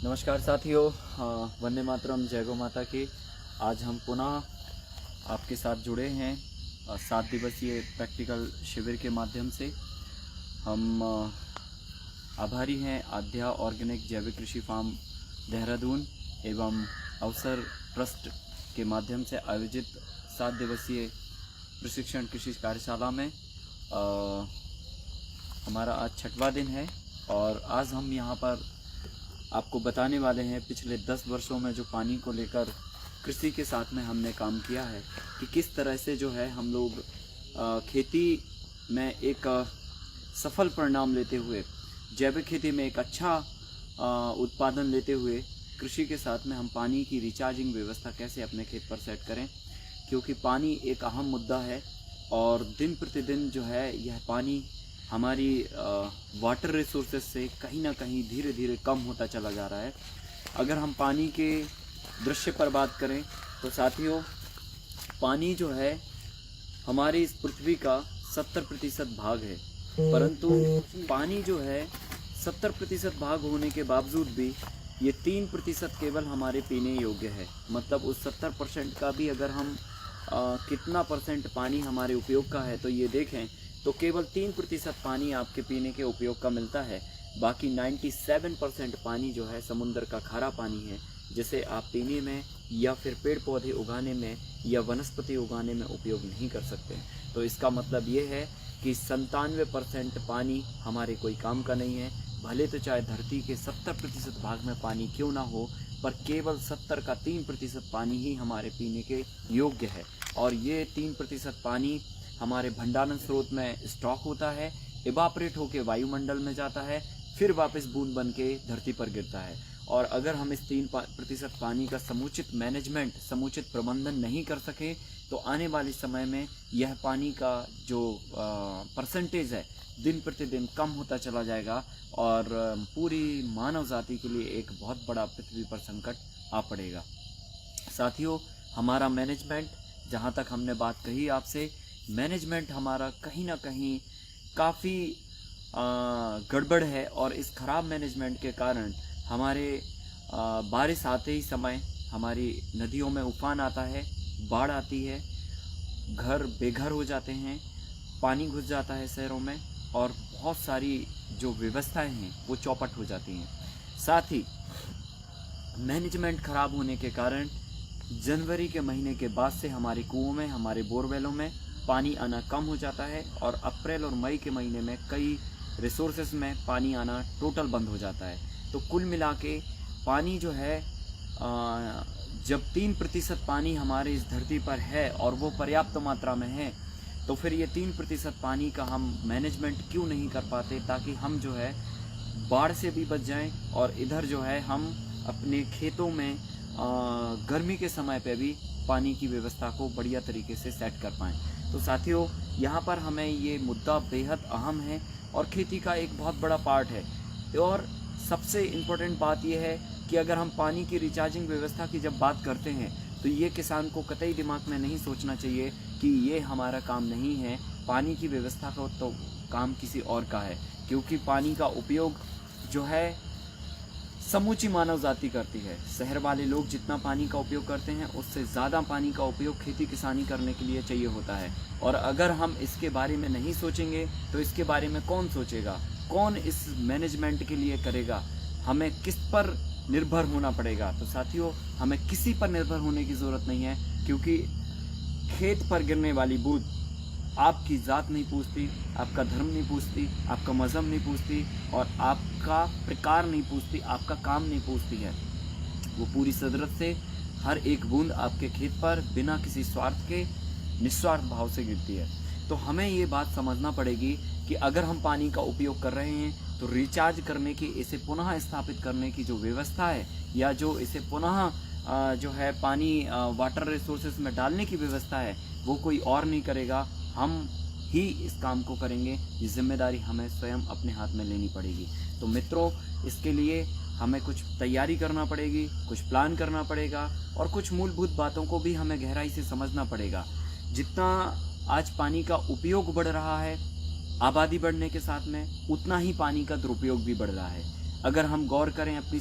नमस्कार साथियों, वंदे मातरम, जय गौ माता की। आज हम पुनः आपके साथ जुड़े हैं 7 दिवसीय प्रैक्टिकल शिविर के माध्यम से। हम आभारी हैं आध्या ऑर्गेनिक जैविक कृषि फार्म देहरादून एवं अवसर ट्रस्ट के माध्यम से आयोजित 7 दिवसीय प्रशिक्षण कृषि कार्यशाला में हमारा आज 6वां दिन है और आज हम यहाँ पर आपको बताने वाले हैं पिछले 10 वर्षों में जो पानी को लेकर कृषि के साथ में हमने काम किया है कि किस तरह से जो है हम लोग खेती में एक सफल परिणाम लेते हुए, जैविक खेती में एक अच्छा उत्पादन लेते हुए कृषि के साथ में हम पानी की रिचार्जिंग व्यवस्था कैसे अपने खेत पर सेट करें, क्योंकि पानी एक अहम मुद्दा है और दिन प्रतिदिन जो है यह पानी हमारी वाटर रिसोर्सेज से कहीं ना कहीं धीरे धीरे कम होता चला जा रहा है। अगर हम पानी के दृश्य पर बात करें तो साथियों, पानी जो है हमारी इस पृथ्वी का 70% भाग है, परंतु पानी जो है 70% भाग होने के बावजूद भी ये 3% केवल हमारे पीने योग्य है। मतलब उस 70% का भी अगर हम कितना परसेंट पानी हमारे उपयोग का है तो ये देखें तो केवल 3% पानी आपके पीने के उपयोग का मिलता है। बाकी 97% पानी जो है समुद्र का खारा पानी है, जिसे आप पीने में या फिर पेड़ पौधे उगाने में या वनस्पति उगाने में उपयोग नहीं कर सकते। तो इसका मतलब ये है कि 97% पानी हमारे कोई काम का नहीं है। भले तो चाहे धरती के 70% भाग में पानी क्यों ना हो, पर केवल 70 का 3% पानी ही हमारे पीने के योग्य है। और ये 3% पानी हमारे भंडारण स्रोत में स्टॉक होता है, इवापोरेट होकर वायुमंडल में जाता है, फिर वापस बूंद बन के धरती पर गिरता है। और अगर हम इस 3% पानी का समुचित मैनेजमेंट, समुचित प्रबंधन नहीं कर सके तो आने वाले समय में यह पानी का जो परसेंटेज है दिन प्रतिदिन कम होता चला जाएगा और पूरी मानव जाति के लिए एक बहुत बड़ा पृथ्वी पर संकट आ पड़ेगा। साथियों, हमारा मैनेजमेंट, जहाँ तक हमने बात कही आपसे, मैनेजमेंट हमारा कहीं ना कहीं काफ़ी गड़बड़ है और इस खराब मैनेजमेंट के कारण हमारे बारिश आते ही समय हमारी नदियों में उफान आता है, बाढ़ आती है, घर बेघर हो जाते हैं, पानी घुस जाता है शहरों में और बहुत सारी जो व्यवस्थाएं हैं वो चौपट हो जाती हैं। साथ ही मैनेजमेंट खराब होने के कारण जनवरी के महीने के बाद से हमारे कुओं में, हमारे बोरवेलों में पानी आना कम हो जाता है और अप्रैल और मई के महीने में कई रिसोर्सेज में पानी आना टोटल बंद हो जाता है। तो कुल मिला के पानी जो है जब 3% पानी हमारे इस धरती पर है और वो पर्याप्त मात्रा में है, तो फिर ये 3% पानी का हम मैनेजमेंट क्यों नहीं कर पाते ताकि हम जो है बाढ़ से भी बच जाएं और इधर जो है हम अपने खेतों में गर्मी के समय पे भी पानी की व्यवस्था को बढ़िया तरीके से सेट कर पाएँ। तो साथियों, यहाँ पर हमें ये मुद्दा बेहद अहम है और खेती का एक बहुत बड़ा पार्ट है। और सबसे इम्पोर्टेंट बात यह है कि अगर हम पानी की रिचार्जिंग व्यवस्था की जब बात करते हैं तो ये किसान को कतई दिमाग में नहीं सोचना चाहिए कि ये हमारा काम नहीं है, पानी की व्यवस्था का तो काम किसी और का है। क्योंकि पानी का उपयोग जो है समूची मानव जाति करती है। शहर वाले लोग जितना पानी का उपयोग करते हैं उससे ज़्यादा पानी का उपयोग खेती किसानी करने के लिए चाहिए होता है। और अगर हम इसके बारे में नहीं सोचेंगे तो इसके बारे में कौन सोचेगा, कौन इस मैनेजमेंट के लिए करेगा, हमें किस पर निर्भर होना पड़ेगा। तो साथियों, हमें किसी पर निर्भर होने की ज़रूरत नहीं है, क्योंकि खेत पर गिरने वाली बूंद आपकी ज़ात नहीं पूछती, आपका धर्म नहीं पूछती, आपका मज़हब नहीं पूछती और आपका प्रकार नहीं पूछती, आपका काम नहीं पूछती है। वो पूरी सदरत से हर एक बूंद आपके खेत पर बिना किसी स्वार्थ के निस्वार्थ भाव से गिरती है। तो हमें ये बात समझना पड़ेगी कि अगर हम पानी का उपयोग कर रहे हैं तो रिचार्ज करने की, इसे पुनः स्थापित करने की जो व्यवस्था है या जो इसे पुनः जो है पानी वाटर रिसोर्सेज में डालने की व्यवस्था है वो कोई और नहीं करेगा, हम ही इस काम को करेंगे। ये जिम्मेदारी हमें स्वयं अपने हाथ में लेनी पड़ेगी। तो मित्रों, इसके लिए हमें कुछ तैयारी करना पड़ेगी, कुछ प्लान करना पड़ेगा और कुछ मूलभूत बातों को भी हमें गहराई से समझना पड़ेगा। जितना आज पानी का उपयोग बढ़ रहा है आबादी बढ़ने के साथ में, उतना ही पानी का दुरुपयोग भी बढ़ रहा है। अगर हम गौर करें अपनी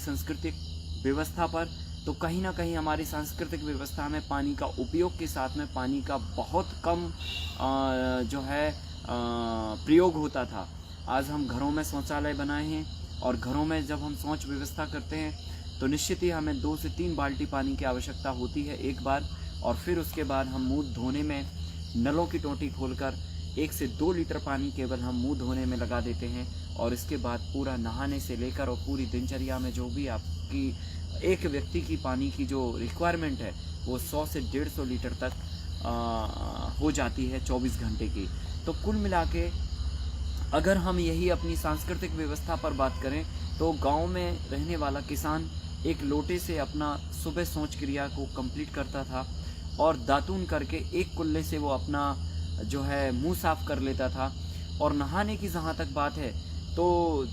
व्यवस्था पर, तो कहीं ना कहीं हमारी सांस्कृतिक व्यवस्था में पानी का उपयोग के साथ में पानी का बहुत कम जो है प्रयोग होता था। आज हम घरों में शौचालय बनाए हैं और घरों में जब हम शौच व्यवस्था करते हैं तो निश्चित ही हमें 2 से 3 बाल्टी पानी की आवश्यकता होती है एक बार, और फिर उसके बाद हम मुंह धोने में नलों की टोंटी खोलकर 1 से 2 लीटर पानी केवल हम मुंह धोने में लगा देते हैं। और इसके बाद पूरा नहाने से लेकर और पूरी दिनचर्या में जो भी आपकी एक व्यक्ति की पानी की जो रिक्वायरमेंट है वो 100 से 150 लीटर तक हो जाती है 24 घंटे की। तो कुल मिला के अगर हम यही अपनी सांस्कृतिक व्यवस्था पर बात करें तो गांव में रहने वाला किसान एक लोटे से अपना सुबह शौच क्रिया को कंप्लीट करता था और दातून करके एक कुल्ले से वो अपना जो है मुंह साफ कर लेता था। और नहाने की जहाँ तक बात है तो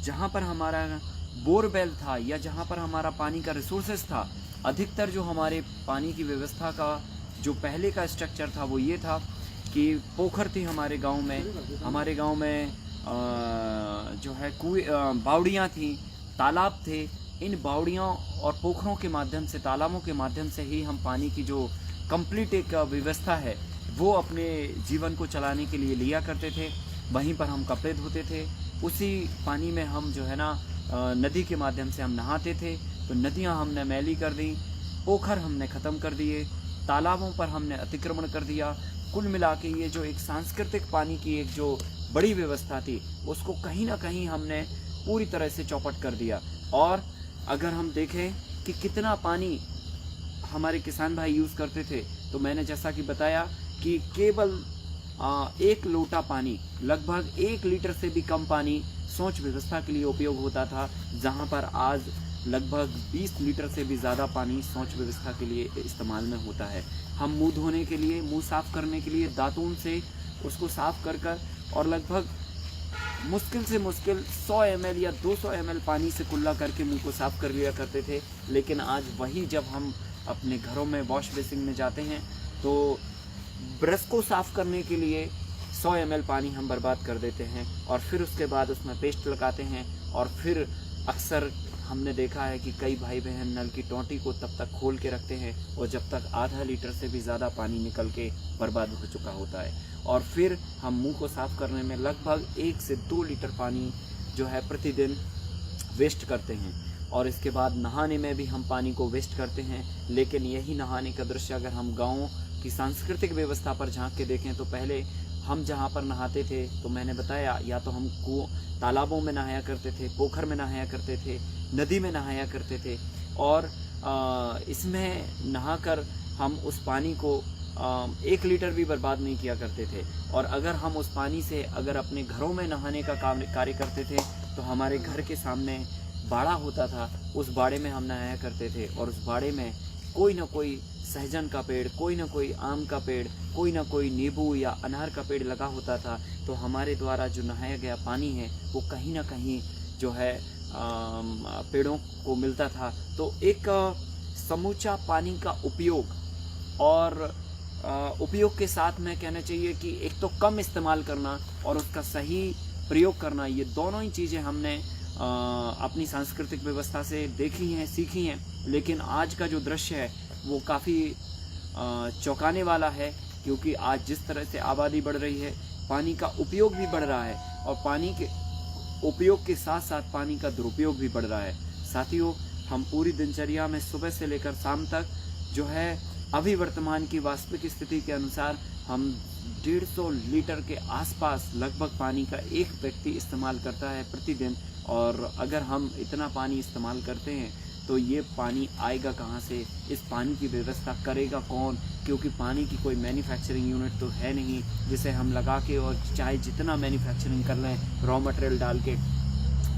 जहाँ पर हमारा बोरवेल था या जहाँ पर हमारा पानी का रिसोर्सेज था, अधिकतर जो हमारे पानी की व्यवस्था का जो पहले का स्ट्रक्चर था वो ये था कि पोखर थी हमारे गांव में जो है बावड़ियाँ थी, तालाब थे। इन बावड़ियों और पोखरों के माध्यम से, तालाबों के माध्यम से ही हम पानी की जो कंप्लीट एक व्यवस्था है वो अपने जीवन को चलाने के लिए लिया करते थे। वहीं पर हम कपड़े धोते थे, उसी पानी में हम जो है ना नदी के माध्यम से हम नहाते थे। तो नदियां हमने मैली कर दी, पोखर हमने ख़त्म कर दिए, तालाबों पर हमने अतिक्रमण कर दिया। कुल मिला के ये जो एक सांस्कृतिक पानी की एक जो बड़ी व्यवस्था थी उसको कहीं ना कहीं हमने पूरी तरह से चौपट कर दिया। और अगर हम देखें कि कितना पानी हमारे किसान भाई यूज़ करते थे, तो मैंने जैसा कि बताया कि केवल 1 लोटा पानी, लगभग 1 लीटर से भी कम पानी शौच व्यवस्था के लिए उपयोग होता था, जहां पर आज लगभग 20 लीटर से भी ज़्यादा पानी शौच व्यवस्था के लिए इस्तेमाल में होता है। हम मुंह धोने के लिए, मुंह साफ़ करने के लिए दातून से उसको साफ़ कर और लगभग मुश्किल से मुश्किल 100 ml या 200 ml पानी से कुल्ला करके मुंह को साफ़ कर लिया करते थे। लेकिन आज वही जब हम अपने घरों में वॉश बेसिन में जाते हैं तो ब्रश को साफ़ करने के लिए 100 ml पानी हम बर्बाद कर देते हैं और फिर उसके बाद उसमें पेस्ट लगाते हैं। और फिर अक्सर हमने देखा है कि कई भाई बहन नल की टोंटी को तब तक खोल के रखते हैं और जब तक आधा लीटर से भी ज़्यादा पानी निकल के बर्बाद हो चुका होता है। और फिर हम मुंह को साफ़ करने में लगभग 1 से 2 लीटर पानी जो है प्रतिदिन वेस्ट करते हैं। और इसके बाद नहाने में भी हम पानी को वेस्ट करते हैं। लेकिन यही नहाने का दृश्य अगर हम गाँव की सांस्कृतिक व्यवस्था पर झांक के देखें तो पहले हम जहाँ पर नहाते थे तो मैंने बताया, या तो हम तालाबों में नहाया करते थे, पोखर में नहाया करते थे, नदी में नहाया करते थे। और इसमें नहाकर हम उस पानी को 1 लीटर भी बर्बाद नहीं किया करते थे। और अगर हम उस पानी से अगर अपने घरों में नहाने का कार्य करते थे तो हमारे घर के सामने बाड़ा होता था, उस बाड़े में हम नहाया करते थे। और उस बाड़े में कोई ना कोई सहजन का पेड़, कोई ना कोई आम का पेड़, कोई ना कोई नींबू या अनार का पेड़ लगा होता था। तो हमारे द्वारा जो नहाया गया पानी है वो कहीं ना कहीं जो है पेड़ों को मिलता था। तो एक समूचा पानी का उपयोग और उपयोग के साथ में कहना चाहिए कि एक तो कम इस्तेमाल करना और उसका सही प्रयोग करना, ये दोनों ही चीज़ें हमने अपनी सांस्कृतिक व्यवस्था से देखी हैं, सीखी हैं। लेकिन आज का जो दृश्य है वो काफ़ी चौंकाने वाला है, क्योंकि आज जिस तरह से आबादी बढ़ रही है पानी का उपयोग भी बढ़ रहा है और पानी के उपयोग के साथ साथ पानी का दुरुपयोग भी बढ़ रहा है। साथियों, हम पूरी दिनचर्या में सुबह से लेकर शाम तक जो है अभी वर्तमान की वास्तविक स्थिति के अनुसार हम 150 लीटर के आसपास लगभग पानी का एक व्यक्ति इस्तेमाल करता है प्रतिदिन। और अगर हम इतना पानी इस्तेमाल करते हैं तो ये पानी आएगा कहाँ से, इस पानी की व्यवस्था करेगा कौन? क्योंकि पानी की कोई मैन्युफैक्चरिंग यूनिट तो है नहीं जिसे हम लगा के और चाहे जितना मैन्युफैक्चरिंग कर लें रॉ मटेरियल डाल के।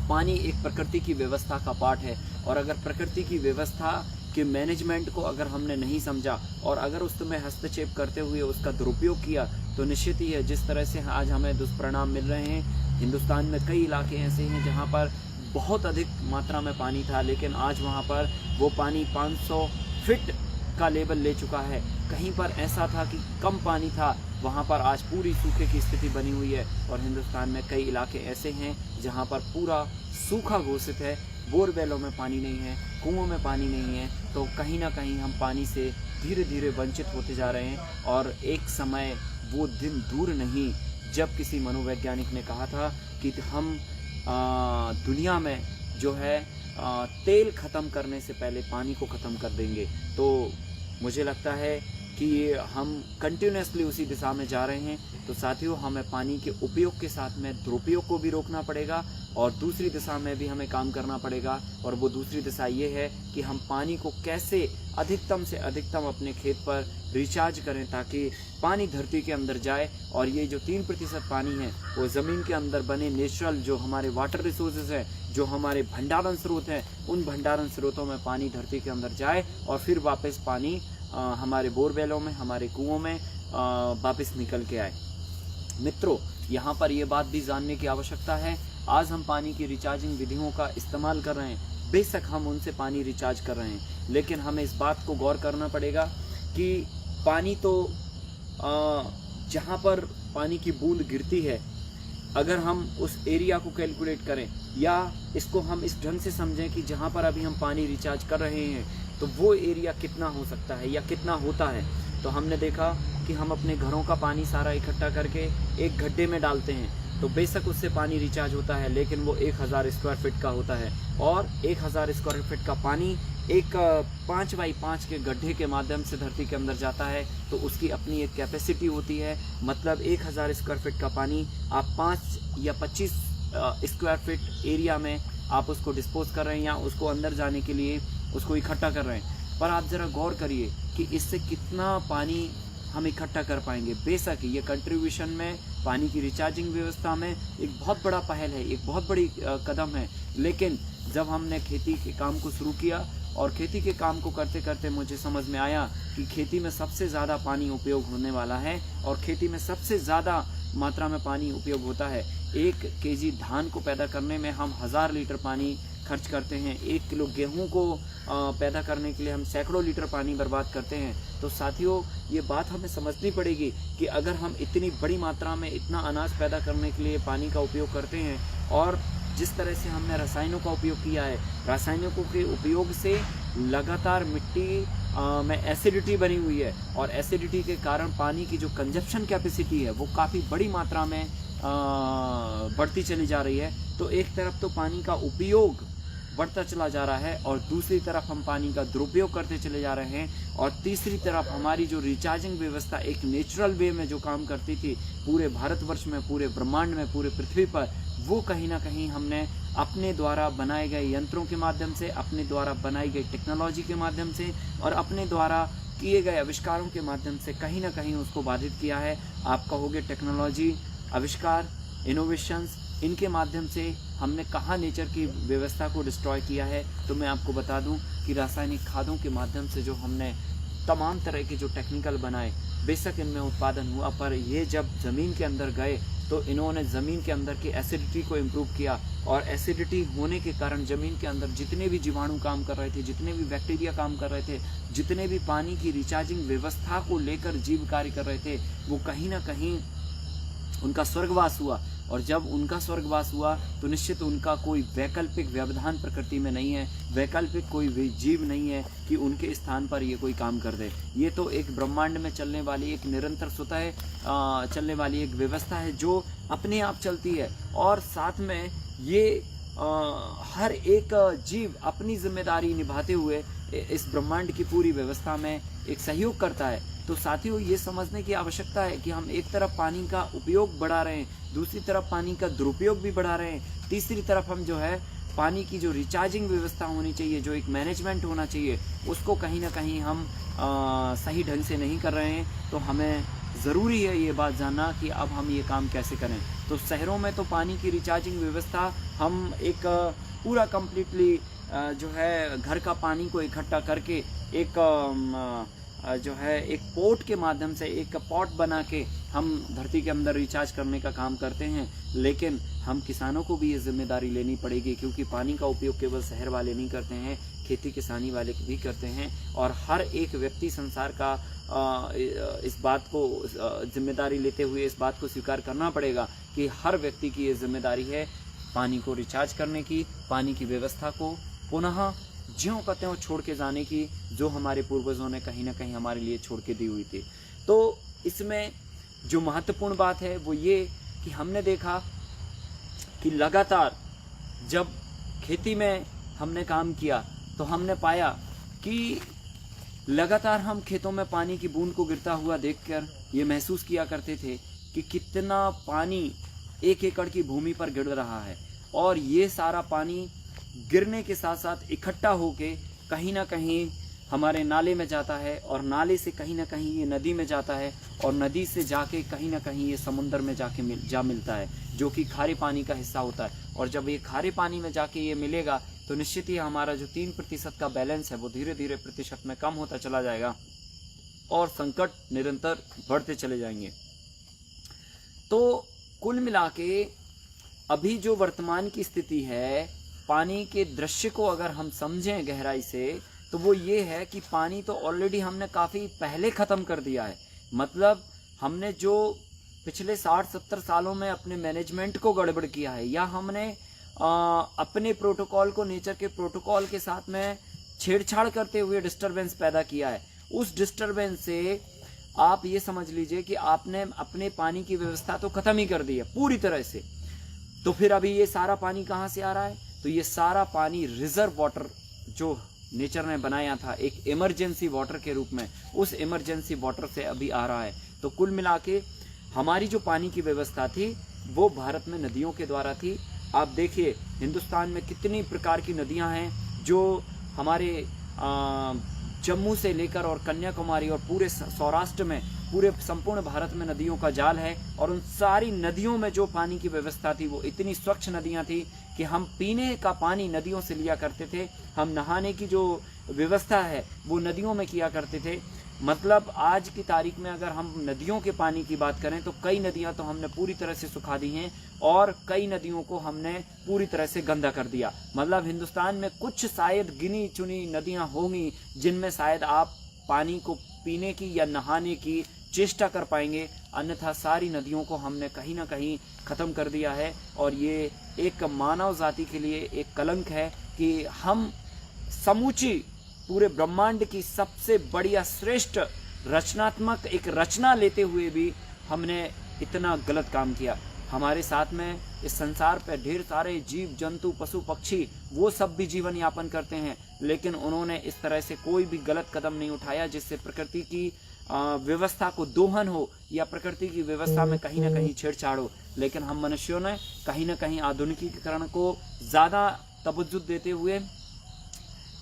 पानी एक प्रकृति की व्यवस्था का पार्ट है और अगर प्रकृति की व्यवस्था के मैनेजमेंट को अगर हमने नहीं समझा और अगर उसमें हस्तक्षेप करते हुए उसका दुरुपयोग किया तो निश्चित ही है जिस तरह से आज हमें दुष्परिणाम मिल रहे हैं। हिंदुस्तान में कई इलाके ऐसे हैं जहाँ पर बहुत अधिक मात्रा में पानी था, लेकिन आज वहाँ पर वो पानी 500 फीट का लेवल ले चुका है। कहीं पर ऐसा था कि कम पानी था, वहाँ पर आज पूरी सूखे की स्थिति बनी हुई है। और हिंदुस्तान में कई इलाके ऐसे हैं जहाँ पर पूरा सूखा घोषित है, बोरवेलों में पानी नहीं है, कुओं में पानी नहीं है, तो कहीं ना कहीं हम पानी से धीरे धीरे वंचित होते जा रहे हैं। और एक समय वो दिन दूर नहीं जब किसी मनोवैज्ञानिक ने कहा था कि हम दुनिया में जो है तेल ख़त्म करने से पहले पानी को ख़त्म कर देंगे। तो मुझे लगता है कि हम कंटिन्यूसली उसी दिशा में जा रहे हैं। तो साथियों, हमें पानी के उपयोग के साथ में दुरुपयोग को भी रोकना पड़ेगा और दूसरी दिशा में भी हमें काम करना पड़ेगा। और वो दूसरी दिशा ये है कि हम पानी को कैसे अधिकतम से अधिकतम अपने खेत पर रिचार्ज करें ताकि पानी धरती के अंदर जाए और ये जो 3% पानी है वो ज़मीन के अंदर बने नेचुरल जो हमारे वाटर रिसोर्सेज हैं, जो हमारे भंडारण स्रोत हैं, उन भंडारण स्रोतों में पानी धरती के अंदर जाए और फिर वापस पानी हमारे बोरवेलों में, हमारे कुओं में वापस निकल के आए। मित्रों, यहाँ पर ये बात भी जानने की आवश्यकता है, आज हम पानी की रिचार्जिंग विधियों का इस्तेमाल कर रहे हैं, बेशक हम उनसे पानी रिचार्ज कर रहे हैं, लेकिन हमें इस बात को गौर करना पड़ेगा कि पानी तो जहाँ पर पानी की बूंद गिरती है, अगर हम उस एरिया को कैलकुलेट करें या इसको हम इस ढंग से समझें कि जहाँ पर अभी हम पानी रिचार्ज कर रहे हैं तो वो एरिया कितना हो सकता है या कितना होता है। तो हमने देखा कि हम अपने घरों का पानी सारा इकट्ठा करके एक गड्ढे में डालते हैं, तो बेशक उससे पानी रिचार्ज होता है, लेकिन वो 1000 स्क्वायर फीट का होता है और 1000 स्क्वायर फीट का पानी एक 5x5 के गड्ढे के माध्यम से धरती के अंदर जाता है, तो उसकी अपनी एक कैपेसिटी होती है। मतलब 1000 स्क्वायर फीट का पानी आप 5 या 25 स्क्वायर फीट एरिया में आप उसको डिस्पोज कर रहे हैं या उसको अंदर जाने के लिए उसको इकट्ठा कर रहे हैं। पर आप ज़रा गौर करिए कि इससे कितना पानी हम इकट्ठा कर पाएंगे। बेशक ये कंट्रीब्यूशन में पानी की रिचार्जिंग व्यवस्था में एक बहुत बड़ा पहल है, एक बहुत बड़ी कदम है, लेकिन जब हमने खेती के काम को शुरू किया और खेती के काम को करते करते मुझे समझ में आया कि खेती में सबसे ज़्यादा पानी उपयोग होने वाला है और खेती में सबसे ज़्यादा मात्रा में पानी उपयोग होता है। 1 केजी धान को पैदा करने में हम 1000 लीटर पानी खर्च करते हैं, 1 किलो गेहूं को पैदा करने के लिए हम सैकड़ों लीटर पानी बर्बाद करते हैं। तो साथियों, ये बात हमें समझनी पड़ेगी कि अगर हम इतनी बड़ी मात्रा में इतना अनाज पैदा करने के लिए पानी का उपयोग करते हैं और जिस तरह से हमने रसायनों का उपयोग किया है, रासायनिकों के उपयोग से लगातार मिट्टी में एसिडिटी बनी हुई है और एसिडिटी के कारण पानी की जो कंजप्शन कैपेसिटी है वो काफ़ी बड़ी मात्रा में बढ़ती चली जा रही है। तो एक तरफ तो पानी का उपयोग बढ़ता चला जा रहा है और दूसरी तरफ हम पानी का दुरुपयोग करते चले जा रहे हैं और तीसरी तरफ हमारी जो रिचार्जिंग व्यवस्था एक नेचुरल वे में जो काम करती थी पूरे भारतवर्ष में, पूरे ब्रह्मांड में, पूरे पृथ्वी पर, वो कहीं ना कहीं हमने अपने द्वारा बनाए गए यंत्रों के माध्यम से, अपने द्वारा बनाई गई टेक्नोलॉजी के माध्यम से और अपने द्वारा किए गए आविष्कारों के माध्यम से कहीं ना कहीं उसको बाधित किया है। आप कहोगे टेक्नोलॉजी, आविष्कार, इनोवेशंस, इनके माध्यम से हमने कहाँ नेचर की व्यवस्था को डिस्ट्रॉय किया है। तो मैं आपको बता दूं कि रासायनिक खादों के माध्यम से जो हमने तमाम तरह के जो टेक्निकल बनाए, बेशक इनमें उत्पादन हुआ, पर ये जब ज़मीन के अंदर गए तो इन्होंने ज़मीन के अंदर की एसिडिटी को इम्प्रूव किया और एसिडिटी होने के कारण ज़मीन के अंदर जितने भी जीवाणु काम कर रहे थे, जितने भी बैक्टीरिया काम कर रहे थे, जितने भी पानी की रिचार्जिंग व्यवस्था को लेकर जीव कार्य कर रहे थे, वो कहीं ना कहीं उनका स्वर्गवास हुआ। और जब उनका स्वर्गवास हुआ तो निश्चित उनका कोई वैकल्पिक व्यवधान प्रकृति में नहीं है, वैकल्पिक कोई जीव नहीं है कि उनके स्थान पर ये कोई काम कर दे। ये तो एक ब्रह्मांड में चलने वाली एक निरंतर स्वतः चलने वाली एक व्यवस्था है जो अपने आप चलती है और साथ में ये हर एक जीव अपनी जिम्मेदारी निभाते हुए इस ब्रह्मांड की पूरी व्यवस्था में एक सहयोग करता है। तो साथियों, ये समझने की आवश्यकता है कि हम एक तरफ पानी का उपयोग बढ़ा रहे हैं, दूसरी तरफ पानी का दुरुपयोग भी बढ़ा रहे हैं, तीसरी तरफ हम जो है पानी की जो रिचार्जिंग व्यवस्था होनी चाहिए, जो एक मैनेजमेंट होना चाहिए, उसको कहीं ना कहीं हम सही ढंग से नहीं कर रहे हैं। तो हमें ज़रूरी है ये बात जानना कि अब हम ये काम कैसे करें। तो शहरों में तो पानी की रिचार्जिंग व्यवस्था हम एक पूरा कम्प्लीटली जो है घर का पानी को इकट्ठा करके एक जो है एक पोर्ट के माध्यम से एक पॉट बना के हम धरती के अंदर रिचार्ज करने का काम करते हैं। लेकिन हम किसानों को भी ये जिम्मेदारी लेनी पड़ेगी क्योंकि पानी का उपयोग केवल शहर वाले नहीं करते हैं, खेती किसानी वाले भी करते हैं और हर एक व्यक्ति संसार का इस बात को जिम्मेदारी लेते हुए इस बात को स्वीकार करना पड़ेगा कि हर व्यक्ति की ये जिम्मेदारी है पानी को रिचार्ज करने की, पानी की व्यवस्था को पुनः ज्यों का त्यों छोड़ के जाने की, जो हमारे पूर्वजों ने कहीं ना कहीं हमारे लिए छोड़ के दी हुई थी। तो इसमें जो महत्वपूर्ण बात है वो ये कि हमने देखा कि लगातार जब खेती में हमने काम किया तो हमने पाया कि लगातार हम खेतों में पानी की बूंद को गिरता हुआ देखकर ये महसूस किया करते थे कि कितना पानी 1 एकड़ की भूमि पर गिर रहा है, और ये सारा पानी गिरने के साथ साथ इकट्ठा होके कहीं ना कहीं हमारे नाले में जाता है, और नाले से कहीं ना कहीं ये नदी में जाता है, और नदी से जाके कहीं ना कहीं ये समुद्र में जाके जा मिलता है, जो कि खारे पानी का हिस्सा होता है। और जब ये खारे पानी में जाके ये मिलेगा तो निश्चित ही हमारा जो 3% का बैलेंस है वो धीरे धीरे प्रतिशत में कम होता चला जाएगा, और संकट निरंतर बढ़ते चले जाएंगे। तो कुल मिला के अभी जो वर्तमान की स्थिति है, पानी के दृश्य को अगर हम समझें गहराई से, तो वो ये है कि पानी तो ऑलरेडी हमने काफ़ी पहले ख़त्म कर दिया है। मतलब हमने जो पिछले 60-70 सालों में अपने मैनेजमेंट को गड़बड़ किया है, या हमने अपने प्रोटोकॉल को नेचर के प्रोटोकॉल के साथ में छेड़छाड़ करते हुए डिस्टरबेंस पैदा किया है। उस डिस्टरबेंस से आप ये समझ लीजिए कि आपने अपने पानी की व्यवस्था तो ख़त्म ही कर दी है पूरी तरह से। तो फिर अभी ये सारा पानी कहाँ से आ रहा है? तो ये सारा पानी रिजर्व वाटर जो नेचर ने बनाया था एक इमरजेंसी वाटर के रूप में, उस इमरजेंसी वाटर से अभी आ रहा है। तो कुल मिला के हमारी जो पानी की व्यवस्था थी वो भारत में नदियों के द्वारा थी। आप देखिए हिंदुस्तान में कितनी प्रकार की नदियां हैं जो हमारे जम्मू से लेकर और कन्याकुमारी और पूरे सौराष्ट्र में, पूरे संपूर्ण भारत में नदियों का जाल है। और उन सारी नदियों में जो पानी की व्यवस्था थी वो इतनी स्वच्छ नदियां थी कि हम पीने का पानी नदियों से लिया करते थे, हम नहाने की जो व्यवस्था है वो नदियों में किया करते थे। मतलब आज की तारीख में अगर हम नदियों के पानी की बात करें तो कई नदियां तो हमने पूरी तरह से सुखा दी हैं, और कई नदियों को हमने पूरी तरह से गंदा कर दिया। मतलब हिंदुस्तान में कुछ शायद गिनी चुनी नदियां होंगी जिनमें शायद आप पानी को पीने की या नहाने की चेष्टा कर पाएंगे, अन्यथा सारी नदियों को हमने कहीं ना कहीं ख़त्म कर दिया है। और ये एक मानव जाति के लिए एक कलंक है कि हम समूची पूरे ब्रह्मांड की सबसे बढ़िया श्रेष्ठ रचनात्मक एक रचना लेते हुए भी हमने इतना गलत काम किया। हमारे साथ में इस संसार पर ढेर सारे जीव जंतु पशु पक्षी वो सब भी जीवन यापन करते हैं, लेकिन उन्होंने इस तरह से कोई भी गलत कदम नहीं उठाया जिससे प्रकृति की व्यवस्था को दोहन हो या प्रकृति की व्यवस्था में कहीं ना कहीं छेड़छाड़ हो। लेकिन हम मनुष्यों ने कहीं ना कहीं आधुनिकीकरण को ज़्यादा तवज्जो देते हुए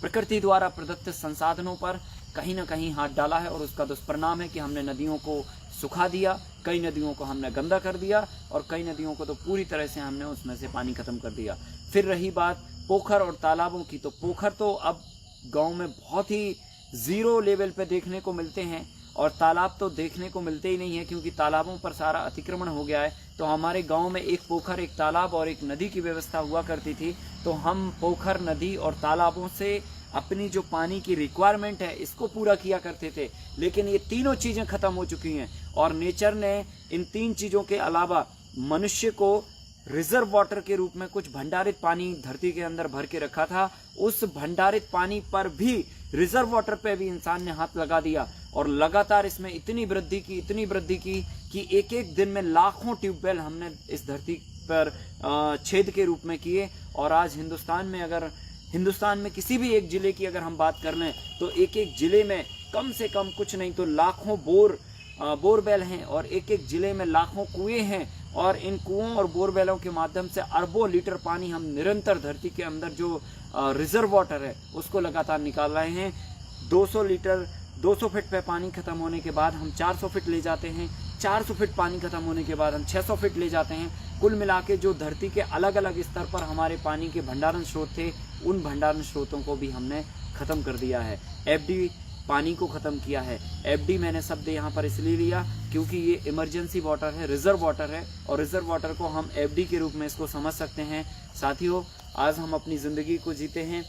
प्रकृति द्वारा प्रदत्त संसाधनों पर कहीं ना कहीं हाथ डाला है, और उसका दुष्परिणाम है कि हमने नदियों को सुखा दिया, कई नदियों को हमने गंदा कर दिया, और कई नदियों को तो पूरी तरह से हमने उसमें से पानी खत्म कर दिया। फिर रही बात पोखर और तालाबों की, तो पोखर तो अब गांव में बहुत ही ज़ीरो लेवल पे देखने को मिलते हैं, और तालाब तो देखने को मिलते ही नहीं है क्योंकि तालाबों पर सारा अतिक्रमण हो गया है। तो हमारे गांव में एक पोखर, एक तालाब और एक नदी की व्यवस्था हुआ करती थी, तो हम पोखर, नदी और तालाबों से अपनी जो पानी की रिक्वायरमेंट है इसको पूरा किया करते थे। लेकिन ये तीनों चीज़ें ख़त्म हो चुकी हैं, और नेचर ने इन 3 चीज़ों के अलावा मनुष्य को रिजर्व वाटर के रूप में कुछ भंडारित पानी धरती के अंदर भर के रखा था। उस भंडारित पानी पर भी, रिजर्व वाटर पे भी इंसान ने हाथ लगा दिया, और लगातार इसमें इतनी वृद्धि की कि एक एक दिन में लाखों ट्यूबवेल हमने इस धरती पर छेद के रूप में किए। और आज हिंदुस्तान में किसी भी एक ज़िले की अगर हम बात कर लें तो एक एक ज़िले में कम से कम कुछ नहीं तो लाखों बोरवेल हैं, और एक एक ज़िले में लाखों कुएं हैं, और इन कुओं और बोरवेलों के माध्यम से अरबों लीटर पानी हम निरंतर धरती के अंदर जो रिजर्व वाटर है उसको लगातार निकाल रहे हैं। 200 फीट पे पानी खत्म होने के बाद हम 400 फीट ले जाते हैं, 400 फीट पानी खत्म होने के बाद हम 600 फीट ले जाते हैं। कुल मिला के जो धरती के अलग अलग स्तर पर हमारे पानी के भंडारण स्रोत थे, उन भंडारण स्रोतों को भी हमने ख़त्म कर दिया है। एफडी पानी को ख़त्म किया है। एफडी मैंने शब्द यहाँ पर इसलिए लिया क्योंकि ये इमरजेंसी वाटर है, रिजर्व वाटर है, और रिजर्व वाटर को हम एफडी के रूप में इसको समझ सकते हैं। साथियों, आज हम अपनी ज़िंदगी को जीते हैं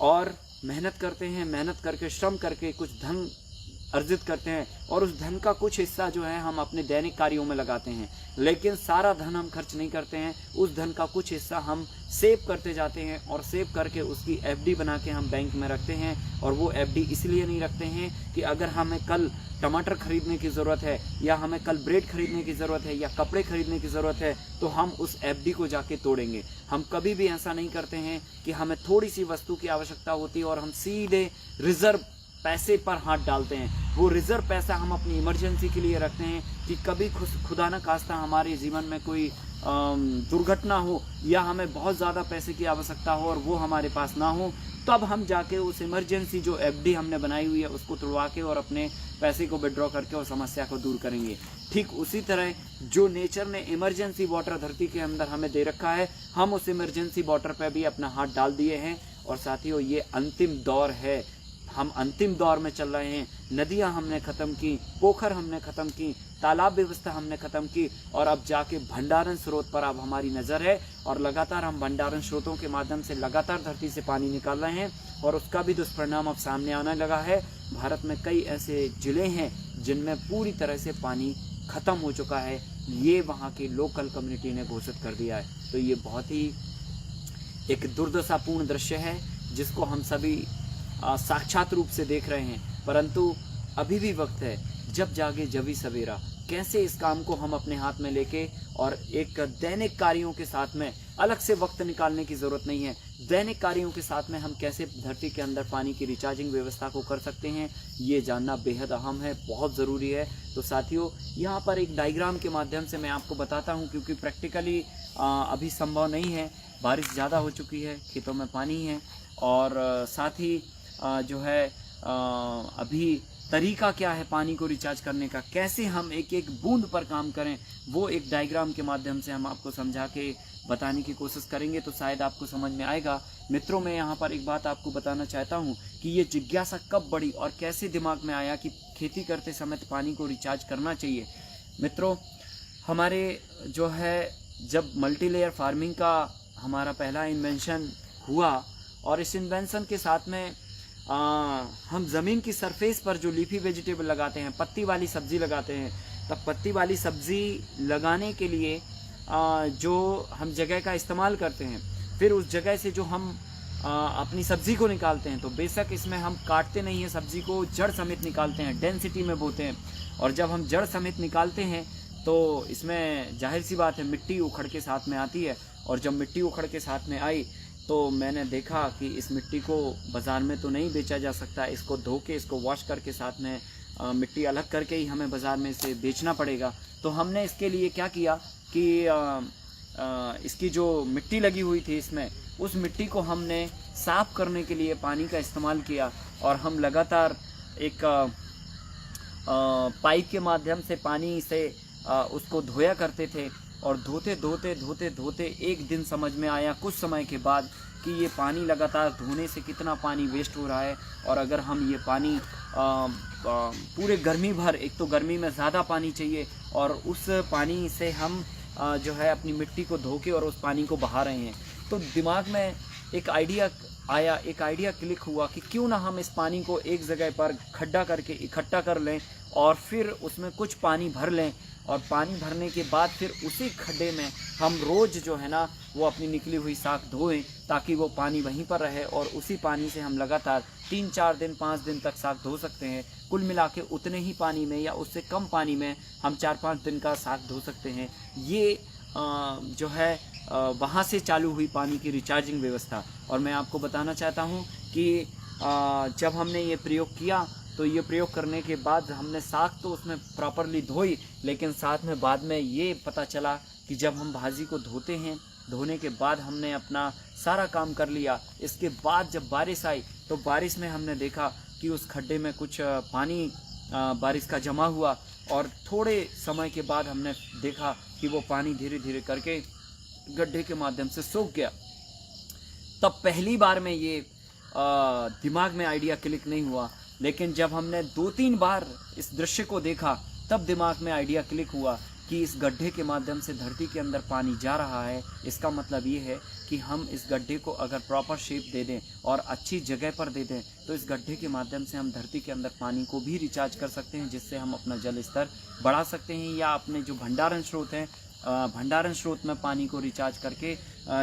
और मेहनत करते हैं, मेहनत करके, श्रम करके कुछ धन अर्जित करते हैं और उस धन का कुछ हिस्सा जो है हम अपने दैनिक कार्यों में लगाते हैं, लेकिन सारा धन हम खर्च नहीं करते हैं। उस धन का कुछ हिस्सा हम सेव करते जाते हैं और सेव करके उसकी एफडी बना के हम बैंक में रखते हैं। और वो एफडी इसलिए नहीं रखते हैं कि अगर हमें कल टमाटर खरीदने की ज़रूरत है या हमें कल ब्रेड खरीदने की ज़रूरत है या कपड़े खरीदने की ज़रूरत है तो हम उस एफडी को जाके तोड़ेंगे। हम कभी भी ऐसा नहीं करते हैं कि हमें थोड़ी सी वस्तु की आवश्यकता होती है और हम सीधे रिजर्व पैसे पर हाथ डालते हैं। वो रिजर्व पैसा हम अपनी इमरजेंसी के लिए रखते हैं कि कभी खुदा न खास्ता हमारे जीवन में कोई दुर्घटना हो या हमें बहुत ज़्यादा पैसे की आवश्यकता हो और वो हमारे पास ना हो, तब हम जाके उस इमरजेंसी जो एफडी हमने बनाई हुई है उसको तोड़वा के और अपने पैसे को विड्रॉ करके और समस्या को दूर करेंगे। ठीक उसी तरह जो नेचर ने इमरजेंसी वाटर धरती के अंदर हमें दे रखा है, हम उस इमरजेंसी वाटर पे भी अपना हाथ डाल दिए हैं। और साथियों, ये अंतिम दौर है, हम अंतिम दौर में चल रहे हैं। नदियां हमने ख़त्म की, पोखर हमने ख़त्म की, तालाब व्यवस्था हमने ख़त्म की और अब जाके भंडारण स्रोत पर अब हमारी नज़र है और लगातार हम भंडारण स्रोतों के माध्यम से लगातार धरती से पानी निकाल रहे हैं और उसका भी दुष्परिणाम अब सामने आने लगा है। भारत में कई ऐसे ज़िले हैं जिनमें पूरी तरह से पानी ख़त्म हो चुका है, ये वहाँ की लोकल कम्युनिटी ने घोषित कर दिया है। तो ये बहुत ही एक दुर्दशापूर्ण दृश्य है जिसको हम सभी साक्षात रूप से देख रहे हैं। परंतु अभी भी वक्त है, जब जागे जभी सवेरा। कैसे इस काम को हम अपने हाथ में लेके और एक दैनिक कार्यों के साथ में अलग से वक्त निकालने की ज़रूरत नहीं है, दैनिक कार्यों के साथ में हम कैसे धरती के अंदर पानी की रिचार्जिंग व्यवस्था को कर सकते हैं, ये जानना बेहद अहम है, बहुत ज़रूरी है। तो साथियों, यहाँ पर एक डायग्राम के माध्यम से मैं आपको बताता हूँ, क्योंकि प्रैक्टिकली अभी संभव नहीं है, बारिश ज़्यादा हो चुकी है, खेतों में पानी है और साथ ही जो है अभी तरीका क्या है पानी को रिचार्ज करने का, कैसे हम एक एक बूंद पर काम करें, वो एक डायग्राम के माध्यम से हम आपको समझा के बताने की कोशिश करेंगे तो शायद आपको समझ में आएगा। मित्रों, मैं यहाँ पर एक बात आपको बताना चाहता हूँ कि ये जिज्ञासा कब बढ़ी और कैसे दिमाग में आया कि खेती करते समय पानी को रिचार्ज करना चाहिए। मित्रों, हमारे जो है जब मल्टी लेयर फार्मिंग का हमारा पहला इन्वेंशन हुआ और इस इन्वेंशन के साथ में हम ज़मीन की सरफेस पर जो लीफी वेजिटेबल लगाते हैं, पत्ती वाली सब्ज़ी लगाते हैं, तब पत्ती वाली सब्ज़ी लगाने के लिए जो हम जगह का इस्तेमाल करते हैं, फिर उस जगह से जो हम अपनी सब्ज़ी को निकालते हैं, तो बेशक इसमें हम काटते नहीं हैं, सब्ज़ी को जड़ समेत निकालते हैं, डेंसिटी में बोते हैं। और जब हम जड़ समेत निकालते हैं तो इसमें जाहिर सी बात है मिट्टी उखड़ के साथ में आती है। और जब मिट्टी उखड़ के साथ में आई तो मैंने देखा कि इस मिट्टी को बाज़ार में तो नहीं बेचा जा सकता, इसको धो के इसको वॉश करके साथ में मिट्टी अलग करके ही हमें बाज़ार में इसे बेचना पड़ेगा। तो हमने इसके लिए क्या किया कि इसकी जो मिट्टी लगी हुई थी इसमें, उस मिट्टी को हमने साफ़ करने के लिए पानी का इस्तेमाल किया और हम लगातार एक पाइप के माध्यम से पानी से उसको धोया करते थे। और धोते एक दिन समझ में आया कुछ समय के बाद कि ये पानी लगातार धोने से कितना पानी वेस्ट हो रहा है। और अगर हम ये पानी पूरे गर्मी भर, एक तो गर्मी में ज़्यादा पानी चाहिए और उस पानी से हम जो है अपनी मिट्टी को धो के और उस पानी को बहा रहे हैं, तो दिमाग में एक आइडिया आया, एक आइडिया क्लिक हुआ कि क्यों ना हम इस पानी को एक जगह पर खड्डा करके इकट्ठा कर लें और फिर उसमें कुछ पानी भर लें और पानी भरने के बाद फिर उसी खड्डे में हम रोज़ जो है ना वो अपनी निकली हुई साख धोएं, ताकि वो पानी वहीं पर रहे और उसी पानी से हम लगातार 3-4 दिन 5 दिन तक साख धो सकते हैं। कुल मिला के उतने ही पानी में या उससे कम पानी में हम 4-5 दिन का साख धो सकते हैं। ये जो है वहाँ से चालू हुई पानी की रिचार्जिंग व्यवस्था। और मैं आपको बताना चाहता हूँ कि जब हमने ये प्रयोग किया तो ये प्रयोग करने के बाद हमने साग तो उसमें प्रॉपरली धोई, लेकिन साथ में बाद में ये पता चला कि जब हम भाजी को धोते हैं, धोने के बाद हमने अपना सारा काम कर लिया, इसके बाद जब बारिश आई तो बारिश में हमने देखा कि उस खड्डे में कुछ पानी बारिश का जमा हुआ और थोड़े समय के बाद हमने देखा कि वो पानी धीरे धीरे करके गड्ढे के माध्यम से सूख गया। तब पहली बार में ये दिमाग में आइडिया क्लिक नहीं हुआ, लेकिन जब हमने 2-3 बार इस दृश्य को देखा तब दिमाग में आइडिया क्लिक हुआ कि इस गड्ढे के माध्यम से धरती के अंदर पानी जा रहा है, इसका मतलब ये है कि हम इस गड्ढे को अगर प्रॉपर शेप दे दें और अच्छी जगह पर दे दें तो इस गड्ढे के माध्यम से हम धरती के अंदर पानी को भी रिचार्ज कर सकते हैं, जिससे हम अपना जल स्तर बढ़ा सकते हैं या अपने जो भंडारण स्रोत हैं भंडारण स्रोत में पानी को रिचार्ज करके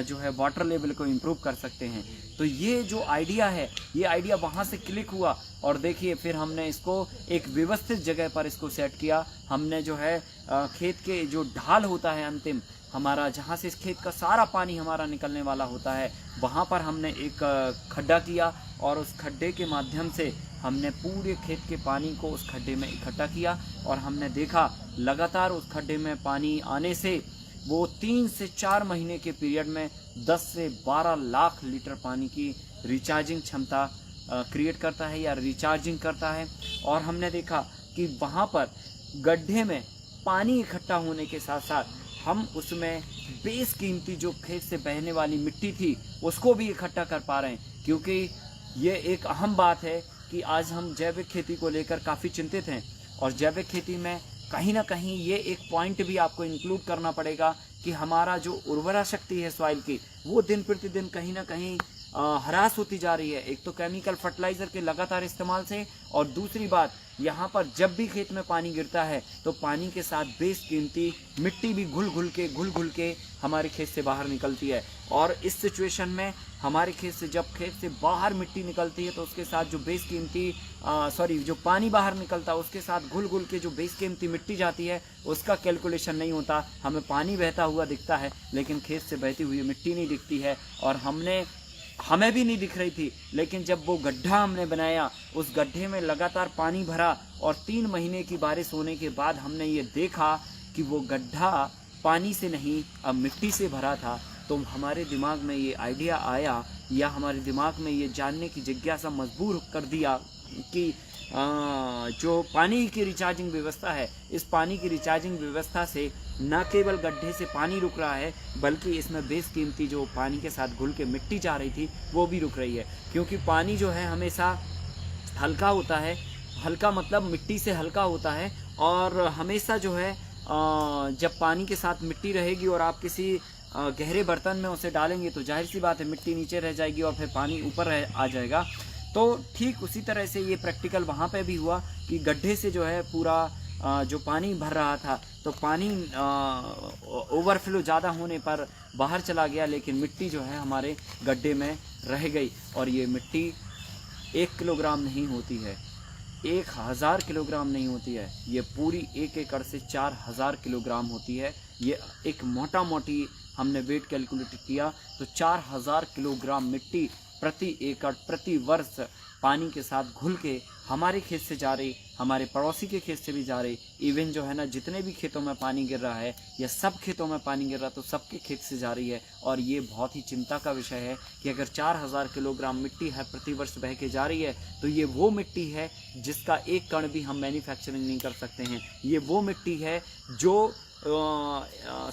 जो है वाटर लेवल को इम्प्रूव कर सकते हैं। तो ये जो आइडिया है, ये आइडिया वहाँ से क्लिक हुआ और देखिए फिर हमने इसको एक व्यवस्थित जगह पर इसको सेट किया। हमने जो है खेत के जो ढाल होता है अंतिम हमारा, जहाँ से इस खेत का सारा पानी हमारा निकलने वाला होता है, वहाँ पर हमने एक खड्डा किया और उस खड्डे के माध्यम से हमने पूरे खेत के पानी को उस खड्डे में इकट्ठा किया और हमने देखा लगातार उस खड्डे में पानी आने से वो 3 से 4 महीने के पीरियड में 10 से 12 लाख लीटर पानी की रिचार्जिंग क्षमता क्रिएट करता है या रिचार्जिंग करता है। और हमने देखा कि वहाँ पर गड्ढे में पानी इकट्ठा होने के साथ साथ हम उसमें बेशकीमती जो खेत से बहने वाली मिट्टी थी उसको भी इकट्ठा कर पा रहे हैं, क्योंकि ये एक अहम बात है कि आज हम जैविक खेती को लेकर काफ़ी चिंतित हैं और जैविक खेती में कहीं ना कहीं ये एक पॉइंट भी आपको इंक्लूड करना पड़ेगा कि हमारा जो उर्वरा शक्ति है सॉइल की वो दिन प्रतिदिन कहीं ना कहीं ह्रास होती जा रही है। एक तो केमिकल फर्टिलाइज़र के लगातार इस्तेमाल से, और दूसरी बात यहाँ पर जब भी खेत में पानी गिरता है तो पानी के साथ बेशकीमती मिट्टी भी घुल घुल के हमारे खेत से बाहर निकलती है। और इस सिचुएशन में हमारे खेत से जब खेत से बाहर मिट्टी निकलती है तो उसके साथ जो बेशकीमती जो पानी बाहर निकलता है उसके साथ घुल के जो बेशकीमती मिट्टी जाती है उसका कैलकुलेशन नहीं होता। हमें पानी बहता हुआ दिखता है लेकिन खेत से बहती हुई मिट्टी नहीं दिखती है, और हमें भी नहीं दिख रही थी। लेकिन जब वो गड्ढा हमने बनाया, उस गड्ढे में लगातार पानी भरा और 3 महीने की बारिश होने के बाद हमने ये देखा कि वो गड्ढा पानी से नहीं अब मिट्टी से भरा था। तो हमारे दिमाग में ये आइडिया आया या हमारे दिमाग में ये जानने की जिज्ञासा मजबूर कर दिया कि जो पानी की रिचार्जिंग व्यवस्था है, इस पानी की रिचार्जिंग व्यवस्था से न केवल गड्ढे से पानी रुक रहा है बल्कि इसमें बेशकीमती जो पानी के साथ घुल के मिट्टी जा रही थी वो भी रुक रही है। क्योंकि पानी जो है हमेशा हल्का होता है, हल्का मतलब मिट्टी से हल्का होता है, और हमेशा जो है जब पानी के साथ मिट्टी रहेगी और आप किसी गहरे बर्तन में उसे डालेंगे तो जाहिर सी बात है मिट्टी नीचे रह जाएगी और फिर पानी ऊपर आ जाएगा। तो ठीक उसी तरह से ये प्रैक्टिकल वहाँ पे भी हुआ कि गड्ढे से जो है पूरा जो पानी भर रहा था तो पानी ओवरफ्लो ज़्यादा होने पर बाहर चला गया, लेकिन मिट्टी जो है हमारे गड्ढे में रह गई। और ये मिट्टी 1 किलोग्राम नहीं होती है, 1000 किलोग्राम नहीं होती है, ये पूरी 1 एकड़ से 4000 किलोग्राम होती है। ये एक मोटी हमने वेट कैलकुलेट किया तो 4000 किलोग्राम मिट्टी प्रति एकड़ प्रति वर्ष पानी के साथ घुल के हमारे खेत से जा रही, हमारे पड़ोसी के खेत से भी जा रही, इवन जो है ना जितने भी खेतों में पानी गिर रहा है या सब खेतों में पानी गिर रहा है तो सबके खेत से जा रही है। और ये बहुत ही चिंता का विषय है कि अगर 4000 किलोग्राम मिट्टी है प्रति वर्ष बह के जा रही है तो ये वो मिट्टी है जिसका एक कण भी हम मैन्युफैक्चरिंग नहीं कर सकते हैं। ये वो मिट्टी है जो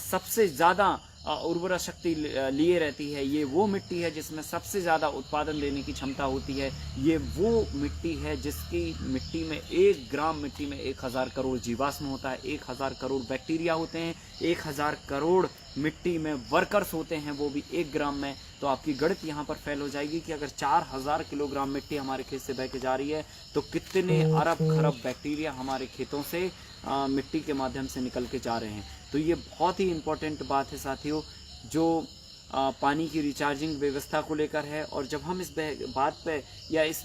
सबसे ज़्यादा उर्वरा शक्ति लिए रहती है। ये वो मिट्टी है जिसमें सबसे ज़्यादा उत्पादन देने की क्षमता होती है। ये वो मिट्टी है जिसकी मिट्टी में 1 ग्राम मिट्टी में 1000 करोड़ जीवाश्म होता है, 1000 करोड़ बैक्टीरिया होते हैं, 1000 करोड़ मिट्टी में वर्कर्स होते हैं, वो भी 1 ग्राम में। तो आपकी गणित यहाँ पर फेल हो जाएगी कि अगर 4000 किलोग्राम मिट्टी हमारे खेत से बह के जा रही है तो कितने अरब खरब बैक्टीरिया हमारे खेतों से मिट्टी के माध्यम से निकल के जा रहे हैं। तो ये बहुत ही इम्पोर्टेंट बात है साथियों, जो पानी की रिचार्जिंग व्यवस्था को लेकर है। और जब हम इस बात पे या इस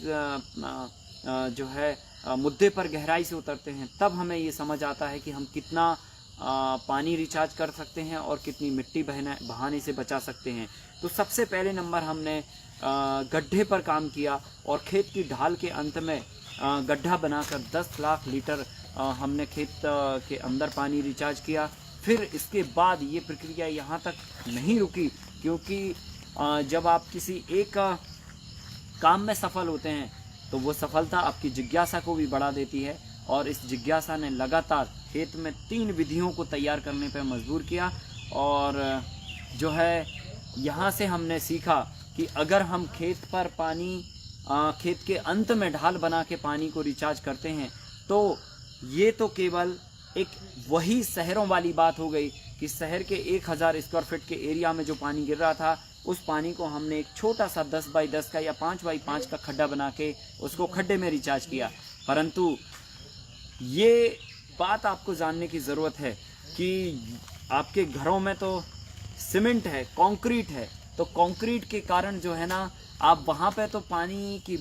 जो है मुद्दे पर गहराई से उतरते हैं तब हमें ये समझ आता है कि हम कितना पानी रिचार्ज कर सकते हैं और कितनी मिट्टी बहाने से बचा सकते हैं। तो सबसे पहले नंबर हमने गड्ढे पर काम किया और खेत की ढाल के अंत में गड्ढा बनाकर 10 लाख लीटर हमने खेत के अंदर पानी रिचार्ज किया। फिर इसके बाद ये प्रक्रिया यहाँ तक नहीं रुकी, क्योंकि जब आप किसी एक काम में सफल होते हैं तो वो सफलता आपकी जिज्ञासा को भी बढ़ा देती है। और इस जिज्ञासा ने लगातार खेत में 3 विधियों को तैयार करने पर मजबूर किया। और जो है यहाँ से हमने सीखा कि अगर हम खेत पर पानी खेत के अंत में ढाल बना के पानी को रिचार्ज करते हैं तो ये तो केवल एक वही शहरों वाली बात हो गई कि शहर के 1000 स्क्वायर फीट के एरिया में जो पानी गिर रहा था, उस पानी को हमने एक छोटा सा 10 बाई 10 का या 5 बाई 5 का खड्डा बना के उसको खड्डे में रिचार्ज किया। परंतु ये बात आपको जानने की ज़रूरत है कि आपके घरों में तो सीमेंट है, कंक्रीट है, तो कंक्रीट के कारण जो है ना, आप वहाँ पे तो पानी की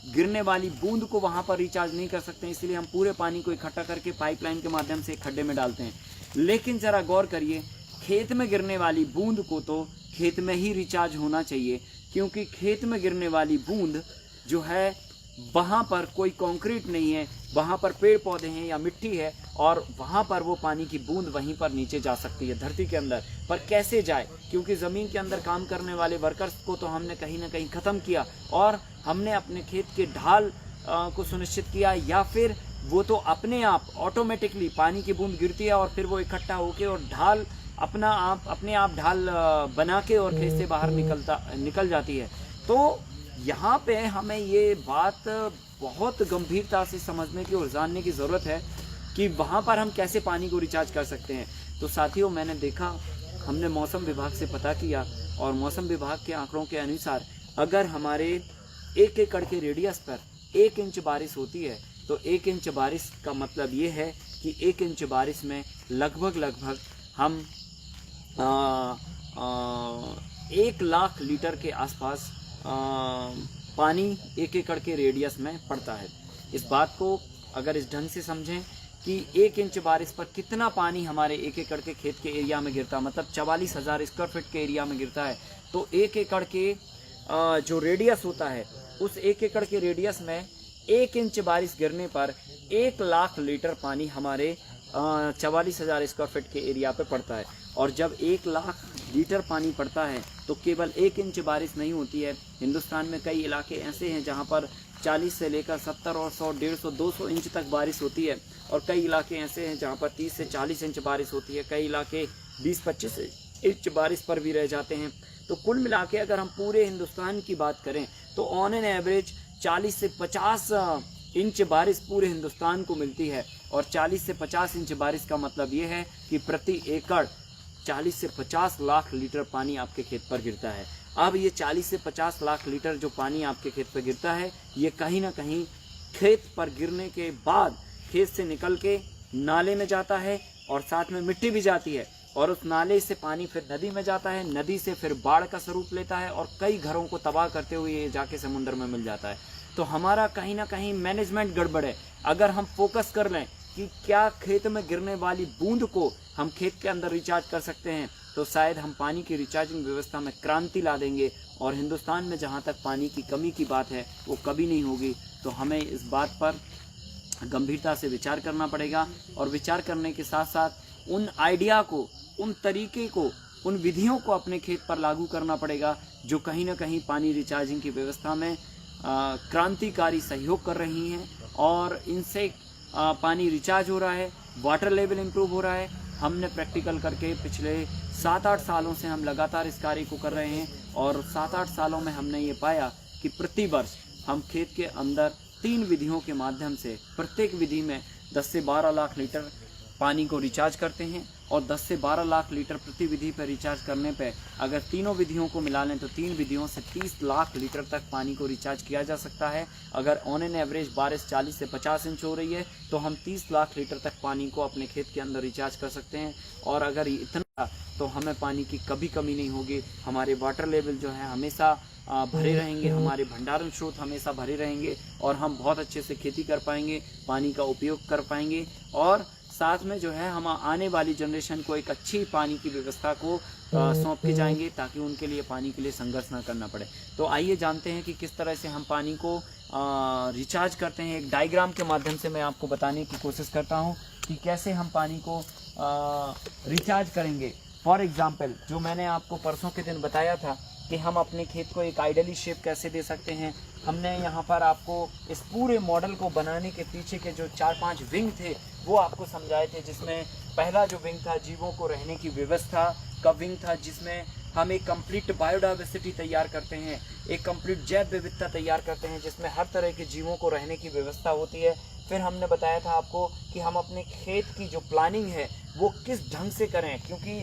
गिरने वाली बूंद को वहाँ पर रिचार्ज नहीं कर सकते, इसलिए हम पूरे पानी को इकट्ठा करके पाइपलाइन के माध्यम से खड्डे में डालते हैं। लेकिन ज़रा गौर करिए, खेत में गिरने वाली बूंद को तो खेत में ही रिचार्ज होना चाहिए, क्योंकि खेत में गिरने वाली बूंद जो है वहाँ पर कोई कंक्रीट नहीं है, वहाँ पर पेड़ पौधे हैं या मिट्टी है, और वहाँ पर वो पानी की बूंद वहीं पर नीचे जा सकती है धरती के अंदर। पर कैसे जाए, क्योंकि ज़मीन के अंदर काम करने वाले वर्कर्स को तो हमने कहीं ना कहीं ख़त्म किया, और हमने अपने खेत के ढाल को सुनिश्चित किया, या फिर वो तो अपने आप ऑटोमेटिकली पानी की बूंद गिरती है और फिर वो इकट्ठा होके और ढाल अपने आप ढाल बना के और खेत से बाहर निकल जाती है। तो यहाँ पे हमें ये बात बहुत गंभीरता से समझने की और जानने की ज़रूरत है कि वहाँ पर हम कैसे पानी को रिचार्ज कर सकते हैं। तो साथियों, मैंने देखा, हमने मौसम विभाग से पता किया, और मौसम विभाग के आंकड़ों के अनुसार अगर हमारे 1 एकड़ के रेडियस पर 1 इंच बारिश होती है, तो 1 इंच बारिश का मतलब ये है कि 1 इंच बारिश में लगभग हम 1 लाख लीटर के आसपास पानी 1 एकड़ के रेडियस में पड़ता है। इस बात को अगर इस ढंग से समझें कि 1 इंच बारिश पर कितना पानी हमारे 1 एकड़ के खेत के एरिया में गिरता, मतलब 44,000 स्क्वायर फीट के एरिया में गिरता है, तो 1 एकड़ के जो रेडियस होता है, उस 1 एकड़ के रेडियस में 1 इंच बारिश गिरने पर 1 लाख लीटर पानी हमारे 44,000 स्क्वायर फीट के एरिया पे पड़ता है। और जब 1 लाख लीटर पानी पड़ता है तो केवल 1 इंच बारिश नहीं होती है। हिंदुस्तान में कई इलाके ऐसे हैं जहां पर 40 से लेकर 70 और 100, 150, 200 इंच तक बारिश होती है, और कई इलाके ऐसे हैं जहां पर 30 से 40 इंच बारिश होती है, कई इलाके 20-25 इंच बारिश पर भी रह जाते हैं। तो कुल मिला के अगर हम पूरे हिंदुस्तान की बात करें तो ऑन एन एवरेज 40 से 50 इंच बारिश पूरे हिंदुस्तान को मिलती है। और 40 से 50 इंच बारिश का मतलब ये है कि प्रति एकड़ 40 से 50 लाख लीटर पानी आपके खेत पर गिरता है। अब ये 40 से 50 लाख लीटर जो पानी आपके खेत पर गिरता है, ये कहीं ना कहीं खेत पर गिरने के बाद खेत से निकल के नाले में जाता है, और साथ में मिट्टी भी जाती है, और उस नाले से पानी फिर नदी में जाता है, नदी से फिर बाढ़ का स्वरूप लेता है, और कई घरों को तबाह करते हुए ये जाके समुद्र में मिल जाता है। तो हमारा कहीं ना कहीं मैनेजमेंट गड़बड़ है। अगर हम फोकस कर लें कि क्या खेत में गिरने वाली बूंद को हम खेत के अंदर रिचार्ज कर सकते हैं, तो शायद हम पानी की रिचार्जिंग व्यवस्था में क्रांति ला देंगे, और हिंदुस्तान में जहाँ तक पानी की कमी की बात है वो कभी नहीं होगी। तो हमें इस बात पर गंभीरता से विचार करना पड़ेगा, और विचार करने के साथ साथ उन आइडिया को, उन तरीके को, उन विधियों को अपने खेत पर लागू करना पड़ेगा जो कहीं ना कहीं पानी रिचार्जिंग की व्यवस्था में क्रांतिकारी सहयोग कर रही हैं, और इनसे पानी रिचार्ज हो रहा है, वाटर लेवल इम्प्रूव हो रहा है। हमने प्रैक्टिकल करके पिछले 7-8 सालों से हम लगातार इस कार्य को कर रहे हैं, और 7-8 सालों में हमने ये पाया कि प्रति वर्ष हम खेत के अंदर 3 विधियों के माध्यम से प्रत्येक विधि में 10 से 12 लाख लीटर पानी को रिचार्ज करते हैं, और 10 से 12 लाख लीटर प्रति विधि पर रिचार्ज करने पे अगर तीनों विधियों को मिला लें तो 3 विधियों से 30 लाख लीटर तक पानी को रिचार्ज किया जा सकता है। अगर ऑन एन एवरेज बारिश 40 से 50 इंच हो रही है तो हम 30 लाख लीटर तक पानी को अपने खेत के अंदर रिचार्ज कर सकते हैं, और अगर इतना तो हमें पानी की कभी कमी नहीं होगी। हमारे वाटर लेवल जो है हमेशा भरे रहेंगे, हमारे भंडारण स्रोत हमेशा भरे रहेंगे, और हम बहुत अच्छे से खेती कर पाएंगे, पानी का उपयोग कर पाएंगे, और साथ में जो है हम आने वाली जनरेशन को एक अच्छी पानी की व्यवस्था को सौंप के जाएंगे, ताकि उनके लिए पानी के लिए संघर्ष ना करना पड़े। तो आइए जानते हैं कि किस तरह से हम पानी को रिचार्ज करते हैं। एक डायग्राम के माध्यम से मैं आपको बताने की कोशिश करता हूं कि कैसे हम पानी को रिचार्ज करेंगे। फॉर एग्जाम्पल, जो मैंने आपको परसों के दिन बताया था कि हम अपने खेत को एक आइडली शेप कैसे दे सकते हैं, हमने यहाँ पर आपको इस पूरे मॉडल को बनाने के पीछे के जो 4-5 विंग थे वो आपको समझाए थे। जिसमें पहला जो विंग था जीवों को रहने की व्यवस्था का विंग था, जिसमें हम एक कंप्लीट बायोडाइवर्सिटी तैयार करते हैं, एक कंप्लीट जैव विविधता तैयार करते हैं, जिसमें हर तरह के जीवों को रहने की व्यवस्था होती है। फिर हमने बताया था आपको कि हम अपने खेत की जो प्लानिंग है वो किस ढंग से करें, क्योंकि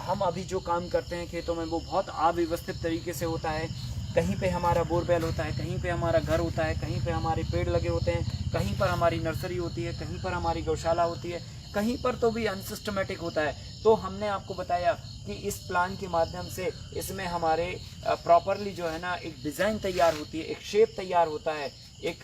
हम अभी जो काम करते हैं खेतों में वो बहुत अव्यवस्थित तरीके से होता है। कहीं पे हमारा बोरवेल होता है, कहीं पे हमारा घर होता है, कहीं पे हमारे पेड़ लगे होते हैं, कहीं पर हमारी नर्सरी होती है, कहीं पर हमारी गौशाला होती है, कहीं पर तो भी अनसिस्टमेटिक होता है। तो हमने आपको बताया कि इस प्लान के माध्यम से इसमें हमारे प्रॉपरली जो है ना एक डिज़ाइन तैयार होती है, एक शेप तैयार होता है, एक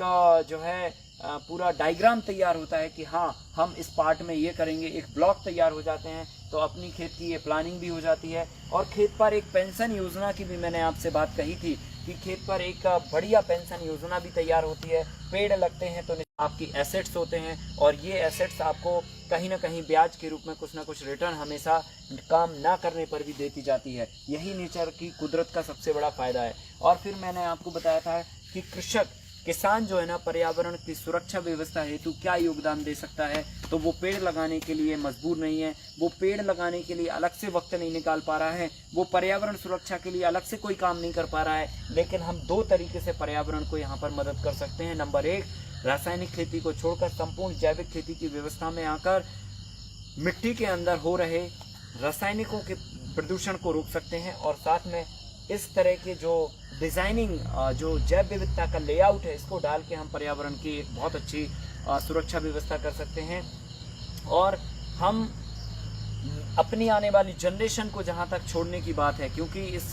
जो है पूरा डायग्राम तैयार होता है कि हाँ हम इस पार्ट में ये करेंगे, एक ब्लॉक तैयार हो जाते हैं। तो अपनी खेत की ये प्लानिंग भी हो जाती है। और खेत पर एक पेंशन योजना की भी मैंने आपसे बात कही थी कि खेत पर एक बढ़िया पेंशन योजना भी तैयार होती है। पेड़ लगते हैं तो आपकी एसेट्स होते हैं, और ये एसेट्स आपको कहीं ना कहीं ब्याज के रूप में कुछ ना कुछ रिटर्न हमेशा काम ना करने पर भी देती जाती है। यही नेचर की कुदरत का सबसे बड़ा फायदा है। और फिर मैंने आपको बताया था कि किसान जो है ना पर्यावरण की सुरक्षा व्यवस्था हेतु क्या योगदान दे सकता है। तो वो पेड़ लगाने के लिए मजबूर नहीं है, वो पेड़ लगाने के लिए अलग से वक्त नहीं निकाल पा रहा है, वो पर्यावरण सुरक्षा के लिए अलग से कोई काम नहीं कर पा रहा है, लेकिन हम दो तरीके से पर्यावरण को यहाँ पर मदद कर सकते हैं। नंबर एक, रासायनिक खेती को छोड़कर संपूर्ण जैविक खेती की व्यवस्था में आकर मिट्टी के अंदर हो रहे रासायनिकों के प्रदूषण को रोक सकते हैं। और साथ में इस तरह के जो डिज़ाइनिंग जो जैव विविधता का लेआउट है इसको डाल के हम पर्यावरण की बहुत अच्छी सुरक्षा व्यवस्था कर सकते हैं। और हम अपनी आने वाली जनरेशन को जहाँ तक छोड़ने की बात है, क्योंकि इस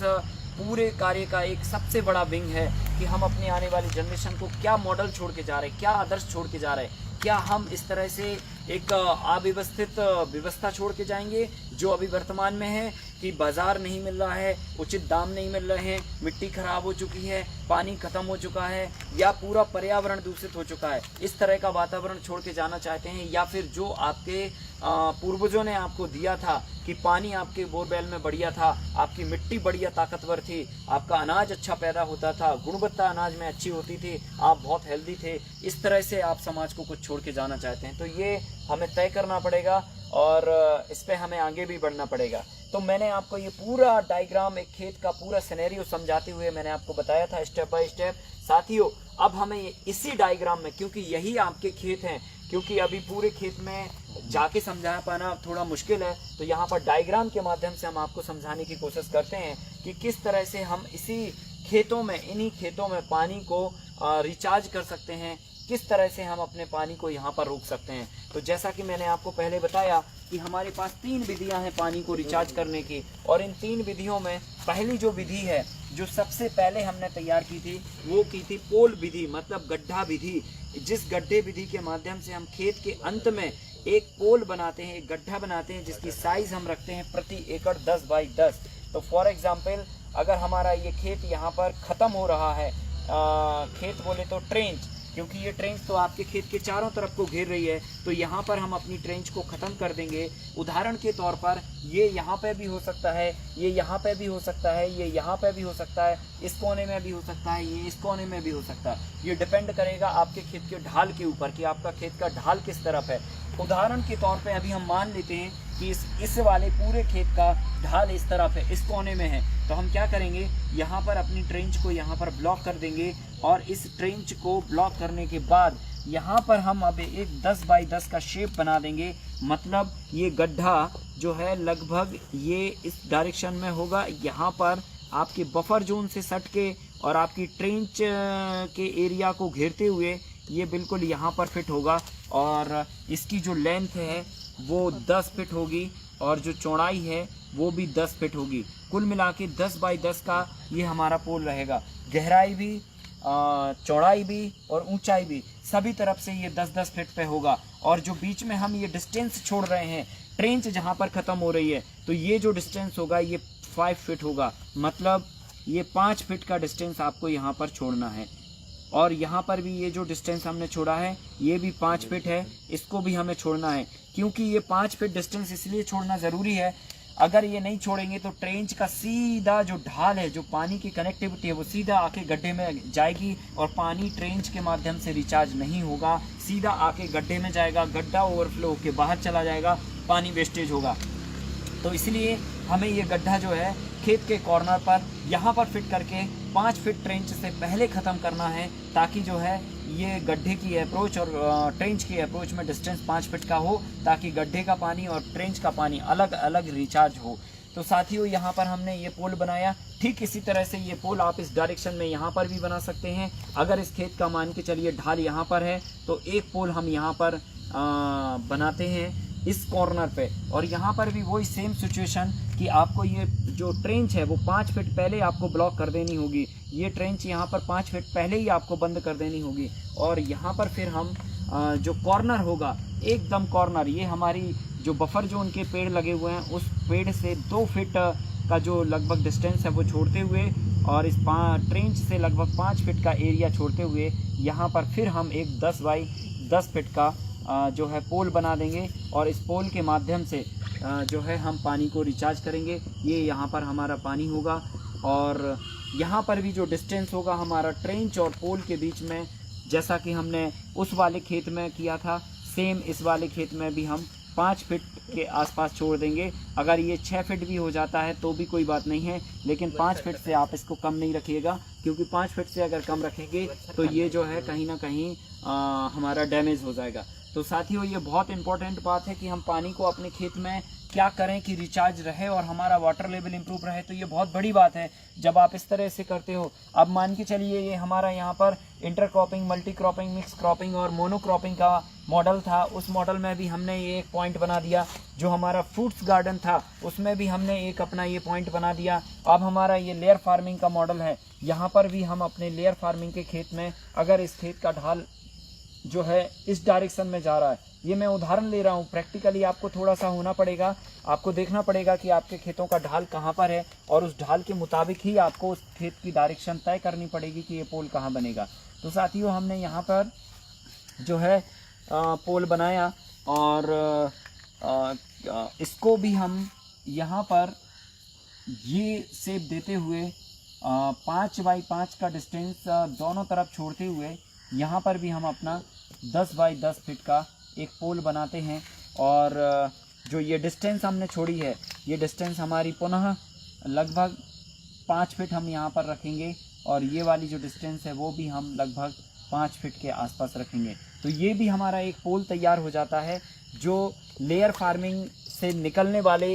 पूरे कार्य का एक सबसे बड़ा विंग है कि हम अपनी आने वाली जनरेशन को क्या मॉडल छोड़ के जा रहे हैं, क्या आदर्श छोड़ के जा रहे हैं। क्या हम इस तरह से एक अव्यवस्थित व्यवस्था छोड़ के जाएंगे जो अभी वर्तमान में है कि बाजार नहीं मिल रहा है, उचित दाम नहीं मिल रहे हैं, मिट्टी खराब हो चुकी है, पानी खत्म हो चुका है, या पूरा पर्यावरण दूषित हो चुका है, इस तरह का वातावरण छोड़ के जाना चाहते हैं? या फिर जो आपके पूर्वजों ने आपको दिया था कि पानी आपके बोरवेल में बढ़िया था, आपकी मिट्टी बढ़िया ताकतवर थी, आपका अनाज अच्छा पैदा होता था, गुणवत्ता अनाज में अच्छी होती थी, आप बहुत हेल्दी थे, इस तरह से आप समाज को कुछ छोड़ के जाना चाहते हैं? तो ये हमें तय करना पड़ेगा और इस पे हमें आगे भी बढ़ना पड़ेगा। तो मैंने आपको ये पूरा डायग्राम, एक खेत का पूरा सिनेरियो समझाते हुए मैंने आपको बताया था स्टेप बाय स्टेप। साथियों, अब हमें इसी डायग्राम में, क्योंकि यही आपके खेत हैं, क्योंकि अभी पूरे खेत में जाके समझा पाना थोड़ा मुश्किल है, तो यहाँ पर डायग्राम के माध्यम से हम आपको समझाने की कोशिश करते हैं कि किस तरह से हम इसी खेतों में, इन्हीं खेतों में पानी को रिचार्ज कर सकते हैं, किस तरह से हम अपने पानी को यहाँ पर रोक सकते हैं। तो जैसा कि मैंने आपको पहले बताया कि हमारे पास 3 विधियां हैं पानी को रिचार्ज करने की, और इन 3 विधियों में पहली जो विधि है जो सबसे पहले हमने तैयार की थी वो की थी पोल विधि, मतलब गड्ढा विधि। जिस गड्ढे विधि के माध्यम से हम खेत के अंत में एक पोल बनाते हैं, एक गड्ढा बनाते हैं, जिसकी साइज हम रखते हैं प्रति एकड़ 10 बाई 10। तो फॉर एग्जाम्पल, अगर हमारा ये खेत यहाँ पर ख़त्म हो रहा है, खेत बोले तो ट्रेंच, क्योंकि ये ट्रेंच तो आपके खेत के चारों तरफ को घेर रही है, तो यहाँ पर हम अपनी ट्रेंच को ख़त्म कर देंगे। उदाहरण के तौर पर ये यहाँ पे भी हो सकता है, ये यहाँ पे भी हो सकता है, ये यहाँ पे भी हो सकता है, इस कोने में भी हो सकता है, ये इस कोने में भी हो सकता है। ये डिपेंड करेगा आपके खेत के ढाल के ऊपर कि आपका खेत का ढाल किस तरफ है। उदाहरण के तौर पे अभी हम मान लेते हैं कि इस वाले पूरे खेत का ढाल इस तरफ है, इस कोने में है, तो हम क्या करेंगे, यहाँ पर अपनी ट्रेंच को यहाँ पर ब्लॉक कर देंगे, और इस ट्रेंच को ब्लॉक करने के बाद यहाँ पर हम अब एक 10 बाई 10 का शेप बना देंगे। मतलब ये गड्ढा जो है लगभग ये इस डायरेक्शन में होगा, यहाँ पर आपके बफर जोन से सट के और आपकी ट्रेंच के एरिया को घेरते हुए ये बिल्कुल यहाँ पर फिट होगा, और इसकी जो लेंथ है वो 10 फीट होगी, और जो चौड़ाई है वो भी 10 फीट होगी। कुल मिला के 10 बाई 10 का ये हमारा पोल रहेगा। गहराई भी, चौड़ाई भी और ऊंचाई भी सभी तरफ से ये 10-10 फीट पे होगा। और जो बीच में हम ये डिस्टेंस छोड़ रहे हैं, ट्रेंच जहाँ पर ख़त्म हो रही है, तो ये जो डिस्टेंस होगा ये 5 फीट होगा। मतलब ये 5 फीट का डिस्टेंस आपको यहाँ पर छोड़ना है। और यहाँ पर भी ये जो डिस्टेंस हमने छोड़ा है ये भी 5 फीट है, इसको भी हमें छोड़ना है। क्योंकि ये 5 फीट डिस्टेंस इसलिए छोड़ना ज़रूरी है, अगर ये नहीं छोड़ेंगे तो ट्रेंच का सीधा जो ढाल है, जो पानी की कनेक्टिविटी है, वो सीधा आके गड्ढे में जाएगी, और पानी ट्रेंच के माध्यम से रिचार्ज नहीं होगा, सीधा आके गड्ढे में जाएगा, गड्ढा ओवरफ्लो होकर बाहर चला जाएगा, पानी वेस्टेज होगा। तो इसलिए हमें ये गड्ढा जो है खेत के कॉर्नर पर यहाँ पर फिट करके 5 फीट ट्रेंच से पहले ख़त्म करना है, ताकि जो है ये गड्ढे की अप्रोच और ट्रेंच की अप्रोच में डिस्टेंस 5 फीट का हो, ताकि गड्ढे का पानी और ट्रेंच का पानी अलग अलग रिचार्ज हो। तो साथियों यहाँ पर हमने ये पोल बनाया। ठीक इसी तरह से ये पोल आप इस डायरेक्शन में यहाँ पर भी बना सकते हैं। अगर इस खेत का मान के चलिए ढाल यहाँ पर है तो एक पोल हम यहाँ पर बनाते हैं इस कॉर्नर पे, और यहाँ पर भी वही सेम सिचुएशन कि आपको ये जो ट्रेंच है वो 5 फीट पहले आपको ब्लॉक कर देनी होगी। ये ट्रेंच यहाँ पर 5 फीट पहले ही आपको बंद कर देनी होगी। और यहाँ पर फिर हम जो कॉर्नर होगा एकदम कॉर्नर, ये हमारी जो बफर जोन के पेड़ लगे हुए हैं उस पेड़ से 2 फीट का जो लगभग डिस्टेंस है वो छोड़ते हुए, और इस ट्रेंच से लगभग 5 फीट का एरिया छोड़ते हुए यहाँ पर फिर हम एक 10 बाई 10 फीट का जो है पोल बना देंगे। और इस पोल के माध्यम से जो है हम पानी को रिचार्ज करेंगे। ये यहाँ पर हमारा पानी होगा, और यहाँ पर भी जो डिस्टेंस होगा हमारा ट्रेंच और पोल के बीच में, जैसा कि हमने उस वाले खेत में किया था सेम इस वाले खेत में भी हम 5 फीट के आसपास छोड़ देंगे। अगर ये 6 फीट भी हो जाता है तो भी कोई बात नहीं है, लेकिन 5 फीट से आप इसको कम नहीं रखिएगा, क्योंकि 5 फीट से अगर कम रखेंगे तो ये जो है कहीं ना कहीं हमारा डैमेज हो जाएगा। तो साथियों ये बहुत इंपॉर्टेंट बात है कि हम पानी को अपने खेत में क्या करें कि रिचार्ज रहे और हमारा वाटर लेवल इंप्रूव रहे। तो ये बहुत बड़ी बात है जब आप इस तरह से करते हो। अब मान के चलिए ये हमारा यहाँ पर inter cropping, multi cropping, mix cropping और मोनो क्रॉपिंग का मॉडल था। उस मॉडल में भी हमने ये एक पॉइंट बना दिया। जो हमारा फ्रूट्स गार्डन था उसमें भी हमने एक अपना ये पॉइंट बना दिया। अब हमारा ये लेयर फार्मिंग का मॉडल है, यहाँ पर भी हम अपने लेयर फार्मिंग के खेत में, अगर इस खेत का ढाल जो है इस डायरेक्शन में जा रहा है, ये मैं उदाहरण ले रहा हूँ, प्रैक्टिकली आपको थोड़ा सा होना पड़ेगा, आपको देखना पड़ेगा कि आपके खेतों का ढाल कहाँ पर है, और उस ढाल के मुताबिक ही आपको उस खेत की डायरेक्शन तय करनी पड़ेगी कि ये पोल कहाँ बनेगा। तो साथियों हमने यहाँ पर जो है पोल बनाया, और इसको भी हम यहाँ पर ये शेप देते हुए 5 बाई 5 का डिस्टेंस दोनों तरफ छोड़ते हुए यहाँ पर भी हम अपना 10 बाई 10 फीट का एक पोल बनाते हैं। और जो ये डिस्टेंस हमने छोड़ी है, ये डिस्टेंस हमारी पुनः लगभग 5 फीट हम यहाँ पर रखेंगे, और ये वाली जो डिस्टेंस है वो भी हम लगभग 5 फीट के आसपास रखेंगे। तो ये भी हमारा एक पोल तैयार हो जाता है, जो लेयर फार्मिंग से निकलने वाले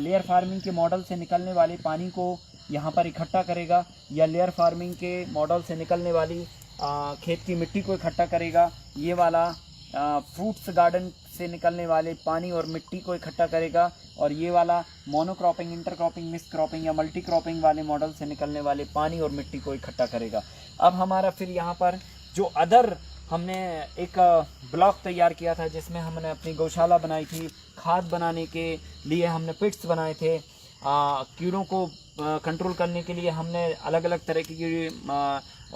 लेयर फार्मिंग के मॉडल से निकलने वाले पानी को यहाँ पर इकट्ठा करेगा, या लेयर फार्मिंग के मॉडल से निकलने वाली खेत की मिट्टी को इकट्ठा करेगा। ये वाला फ्रूट्स गार्डन से निकलने वाले पानी और मिट्टी को इकट्ठा करेगा, और ये वाला मोनोक्रॉपिंग, इंटरक्रॉपिंग, मिक्स क्रॉपिंग या मल्टी क्रॉपिंग वाले मॉडल से निकलने वाले पानी और मिट्टी को इकट्ठा करेगा। अब हमारा फिर यहाँ पर जो अदर हमने एक ब्लॉक तैयार किया था, जिसमें हमने अपनी गौशाला बनाई थी, खाद बनाने के लिए हमने पिट्स बनाए थे, कीड़ों को कंट्रोल करने के लिए हमने अलग अलग तरह की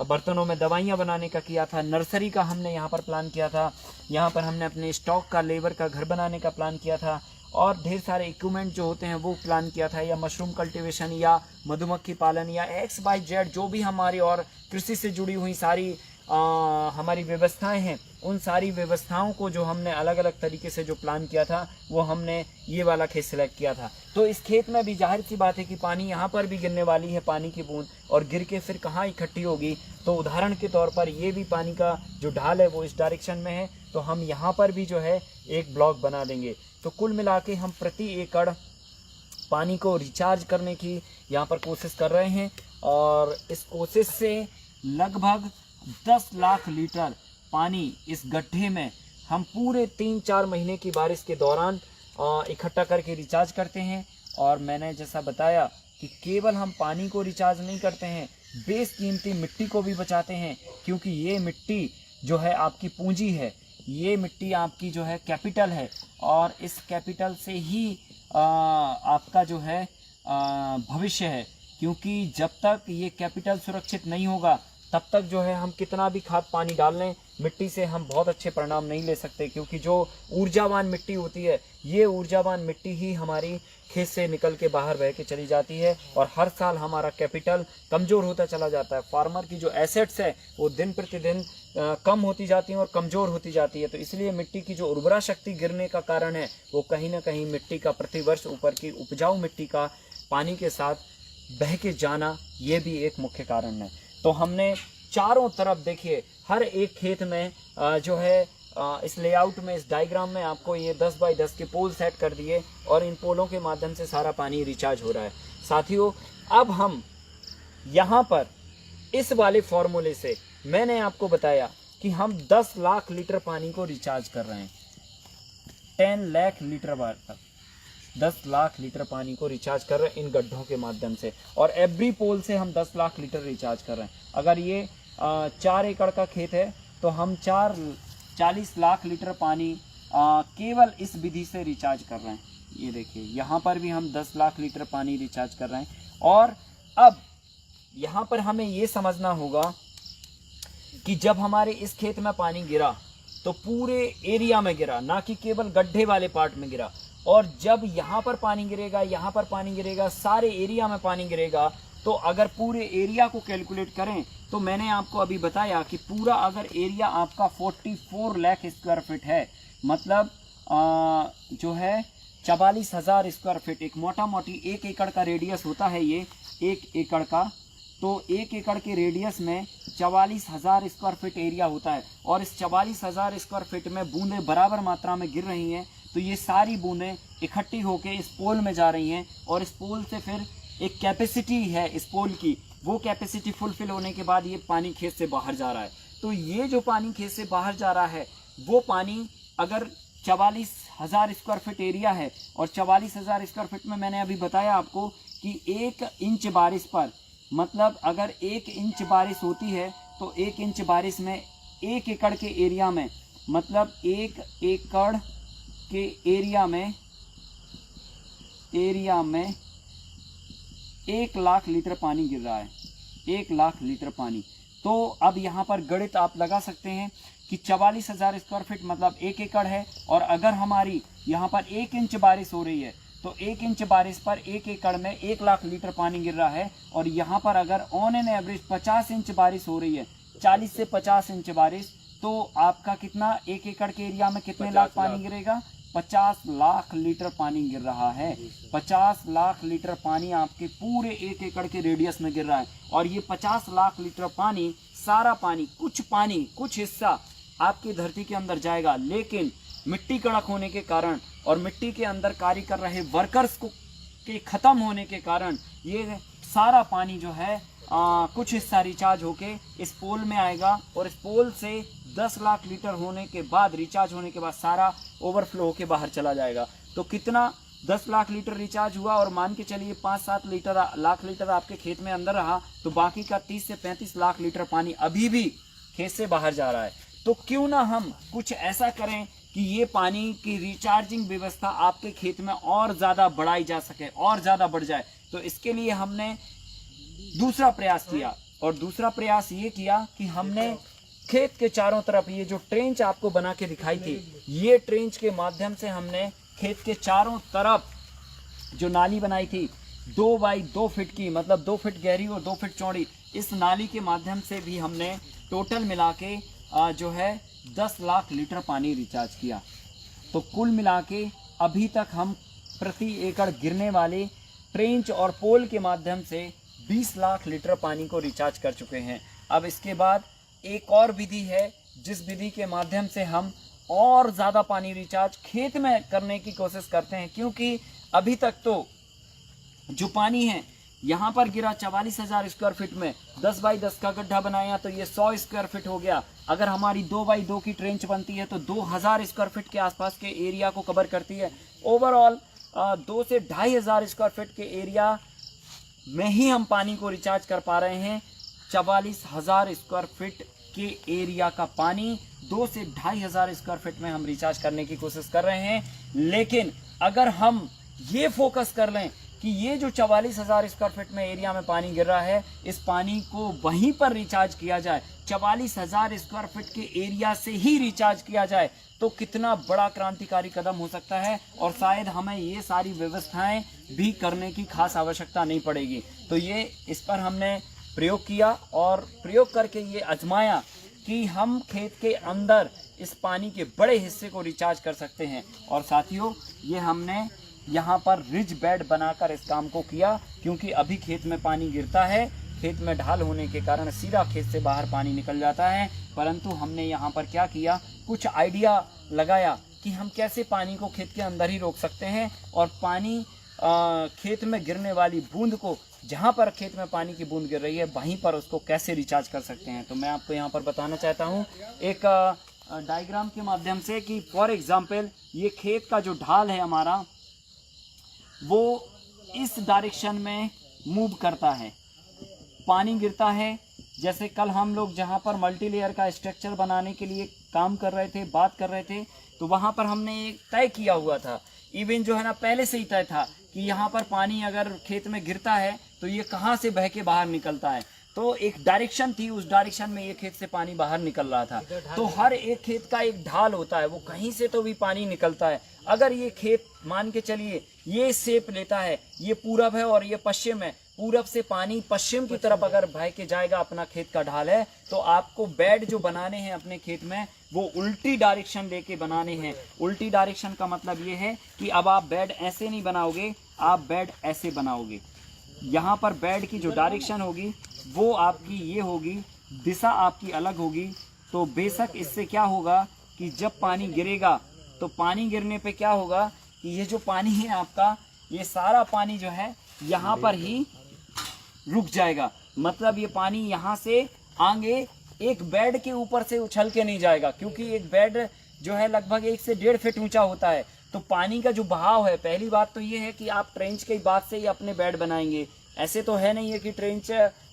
बर्तनों में दवाइयाँ बनाने का किया था, नर्सरी का हमने यहाँ पर प्लान किया था, यहाँ पर हमने अपने स्टॉक का, लेबर का घर बनाने का प्लान किया था, और ढेर सारे इक्विपमेंट जो होते हैं वो प्लान किया था, या मशरूम कल्टीवेशन या मधुमक्खी पालन या XYZ जो भी हमारी और कृषि से जुड़ी हुई सारी हमारी व्यवस्थाएं हैं, उन सारी व्यवस्थाओं को जो हमने अलग अलग तरीके से जो प्लान किया था वो हमने ये वाला खेत सिलेक्ट किया था। तो इस खेत में भी जाहिर सी बात है कि पानी यहाँ पर भी गिरने वाली है, पानी की बूंद, और गिर के फिर कहाँ इकट्ठी होगी। तो उदाहरण के तौर पर ये भी पानी का जो ढाल है वो इस डायरेक्शन में है, तो हम यहाँ पर भी जो है एक ब्लॉक बना देंगे। तो कुल मिला के हम प्रति एकड़ पानी को रिचार्ज करने की यहाँ पर कोशिश कर रहे हैं, और इस कोशिश से लगभग 10 लाख लीटर पानी इस गड्ढे में हम पूरे 3-4 महीने की बारिश के दौरान इकट्ठा करके रिचार्ज करते हैं। और मैंने जैसा बताया कि केवल हम पानी को रिचार्ज नहीं करते हैं, बेशकीमती मिट्टी को भी बचाते हैं, क्योंकि ये मिट्टी जो है आपकी पूंजी है, ये मिट्टी आपकी जो है कैपिटल है, और इस कैपिटल से ही आपका जो है भविष्य है। क्योंकि जब तक ये कैपिटल सुरक्षित नहीं होगा तब तक जो है हम कितना भी खाद पानी डाल लें, मिट्टी से हम बहुत अच्छे परिणाम नहीं ले सकते, क्योंकि जो ऊर्जावान मिट्टी होती है, ये ऊर्जावान मिट्टी ही हमारी खेत से निकल के बाहर बह के चली जाती है, और हर साल हमारा कैपिटल कमज़ोर होता चला जाता है। फार्मर की जो एसेट्स है वो दिन प्रतिदिन कम होती जाती हैं और कमज़ोर होती जाती है। तो इसलिए मिट्टी की जो उर्वरा शक्ति गिरने का कारण है वो कहीं ना कहीं मिट्टी का प्रतिवर्ष ऊपर की उपजाऊ मिट्टी का पानी के साथ बह के जाना, ये भी एक मुख्य कारण है। तो हमने चारों तरफ देखिए, हर एक खेत में जो है इस लेआउट में, इस डायग्राम में आपको ये 10 बाई 10 के पोल सेट कर दिए और इन पोलों के माध्यम से सारा पानी रिचार्ज हो रहा है। साथियों, अब हम यहाँ पर इस वाले फॉर्मूले से मैंने आपको बताया कि हम 10 लाख लीटर पानी को रिचार्ज कर रहे हैं, 10 लाख लीटर बार तक 10 लाख लीटर पानी को रिचार्ज कर रहे हैं इन गड्ढों के माध्यम से, और एवरी पोल से हम 10 लाख लीटर रिचार्ज कर रहे हैं। अगर ये 4 एकड़ का खेत है तो हम 40 लाख लीटर पानी केवल इस विधि से रिचार्ज कर रहे हैं। ये देखिए, यहाँ पर भी हम 10 लाख लीटर पानी रिचार्ज कर रहे हैं। और अब यहाँ पर हमें ये समझना होगा कि जब हमारे इस खेत में पानी गिरा तो पूरे एरिया में गिरा, ना कि केवल गड्ढे वाले पार्ट में गिरा। और जब यहाँ पर पानी गिरेगा, यहाँ पर पानी गिरेगा, सारे एरिया में पानी गिरेगा, तो अगर पूरे एरिया को कैलकुलेट करें तो मैंने आपको अभी बताया कि पूरा अगर एरिया आपका 44 लाख स्क्वायर फीट है, मतलब जो है 44,000 स्क्वायर फीट, एक मोटा मोटी 1 एकड़ का रेडियस होता है ये 1 एकड़ का, तो 1 एकड़ के रेडियस में 44,000 स्क्वायर फीट एरिया होता है। और इस 44,000 स्क्वायर फीट में बूंदें बराबर मात्रा में गिर रही हैं, तो ये सारी बूंदें इकट्ठी होकर इस पोल में जा रही हैं, और इस पोल से फिर एक कैपेसिटी है इस पोल की, वो कैपेसिटी फुलफिल होने के बाद ये पानी खेत से बाहर जा रहा है। तो ये जो पानी खेत से बाहर जा रहा है, वो पानी अगर 44,000 स्क्वायर फीट एरिया है, और 44,000 स्क्वायर फीट में मैंने अभी बताया आपको कि 1 इंच बारिश पर, मतलब अगर 1 इंच बारिश होती है तो 1 इंच बारिश में 1 एकड़ के एरिया में, मतलब 1 एकड़ के एरिया में 1 लाख लीटर पानी गिर रहा है, 1 लाख लीटर पानी। तो अब यहाँ पर गणित आप लगा सकते हैं कि 44,000 स्क्वायर फीट मतलब 1 एकड़ है, और अगर हमारी यहाँ पर 1 इंच बारिश हो रही है तो 1 इंच बारिश पर 1 एकड़ में 1 लाख लीटर पानी गिर रहा है। और यहाँ पर अगर ऑन एन एवरेज 50 इंच बारिश हो रही है, 40 से 50 इंच बारिश, तो आपका कितना 1 एकड़ के एरिया में कितने लाख पानी गिरेगा? 50 लाख लीटर पानी गिर रहा है। 50 लाख लीटर पानी आपके पूरे 1 एकड़ के रेडियस में गिर रहा है। और ये 50 लाख लीटर पानी, सारा पानी, कुछ हिस्सा आपकी धरती के अंदर जाएगा, लेकिन मिट्टी कड़क होने के कारण और मिट्टी के अंदर कार्य कर रहे वर्कर्स को के खत्म होने के कारण ये सारा पानी जो है कुछ हिस्सा रिचार्ज होके इस पोल में आएगा, और इस पोल से 10 लाख लीटर होने के बाद, रिचार्ज होने के बाद सारा ओवरफ्लो होके बाहर चला जाएगा। तो कितना 10 लाख लीटर रिचार्ज हुआ, और मान के चलिए 5-7 लाख लीटर आपके खेत में अंदर रहा, तो बाकी का 30 से 35 लाख लीटर पानी अभी भी खेत से बाहर जा रहा है। तो क्यों ना हम कुछ ऐसा करें कि ये पानी की रिचार्जिंग व्यवस्था आपके खेत में और ज़्यादा बढ़ाई जा सके, और ज़्यादा बढ़ जाए। तो इसके लिए हमने दूसरा प्रयास किया, और दूसरा प्रयास ये किया कि हमने खेत के चारों तरफ ये जो ट्रेंच आपको बना के दिखाई थी, ये ट्रेंच के माध्यम से हमने खेत के चारों तरफ जो नाली बनाई थी 2 बाई 2 फीट की, मतलब 2 फीट गहरी और 2 फीट चौड़ी, इस नाली के माध्यम से भी हमने टोटल मिला के जो है 10 लाख लीटर पानी रिचार्ज किया। तो कुल मिला के अभी तक हम प्रति एकड़ गिरने वाले ट्रेंच और पोल के माध्यम से 20 लाख लीटर पानी को रिचार्ज कर चुके हैं। अब इसके बाद एक और विधि है, जिस विधि के माध्यम से हम और ज़्यादा पानी रिचार्ज खेत में करने की कोशिश करते हैं, क्योंकि अभी तक तो जो पानी है यहाँ पर गिरा 44,000 स्क्वायर फीट में, 10 बाई 10 का गड्ढा बनाया तो ये 100 स्क्वायर फीट हो गया। अगर हमारी 2 बाई 2 की ट्रेंच बनती है तो 2000 स्क्वायर फीट के आसपास के एरिया को कवर करती है। ओवरऑल 2 से 2,500 स्क्वायर फीट के एरिया में ही हम पानी को रिचार्ज कर पा रहे हैं। 44,000 स्क्वायर फीट के एरिया का पानी 2 से 2,500 स्क्वायर फीट में हम रिचार्ज करने की कोशिश कर रहे हैं। लेकिन अगर हम ये फोकस कर लें कि ये जो 44,000 स्क्वायर फीट में एरिया में पानी गिर रहा है, इस पानी को वहीं पर रिचार्ज किया जाए, 44,000 स्क्वायर फीट के एरिया से ही रिचार्ज किया जाए, तो कितना बड़ा क्रांतिकारी कदम हो सकता है, और शायद हमें ये सारी व्यवस्थाएं भी करने की खास आवश्यकता नहीं पड़ेगी। तो ये इस पर हमने प्रयोग किया, और प्रयोग करके ये आजमाया कि हम खेत के अंदर इस पानी के बड़े हिस्से को रिचार्ज कर सकते हैं। और साथियों, ये हमने यहाँ पर रिज बेड बनाकर इस काम को किया, क्योंकि अभी खेत में पानी गिरता है, खेत में ढाल होने के कारण सीधा खेत से बाहर पानी निकल जाता है। परंतु हमने यहाँ पर क्या किया, कुछ आइडिया लगाया कि हम कैसे पानी को खेत के अंदर ही रोक सकते हैं और पानी खेत में गिरने वाली बूंद को, जहाँ पर खेत में पानी की बूंद गिर रही है वहीं पर उसको कैसे रिचार्ज कर सकते हैं। तो मैं आपको यहाँ पर बताना चाहता हूँ एक डायग्राम के माध्यम से कि फॉर एग्जाम्पल ये खेत का जो ढाल है हमारा वो इस डायरेक्शन में मूव करता है, पानी गिरता है। जैसे कल हम लोग जहाँ पर मल्टी लेयर का स्ट्रक्चर बनाने के लिए काम कर रहे थे, बात कर रहे थे, तो वहाँ पर हमने एक तय किया हुआ था, इवन जो है ना पहले से ही तय था कि यहाँ पर पानी अगर खेत में गिरता है तो ये कहाँ से बह के बाहर निकलता है। तो एक डायरेक्शन थी, उस डायरेक्शन में ये खेत से पानी बाहर निकल रहा था। तो हर एक खेत का एक ढाल होता है, वो कहीं से तो भी पानी निकलता है। अगर ये खेत मान के चलिए ये शेप लेता है, ये पूरब है और ये पश्चिम है, पूरब से पानी पश्चिम की तरफ अगर बह के जाएगा, अपना खेत का ढाल है, तो आपको बेड जो बनाने हैं अपने खेत में वो उल्टी डायरेक्शन लेके बनाने हैं। उल्टी डायरेक्शन का मतलब ये है कि अब आप बेड ऐसे नहीं बनाओगे, आप बेड ऐसे बनाओगे। यहाँ पर बेड की जो डायरेक्शन होगी वो आपकी ये होगी, दिशा आपकी अलग होगी। तो बेशक इससे क्या होगा कि जब पानी गिरेगा तो पानी गिरने पे क्या होगा कि ये जो पानी है आपका, ये सारा पानी जो है यहाँ पर ही रुक जाएगा। मतलब ये पानी यहाँ से आगे एक बेड के ऊपर से उछल के नहीं जाएगा, क्योंकि एक बेड जो है लगभग 1 से 1.5 फीट ऊंचा होता है। तो पानी का जो बहाव है, पहली बात तो ये है कि आप ट्रेंच के बाद से ही अपने बेड बनाएंगे। ऐसे तो है नहीं है कि ट्रेंच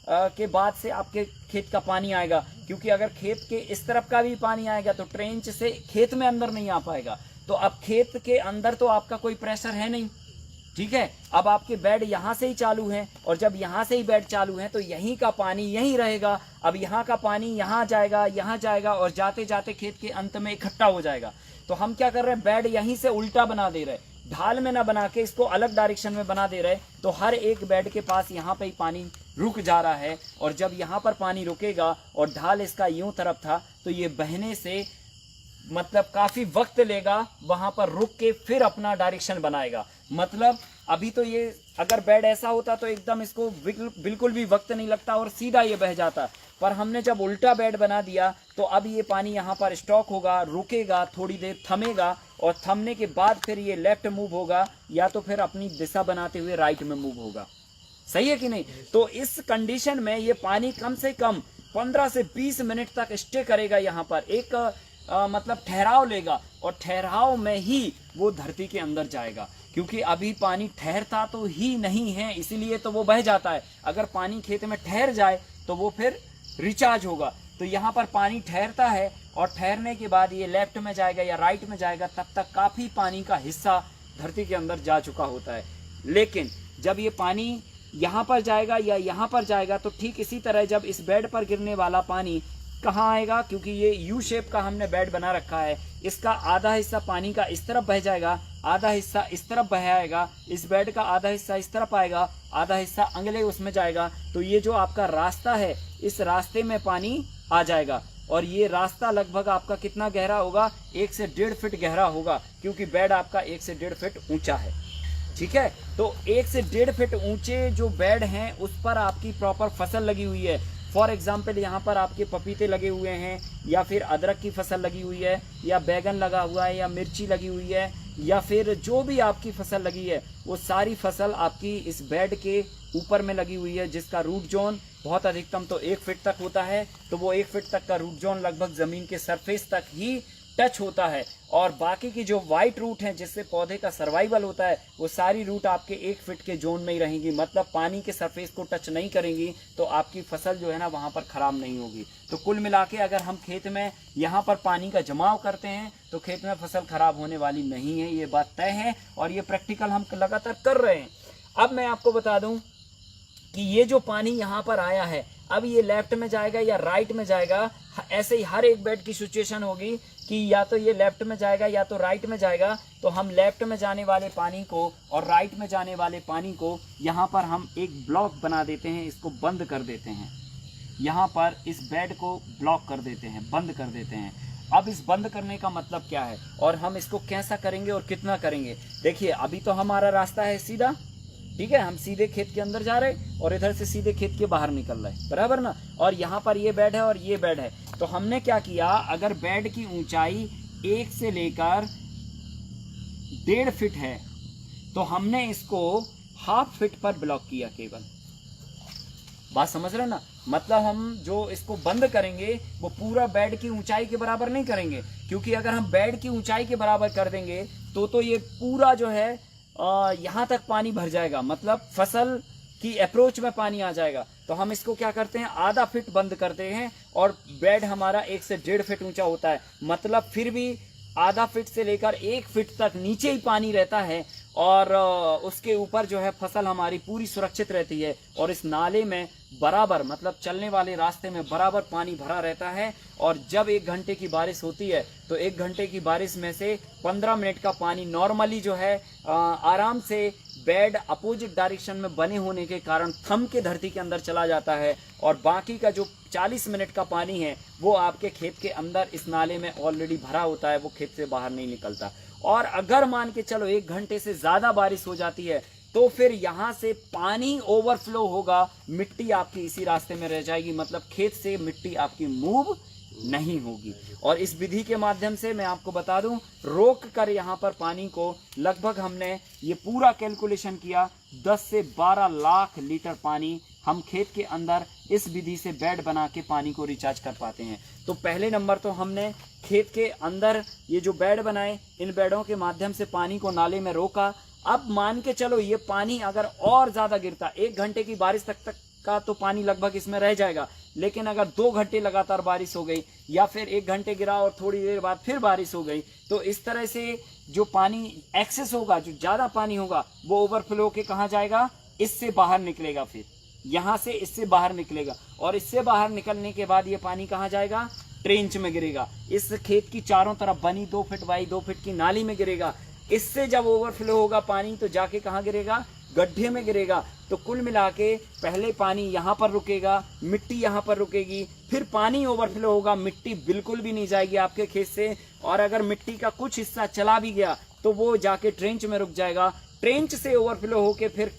के बाद से आपके खेत का पानी आएगा, क्योंकि अगर खेत के इस तरफ का भी पानी आएगा तो ट्रेंच से खेत में अंदर नहीं आ पाएगा। तो अब खेत के अंदर तो आपका कोई प्रेशर है नहीं, ठीक है। अब आपके बेड यहाँ से ही चालू हैं, और जब यहाँ से ही बेड चालू हैं तो यहीं का पानी यहीं रहेगा। अब यहाँ का पानी यहाँ जाएगा और जाते जाते खेत के अंत में इकट्ठा हो जाएगा। तो हम क्या कर रहे हैं, बेड यहीं से उल्टा बना दे रहे, ढाल में ना बना के इसको अलग डायरेक्शन में बना दे रहे। तो हर एक बेड के पास यहाँ पे ही पानी रुक जा रहा है, और जब यहाँ पर पानी रुकेगा और ढाल इसका यूं तरफ था तो ये बहने से मतलब काफी वक्त लेगा, वहां पर रुक के फिर अपना डायरेक्शन बनाएगा। मतलब अभी तो ये अगर बेड ऐसा होता तो एकदम इसको बिल्कुल भी वक्त नहीं लगता और सीधा ये बह जाता, पर हमने जब उल्टा बेड बना दिया तो अब ये पानी यहाँ पर स्टॉक होगा, रुकेगा, थोड़ी देर थमेगा, और थमने के बाद फिर ये लेफ्ट मूव होगा या तो फिर अपनी दिशा बनाते हुए राइट में मूव होगा। सही है कि नहीं। तो इस कंडीशन में ये पानी कम से कम 15 से 20 मिनट तक स्टे करेगा, यहाँ पर एक मतलब ठहराव लेगा, और ठहराव में ही वो धरती के अंदर जाएगा। क्योंकि अभी पानी ठहरता तो ही नहीं है, इसीलिए तो वो बह जाता है। अगर पानी खेत में ठहर जाए तो वो फिर रिचार्ज होगा। तो यहाँ पर पानी ठहरता है, और ठहरने के बाद ये लेफ्ट में जाएगा या राइट में जाएगा, तब तक काफ़ी पानी का हिस्सा धरती के अंदर जा चुका होता है। लेकिन जब ये पानी यहाँ पर जाएगा या यहाँ पर जाएगा, तो ठीक इसी तरह जब इस बेड पर गिरने वाला पानी कहाँ आएगा, क्योंकि ये यू शेप का हमने बेड बना रखा है, इसका आधा हिस्सा पानी का इस तरफ बह जाएगा, आधा हिस्सा इस तरफ बह आएगा, इस बेड का आधा हिस्सा इस तरफ आएगा, आधा हिस्सा अगले उसमें जाएगा। तो ये जो आपका रास्ता है, इस रास्ते में पानी आ जाएगा, और ये रास्ता लगभग आपका कितना गहरा होगा, 1 से 1.5 फीट गहरा होगा, क्योंकि बेड आपका 1 से 1.5 फीट ऊंचा है। ठीक है, तो 1 से 1.5 फीट ऊंचे जो बेड हैं उस पर आपकी प्रॉपर फसल लगी हुई है। फॉर एग्जाम्पल यहाँ पर आपके पपीते लगे हुए हैं, या फिर अदरक की फसल लगी हुई है, या बैगन लगा हुआ है, या मिर्ची लगी हुई है, या फिर जो भी आपकी फसल लगी है, वो सारी फसल आपकी इस बेड के ऊपर में लगी हुई है, जिसका रूट जोन बहुत अधिकतम तो 1 फीट तक होता है। तो वो 1 फीट तक का रूट जोन लगभग ज़मीन के सरफेस तक ही टच होता है, और बाकी की जो वाइट रूट हैं जिससे पौधे का सर्वाइवल होता है, वो सारी रूट आपके 1 फीट के जोन में ही रहेंगी, मतलब पानी के सरफेस को टच नहीं करेंगी, तो आपकी फसल जो है ना वहाँ पर ख़राब नहीं होगी। तो कुल मिला के अगर हम खेत में यहाँ पर पानी का जमाव करते हैं तो खेत में फसल ख़राब होने वाली नहीं है, ये बात तय है, और ये प्रैक्टिकल हम लगातार कर रहे हैं। अब मैं आपको बता दूं कि ये जो पानी यहाँ पर आया है, अब ये लेफ्ट में जाएगा या राइट में जाएगा, ऐसे ही हर एक बेड की सिचुएशन होगी कि या तो ये लेफ्ट में जाएगा या तो राइट में जाएगा। तो हम लेफ्ट में जाने वाले पानी को और राइट में जाने वाले पानी को यहाँ पर हम एक ब्लॉक बना देते हैं, इसको बंद कर देते हैं, यहाँ पर इस बेड को ब्लॉक कर देते हैं, बंद कर देते हैं। अब इस बंद करने का मतलब क्या है, और हम इसको कैसा करेंगे और कितना करेंगे। देखिए अभी तो हमारा रास्ता है सीधा, ठीक है, हम सीधे खेत के अंदर जा रहे और इधर से सीधे खेत के बाहर निकल रहे, बराबर ना। और यहाँ पर ये बेड है और ये बेड है। तो हमने क्या किया, अगर बेड की ऊंचाई 1 से लेकर 1.5 फीट है तो हमने इसको 1/2 फीट पर ब्लॉक किया केवल। बात समझ रहे ना, मतलब हम जो इसको बंद करेंगे वो पूरा बेड की ऊंचाई के बराबर नहीं करेंगे, क्योंकि अगर हम बेड की ऊंचाई के बराबर कर देंगे तो ये पूरा जो है यहाँ तक पानी भर जाएगा, मतलब फसल की अप्रोच में पानी आ जाएगा। तो हम इसको क्या करते हैं, आधा फीट बंद करते हैं और बेड हमारा 1 से 1.5 फीट ऊंचा होता है, मतलब फिर भी आधा फीट से लेकर 1 फीट तक नीचे ही पानी रहता है और उसके ऊपर जो है फसल हमारी पूरी सुरक्षित रहती है। और इस नाले में बराबर, मतलब चलने वाले रास्ते में बराबर पानी भरा रहता है। और जब 1 घंटे की बारिश होती है तो 1 घंटे की बारिश में से 15 मिनट का पानी नॉर्मली जो है आराम से बेड अपोजिट डायरेक्शन में बने होने के कारण थम के धरती के अंदर चला जाता है, और बाकी का जो 40 मिनट का पानी है वो आपके खेत के अंदर इस नाले में ऑलरेडी भरा होता है, वो खेत से बाहर नहीं निकलता। और अगर मान के चलो 1 घंटे से ज्यादा बारिश हो जाती है तो फिर यहाँ से पानी ओवरफ्लो होगा, मिट्टी आपकी इसी रास्ते में रह जाएगी, मतलब खेत से मिट्टी आपकी मूव नहीं होगी। और इस विधि के माध्यम से मैं आपको बता दूं, रोक कर यहाँ पर पानी को लगभग हमने ये पूरा कैलकुलेशन किया, 10 से 12 लाख लीटर पानी हम खेत के अंदर इस विधि से बेड बना के पानी को रिचार्ज कर पाते हैं। तो पहले नंबर तो हमने खेत के अंदर ये जो बेड बनाए, इन बेडों के माध्यम से पानी को नाले में रोका। अब मान के चलो ये पानी अगर और ज्यादा गिरता, 1 घंटे की बारिश तक का तो पानी लगभग इसमें रह जाएगा, लेकिन अगर 2 घंटे लगातार बारिश हो गई या फिर 1 घंटे गिरा और थोड़ी देर बाद फिर बारिश हो गई, तो इस तरह से जो पानी एक्सेस होगा, जो ज्यादा पानी होगा, वो ओवरफ्लो के कहाँ जाएगा, इससे बाहर निकलेगा, फिर यहाँ से इससे बाहर निकलेगा, और इससे बाहर निकलने के बाद ये पानी कहाँ जाएगा, ट्रेंच में गिरेगा। इस खेत की चारों तरफ बनी 2 फीट बाई 2 फीट की नाली में गिरेगा। इससे जब ओवरफ्लो होगा पानी तो जाके कहाँ गिरेगा, गड्ढे में गिरेगा। तो कुल मिला के पहले पानी यहाँ पर रुकेगा, मिट्टी यहाँ पर रुकेगी, फिर पानी ओवरफ्लो होगा, मिट्टी बिल्कुल भी नहीं जाएगी आपके खेत से, और अगर मिट्टी का कुछ हिस्सा चला भी गया तो वो जाके ट्रेंच में रुक जाएगा। ट्रेंच से ओवरफ्लो होके फिर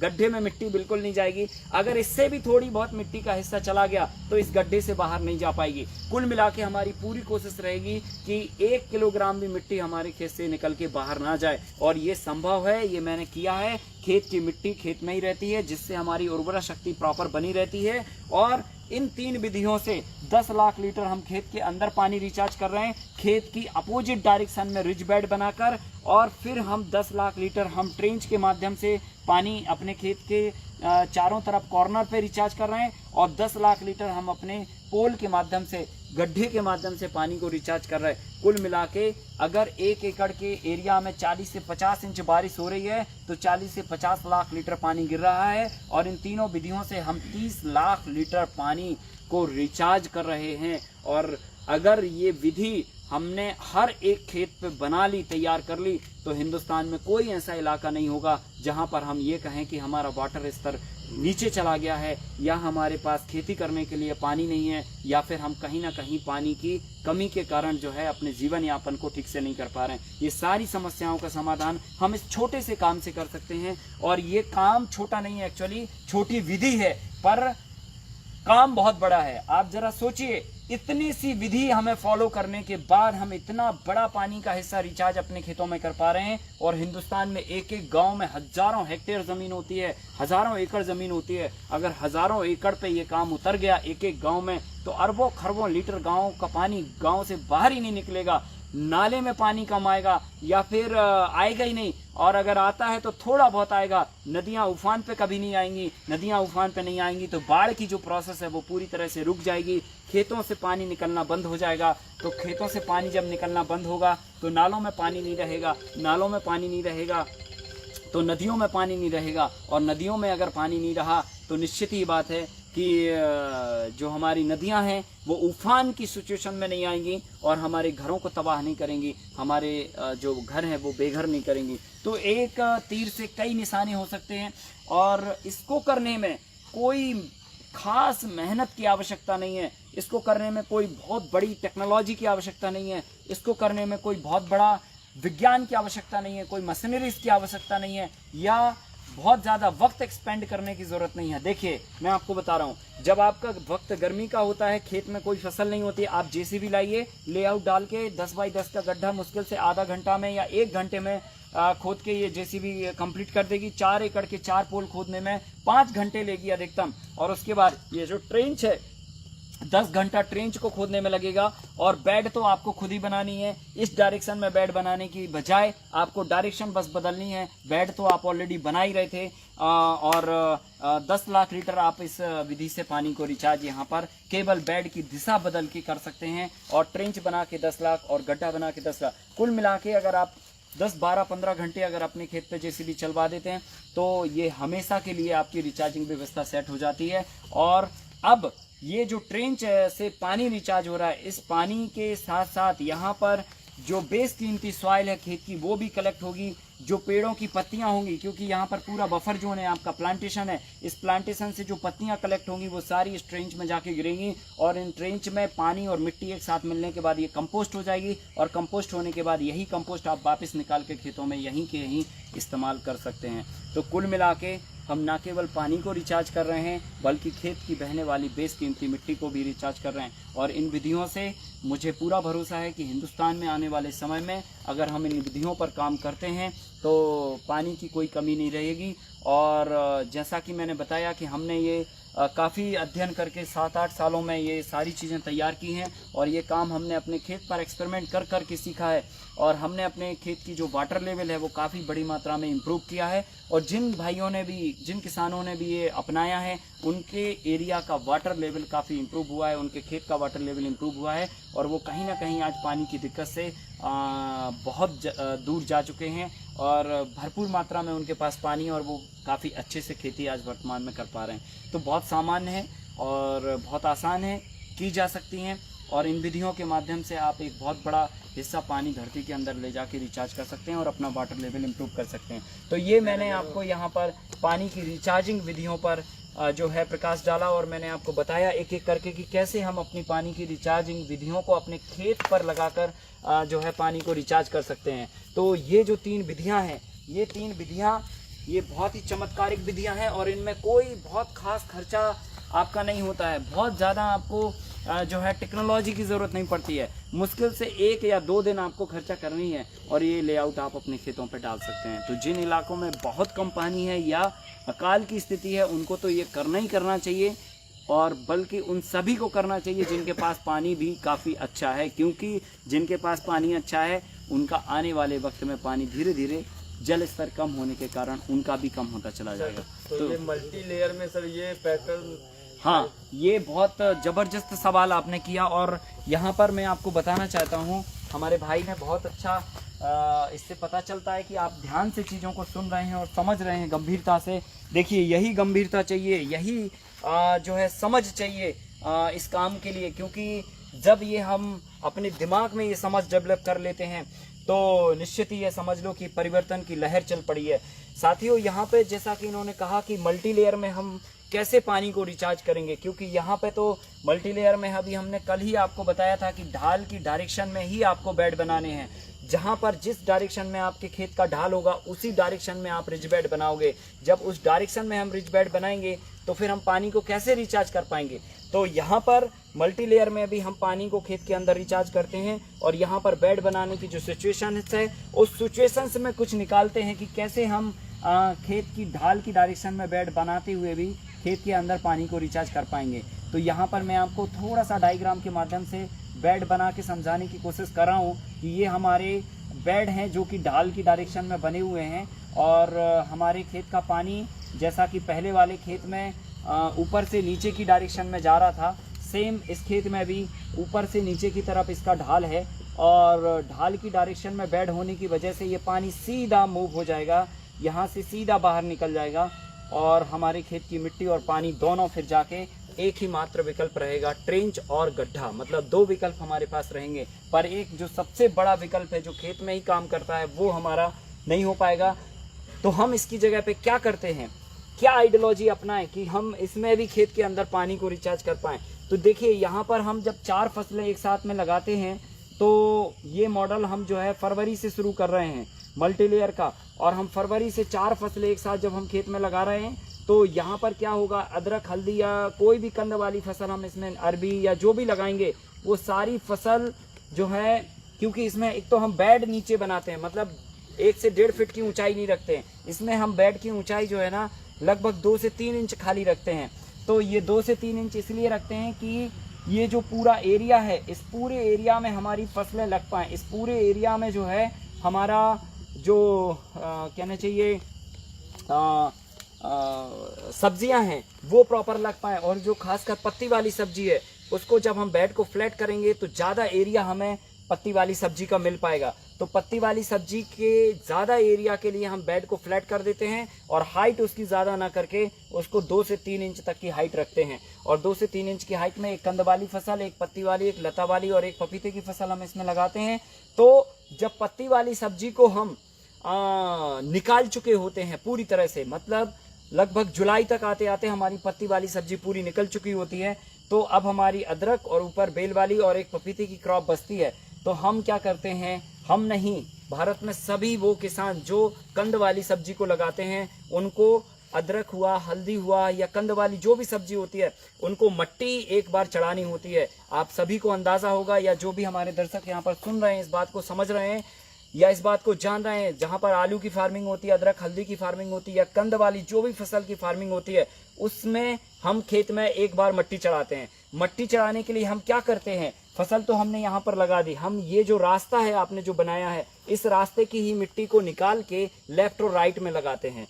गड्ढे में मिट्टी बिल्कुल नहीं जाएगी। अगर इससे भी थोड़ी बहुत मिट्टी का हिस्सा चला गया तो इस गड्ढे से बाहर नहीं जा पाएगी। कुल मिला के हमारी पूरी कोशिश रहेगी कि 1 किलोग्राम भी मिट्टी हमारे खेत से निकल के बाहर ना जाए, और ये संभव है, ये मैंने किया है। खेत की मिट्टी खेत में ही रहती है, जिससे हमारी उर्वरा शक्ति प्रॉपर बनी रहती है। और इन 3 विधियों से 10 लाख लीटर हम खेत के अंदर पानी रिचार्ज कर रहे हैं, खेत की अपोजिट डायरेक्शन में रिज बेड बनाकर, और फिर हम 10 लाख लीटर हम ट्रेंच के माध्यम से पानी अपने खेत के चारों तरफ कॉर्नर पे रिचार्ज कर रहे हैं, और 10 लाख लीटर हम अपने पोल के माध्यम से, गड्ढे के माध्यम से पानी को रिचार्ज कर रहे हैं। कुल मिला के अगर 1 एकड़ के एरिया में 40 से 50 इंच बारिश हो रही है तो 40 से 50 लाख लीटर पानी गिर रहा है, और इन तीनों विधियों से हम 30 लाख लीटर पानी को रिचार्ज कर रहे हैं। और अगर ये विधि हमने हर एक खेत पे बना ली, तैयार कर ली, तो हिंदुस्तान में कोई ऐसा इलाका नहीं होगा जहां पर हम ये कहें कि हमारा वाटर स्तर नीचे चला गया है, या हमारे पास खेती करने के लिए पानी नहीं है, या फिर हम कहीं ना कहीं पानी की कमी के कारण जो है अपने जीवन यापन को ठीक से नहीं कर पा रहे हैं। ये सारी समस्याओं का समाधान हम इस छोटे से काम से कर सकते हैं। और ये काम छोटा नहीं है, एक्चुअली छोटी विधि है, पर काम बहुत बड़ा है। आप जरा सोचिए, इतनी सी विधि हमें फॉलो करने के बाद हम इतना बड़ा पानी का हिस्सा रिचार्ज अपने खेतों में कर पा रहे हैं। और हिंदुस्तान में एक एक गांव में हजारों हेक्टेयर जमीन होती है, हजारों एकड़ जमीन होती है। अगर हजारों एकड़ पे ये काम उतर गया एक एक गांव में, तो अरबों खरबों लीटर गांव का पानी गांव से बाहर ही नहीं निकलेगा, नाले में पानी कम आएगा या फिर आएगा ही नहीं, और अगर आता है तो थोड़ा बहुत आएगा। नदियां उफान पे कभी नहीं आएंगी, नदियां उफान पे नहीं आएंगी तो बाढ़ की जो प्रोसेस है वो पूरी तरह से रुक जाएगी, खेतों से पानी निकलना बंद हो जाएगा। तो खेतों से पानी जब निकलना बंद होगा तो नालों में पानी नहीं रहेगा, नालों में पानी नहीं रहेगा तो नदियों में पानी नहीं रहेगा, और नदियों में अगर पानी नहीं रहा तो निश्चित ही बात है कि जो हमारी नदियां हैं वो उफान की सिचुएशन में नहीं आएंगी और हमारे घरों को तबाह नहीं करेंगी, हमारे जो घर हैं वो बेघर नहीं करेंगी। तो एक तीर से कई निशाने हो सकते हैं, और इसको करने में कोई खास मेहनत की आवश्यकता नहीं है, इसको करने में कोई बहुत बड़ी टेक्नोलॉजी की आवश्यकता नहीं है, इसको करने में कोई बहुत बड़ा विज्ञान की आवश्यकता नहीं है, कोई मशीनरीज की आवश्यकता नहीं है, या बहुत ज़्यादा वक्त एक्सपेंड करने की ज़रूरत नहीं है। देखिए मैं आपको बता रहा हूँ, जब आपका वक्त गर्मी का होता है, खेत में कोई फसल नहीं होती, आप जेसीबी लाइए, लेआउट डाल के 10 बाई 10 का गड्ढा मुश्किल से आधा घंटा में या 1 घंटे में खोद के ये जेसीबी कंप्लीट कर देगी। 4 एकड़ के 4 पोल खोदने में 5 घंटे लेगी अधिकतम। और उसके बाद ये जो ट्रेंच है 10 घंटा ट्रेंच को खोदने में लगेगा। और बेड तो आपको खुद ही बनानी है। इस डायरेक्शन में बेड बनाने की बजाय आपको डायरेक्शन बस बदलनी है। बेड तो आप ऑलरेडी बना ही रहे थे। और 10 लाख लीटर आप इस विधि से पानी को रिचार्ज यहाँ पर केवल बेड की दिशा बदल के कर सकते हैं। और ट्रेंच बना के 10 लाख और गड्ढा बना के 10 लाख, कुल मिला के अगर आप 10, 12, 15 घंटे अगर अपने खेत पे जेसीबी चलवा देते हैं तो ये हमेशा के लिए आपकी रिचार्जिंग व्यवस्था सेट हो जाती है। और अब ये जो ट्रेंच से पानी रिचार्ज हो रहा है, इस पानी के साथ साथ यहाँ पर जो बेशकीमती सॉइल है खेत की वो भी कलेक्ट होगी, जो पेड़ों की पत्तियां होंगी, क्योंकि यहाँ पर पूरा बफर जोन है, आपका प्लांटेशन है। इस प्लांटेशन से जो पत्तियां कलेक्ट होंगी वो सारी इस ट्रेंच में जाके गिरेंगी। और इन ट्रेंच में पानी और मिट्टी एक साथ मिलने के बाद ये कंपोस्ट हो जाएगी। और कंपोस्ट होने के बाद यही कंपोस्ट आप वापस निकाल के खेतों में यहीं के यहीं इस्तेमाल कर सकते हैं। तो कुल मिला के हम ना केवल पानी को रिचार्ज कर रहे हैं बल्कि खेत की बहने वाली बेशकीमती मिट्टी को भी रिचार्ज कर रहे हैं। और इन विधियों से मुझे पूरा भरोसा है कि हिंदुस्तान में आने वाले समय में अगर हम इन विधियों पर काम करते हैं तो पानी की कोई कमी नहीं रहेगी। और जैसा कि मैंने बताया कि हमने ये काफ़ी अध्ययन करके 7-8 सालों में ये सारी चीज़ें तैयार की हैं। और ये काम हमने अपने खेत पर एक्सपेरिमेंट कर कर के सीखा है। और हमने अपने खेत की जो वाटर लेवल है वो काफ़ी बड़ी मात्रा में इम्प्रूव किया है। और जिन भाइयों ने भी, जिन किसानों ने भी ये अपनाया है, उनके एरिया का वाटर लेवल काफ़ी इम्प्रूव हुआ है, उनके खेत का वाटर लेवल इम्प्रूव हुआ है। और वो कहीं ना कहीं आज पानी की दिक्कत से बहुत दूर जा चुके हैं और भरपूर मात्रा में उनके पास पानी, और वो काफ़ी अच्छे से खेती आज वर्तमान में कर पा रहे हैं। तो बहुत सामान्य है और बहुत आसान है, की जा सकती हैं। और इन विधियों के माध्यम से आप एक बहुत बड़ा हिस्सा पानी धरती के अंदर ले जाके रिचार्ज कर सकते हैं और अपना वाटर लेवल इम्प्रूव कर सकते हैं। तो ये मैंने आपको यहाँ पर पानी की रिचार्जिंग विधियों पर जो है प्रकाश डाला। और मैंने आपको बताया एक एक करके कि कैसे हम अपनी पानी की रिचार्जिंग विधियों को अपने खेत पर लगाकर जो है पानी को रिचार्ज कर सकते हैं। तो ये जो 3 विधियाँ हैं, ये 3 विधियाँ ये बहुत ही चमत्कारिक विधियाँ हैं। और इनमें कोई बहुत खास खर्चा आपका नहीं होता है। बहुत ज़्यादा आपको जो है टेक्नोलॉजी की ज़रूरत नहीं पड़ती है। मुश्किल से 1 या 2 दिन आपको खर्चा करनी है और ये लेआउट आप अपने खेतों पे डाल सकते हैं। तो जिन इलाकों में बहुत कम पानी है या अकाल की स्थिति है उनको तो ये करना ही करना चाहिए। और बल्कि उन सभी को करना चाहिए जिनके पास पानी भी काफ़ी अच्छा है, क्योंकि जिनके पास पानी अच्छा है उनका आने वाले वक्त में पानी धीरे धीरे जल स्तर कम होने के कारण उनका भी कम होता चला जाएगा। तो ये मल्टी लेयर में सर ये पैटर्न, हाँ, ये बहुत ज़बरदस्त सवाल आपने किया। और यहाँ पर मैं आपको बताना चाहता हूँ, हमारे भाई ने बहुत अच्छा इससे पता चलता है कि आप ध्यान से चीज़ों को सुन रहे हैं और समझ रहे हैं गंभीरता से। देखिए यही गंभीरता चाहिए, यही जो है समझ चाहिए इस काम के लिए। क्योंकि जब ये हम अपने दिमाग में ये समझ डेवलप कर लेते हैं तो निश्चित ही ये समझ लो कि परिवर्तन की लहर चल पड़ी है। साथियों यहाँ पे जैसा कि इन्होंने कहा कि मल्टी लेयर में हम कैसे पानी को रिचार्ज करेंगे, क्योंकि यहाँ पे तो मल्टी लेयर में अभी हमने कल ही आपको बताया था कि ढाल की डायरेक्शन में ही आपको बेड बनाने हैं। जहाँ पर जिस डायरेक्शन में आपके खेत का ढाल होगा उसी डायरेक्शन में आप रिज बेड बनाओगे। जब उस डायरेक्शन में हम रिज बेड बनाएंगे तो फिर हम पानी को कैसे रिचार्ज कर पाएंगे। तो यहाँ पर मल्टी लेयर में भी हम पानी को खेत के अंदर रिचार्ज करते हैं। और यहाँ पर बेड बनाने की जो सिचुएशन है उस सिचुएशन से में कुछ निकालते हैं कि कैसे हम खेत की ढाल की डायरेक्शन में बेड बनाते हुए भी खेत के अंदर पानी को रिचार्ज कर पाएंगे। तो यहाँ पर मैं आपको थोड़ा सा डायग्राम के माध्यम से बेड बना के समझाने की कोशिश कर रहा हूँ कि ये हमारे बेड हैं जो कि ढाल की डायरेक्शन में बने हुए हैं। और हमारे खेत का पानी जैसा कि पहले वाले खेत में ऊपर से नीचे की डायरेक्शन में जा रहा था, सेम इस खेत में भी ऊपर से नीचे की तरफ इसका ढाल है। और ढाल की डायरेक्शन में बेड होने की वजह से ये पानी सीधा मूव हो जाएगा, यहाँ से सीधा बाहर निकल जाएगा। और हमारे खेत की मिट्टी और पानी दोनों फिर जाके एक ही मात्र विकल्प रहेगा, ट्रेंच और गड्ढा। मतलब 2 विकल्प हमारे पास रहेंगे। पर एक जो सबसे बड़ा विकल्प है जो खेत में ही काम करता है वो हमारा नहीं हो पाएगा। तो हम इसकी जगह पे क्या करते हैं, क्या आइडियोलॉजी अपनाएं कि हम इसमें भी खेत के अंदर पानी को रिचार्ज कर पाएं। तो देखिए यहाँ पर हम जब 4 फसलें एक साथ में लगाते हैं तो ये मॉडल हम जो है फरवरी से शुरू कर रहे हैं। मल्टी लेयर का, और हम फरवरी से 4 फसलें एक साथ जब हम खेत में लगा रहे हैं, तो यहाँ पर क्या होगा, अदरक, हल्दी या कोई भी कंद वाली फसल हम इसमें, अरबी या जो भी लगाएंगे, वो सारी फसल जो है, क्योंकि इसमें एक तो हम बेड नीचे बनाते हैं, मतलब 1 से 1.5 फीट की ऊंचाई नहीं रखते हैं, इसमें हम बेड की ऊंचाई जो है ना लगभग 2 से 3 इंच खाली रखते हैं। तो ये 2 से 3 इंच इसलिए रखते हैं कि ये जो पूरा एरिया है, इस पूरे एरिया में हमारी फसलें लग पाएँ, इस पूरे एरिया में जो है हमारा जो कहना चाहिए सब्जियां हैं वो प्रॉपर लग पाए, और जो खासकर पत्ती वाली सब्जी है उसको जब हम बेड को फ्लैट करेंगे तो ज़्यादा एरिया हमें पत्ती वाली सब्जी का मिल पाएगा। तो पत्ती वाली सब्जी के ज़्यादा एरिया के लिए हम बेड को फ्लैट कर देते हैं, और हाइट उसकी ज़्यादा ना करके उसको 2 से 3 इंच तक की हाइट रखते हैं। और 2 से 3 इंच की हाइट में एक कंद वाली फसल, एक पत्ती वाली, एक लता वाली और एक पपीते की फसल हम इसमें लगाते हैं। तो जब पत्ती वाली सब्जी को हम निकाल चुके होते हैं पूरी तरह से, मतलब लगभग जुलाई तक आते आते हमारी पत्ती वाली सब्जी पूरी निकल चुकी होती है, तो अब हमारी अदरक और ऊपर बेल वाली और एक पपीते की क्रॉप बचती है। तो हम क्या करते हैं, हम नहीं, भारत में सभी वो किसान जो कंद वाली सब्जी को लगाते हैं, उनको अदरक हुआ, हल्दी हुआ या कंद वाली जो भी सब्जी होती है, उनको मिट्टी एक बार चढ़ानी होती है। आप सभी को अंदाज़ा होगा, या जो भी हमारे दर्शक यहाँ पर सुन रहे हैं, इस बात को समझ रहे हैं या इस बात को जान रहे हैं, जहाँ पर आलू की फार्मिंग होती है, अदरक हल्दी की फार्मिंग होती है, या कंद वाली जो भी फसल की फार्मिंग होती है, उसमें हम खेत में एक बार मिट्टी चढ़ाते हैं। मिट्टी चढ़ाने के लिए हम क्या करते हैं, फसल तो हमने यहाँ पर लगा दी, हम ये जो रास्ता है आपने जो बनाया है, इस रास्ते की ही मिट्टी को निकाल के लेफ्ट और राइट में लगाते हैं।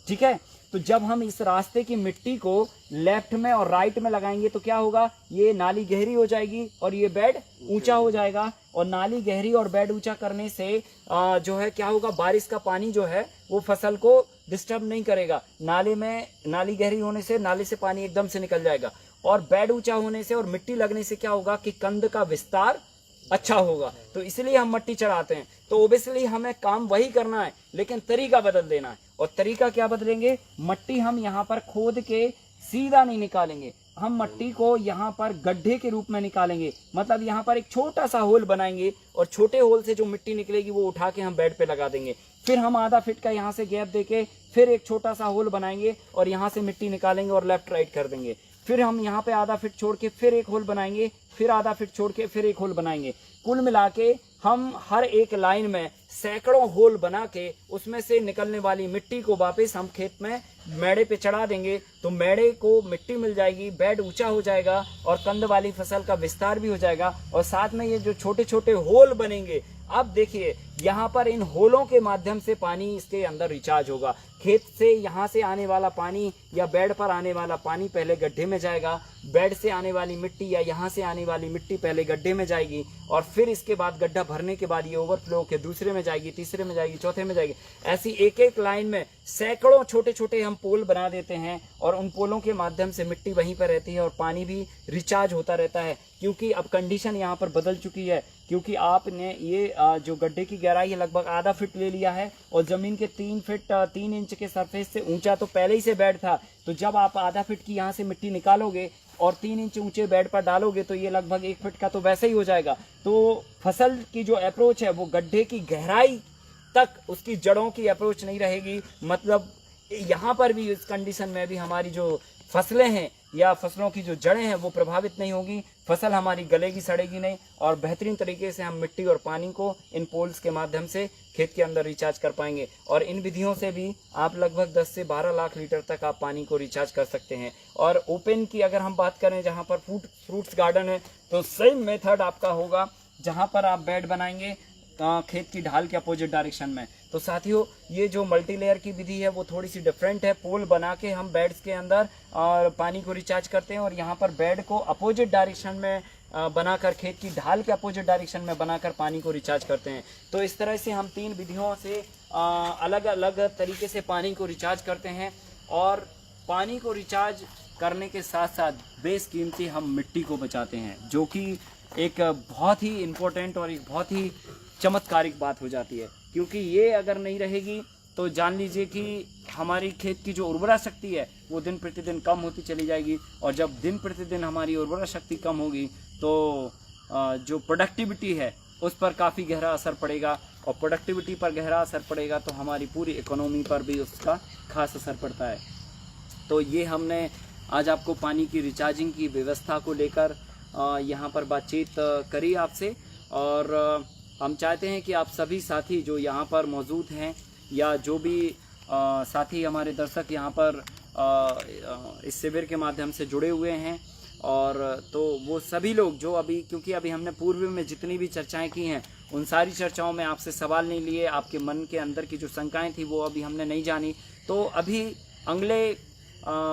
ठीक है, तो जब हम इस रास्ते की मिट्टी को लेफ्ट में और राइट में लगाएंगे तो क्या होगा, ये नाली गहरी हो जाएगी और ये बेड ऊंचा हो जाएगा। और नाली गहरी और बेड ऊंचा करने से जो है क्या होगा, बारिश का पानी जो है वो फसल को डिस्टर्ब नहीं करेगा। नाले में नाली गहरी होने से नाले से पानी एकदम से निकल जाएगा, और बेड ऊंचा होने से और मिट्टी लगने से क्या होगा कि कंद का विस्तार अच्छा होगा। तो इसलिए हम मिट्टी चढ़ाते हैं। तो ओबियसली हमें काम वही करना है, लेकिन तरीका बदल देना है। और तरीका क्या बदलेंगे, मिट्टी हम यहाँ पर खोद के सीधा नहीं निकालेंगे, हम मिट्टी को यहाँ पर गड्ढे के रूप में निकालेंगे। मतलब यहाँ पर एक छोटा सा होल बनाएंगे, और छोटे होल से जो मिट्टी निकलेगी वो उठा के हम बेड पे लगा देंगे। फिर हम आधा फीट का यहाँ से गैप देके फिर एक छोटा सा होल बनाएंगे और यहाँ से मिट्टी निकालेंगे और लेफ्ट राइट कर देंगे। फिर हम यहाँ पे आधा फीट छोड़ के फिर एक होल बनाएंगे, फिर आधा फीट छोड़ के फिर एक होल बनाएंगे। कुल मिला के हम हर एक लाइन में सैकड़ों होल बना के उसमें से निकलने वाली मिट्टी को वापस हम खेत में मेड़े पे चढ़ा देंगे। तो मेड़े को मिट्टी मिल जाएगी, बेड ऊंचा हो जाएगा और कंद वाली फसल का विस्तार भी हो जाएगा। और साथ में ये जो छोटे छोटे होल बनेंगे, अब देखिए यहाँ पर इन होलों के माध्यम से पानी इसके अंदर रिचार्ज होगा। खेत से यहाँ से आने वाला पानी या बेड पर आने वाला पानी पहले गड्ढे में जाएगा, बेड से आने वाली मिट्टी या यहाँ से आने वाली मिट्टी पहले गड्ढे में जाएगी, और फिर इसके बाद गड्ढा भरने के बाद ये ओवरफ्लो के दूसरे में जाएगी, तीसरे में जाएगी, चौथे में जाएगी। ऐसी एक एक लाइन में सैकड़ों छोटे छोटे हम पोल बना देते हैं, और उन पोलों के माध्यम से मिट्टी वहीं पर रहती है और पानी भी रिचार्ज होता रहता है। क्योंकि अब कंडीशन यहाँ पर बदल चुकी है, क्योंकि आपने ये जो गड्ढे की गहराई है लगभग आधा फीट ले लिया है, और ज़मीन के 3 इंच के सरफेस से ऊंचा तो पहले ही से बेड था। तो जब आप आधा फीट की यहाँ से मिट्टी निकालोगे और 3 इंच ऊंचे बेड पर डालोगे तो ये लगभग 1 फीट का तो वैसे ही हो जाएगा। तो फसल की जो अप्रोच है वो गड्ढे की गहराई तक उसकी जड़ों की अप्रोच नहीं रहेगी। मतलब यहाँ पर भी इस कंडीशन में भी हमारी जो फसलें हैं या फसलों की जो जड़ें हैं वो प्रभावित नहीं होगी, फसल हमारी गलेगी सड़ेगी नहीं, और बेहतरीन तरीके से हम मिट्टी और पानी को इन पोल्स के माध्यम से खेत के अंदर रिचार्ज कर पाएंगे। और इन विधियों से भी आप लगभग 10 से 12 लाख लीटर तक आप पानी को रिचार्ज कर सकते हैं। और ओपन की अगर हम बात करें जहाँ पर फ्रूट्स गार्डन है, तो सेम मेथड आपका होगा जहाँ पर आप बेड बनाएंगे खेत की ढाल के अपोजिट डायरेक्शन में। तो साथियों, ये जो मल्टी लेयर की विधि है वो थोड़ी सी डिफरेंट है। पोल बना के हम बेड्स के अंदर और पानी को रिचार्ज करते हैं, और यहाँ पर बेड को अपोजिट डायरेक्शन में बनाकर, खेत की ढाल के अपोजिट डायरेक्शन में बनाकर पानी को रिचार्ज करते हैं। तो इस तरह से हम 3 विधियों से अलग अलग तरीके से पानी को रिचार्ज करते हैं। और पानी को रिचार्ज करने के साथ साथ बेशकीमती हम मिट्टी को बचाते हैं, जो कि एक बहुत ही इम्पोर्टेंट और एक बहुत ही चमत्कारिक बात हो जाती है। क्योंकि ये अगर नहीं रहेगी तो जान लीजिए कि हमारी खेत की जो उर्वरा शक्ति है वो दिन प्रतिदिन कम होती चली जाएगी, और जब दिन प्रतिदिन हमारी उर्वरा शक्ति कम होगी तो जो प्रोडक्टिविटी है उस पर काफ़ी गहरा असर पड़ेगा। और प्रोडक्टिविटी पर गहरा असर पड़ेगा तो हमारी पूरी इकोनॉमी पर भी उसका खास असर पड़ता है। तो ये हमने आज आपको पानी की रिचार्जिंग की व्यवस्था को लेकर यहाँ पर बातचीत करी आपसे, और हम चाहते हैं कि आप सभी साथी जो यहाँ पर मौजूद हैं या जो भी साथी हमारे दर्शक यहाँ पर इस शिविर के माध्यम से जुड़े हुए हैं, और तो वो सभी लोग जो अभी, क्योंकि अभी हमने पूर्व में जितनी भी चर्चाएं की हैं उन सारी चर्चाओं में आपसे सवाल नहीं लिए, आपके मन के अंदर की जो शंकाएं थी वो अभी हमने नहीं जानी। तो अभी अगले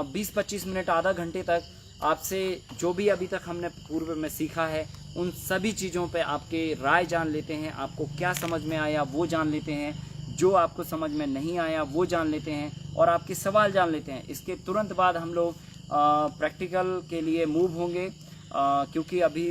20-25 मिनट आधा घंटे तक आपसे जो भी अभी तक हमने पूर्व में सीखा है उन सभी चीज़ों पे आपके राय जान लेते हैं, आपको क्या समझ में आया वो जान लेते हैं, जो आपको समझ में नहीं आया वो जान लेते हैं, और आपके सवाल जान लेते हैं। इसके तुरंत बाद हम लोग प्रैक्टिकल के लिए मूव होंगे, क्योंकि अभी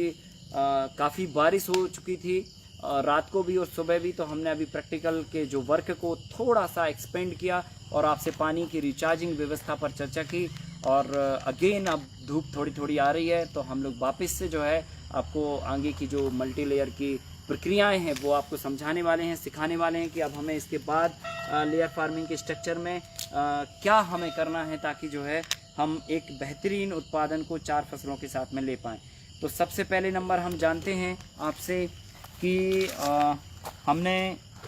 काफ़ी बारिश हो चुकी थी रात को भी और सुबह भी, तो हमने अभी प्रैक्टिकल के जो वर्क को थोड़ा सा एक्सपेंड किया और आपसे पानी की रिचार्जिंग व्यवस्था पर चर्चा की। और अगेन अब धूप थोड़ी थोड़ी आ रही है तो हम लोग वापस से जो है आपको आगे की जो मल्टी लेयर की प्रक्रियाएं हैं वो आपको समझाने वाले हैं, सिखाने वाले हैं कि अब हमें इसके बाद लेयर फार्मिंग के स्ट्रक्चर में क्या हमें करना है ताकि जो है हम एक बेहतरीन उत्पादन को 4 फसलों के साथ में ले पाएँ। तो सबसे पहले नंबर हम जानते हैं आपसे कि हमने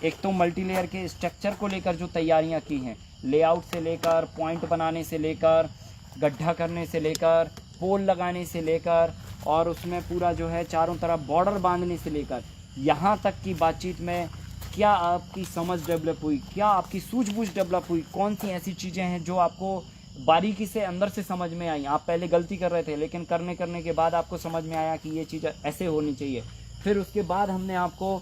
एक तो मल्टी लेयर के स्ट्रक्चर को लेकर जो तैयारियां की हैं, लेआउट से लेकर पॉइंट बनाने से लेकर गड्ढा करने से लेकर पोल लगाने से लेकर और उसमें पूरा जो है चारों तरफ बॉर्डर बांधने से लेकर यहाँ तक की बातचीत में क्या आपकी समझ डेवलप हुई, क्या आपकी सूझबूझ डेवलप हुई, कौन सी ऐसी चीज़ें हैं जो आपको बारीकी से अंदर से समझ में आई। आप पहले गलती कर रहे थे लेकिन करने के बाद आपको समझ में आया कि ये चीज़ ऐसे होनी चाहिए। फिर उसके बाद हमने आपको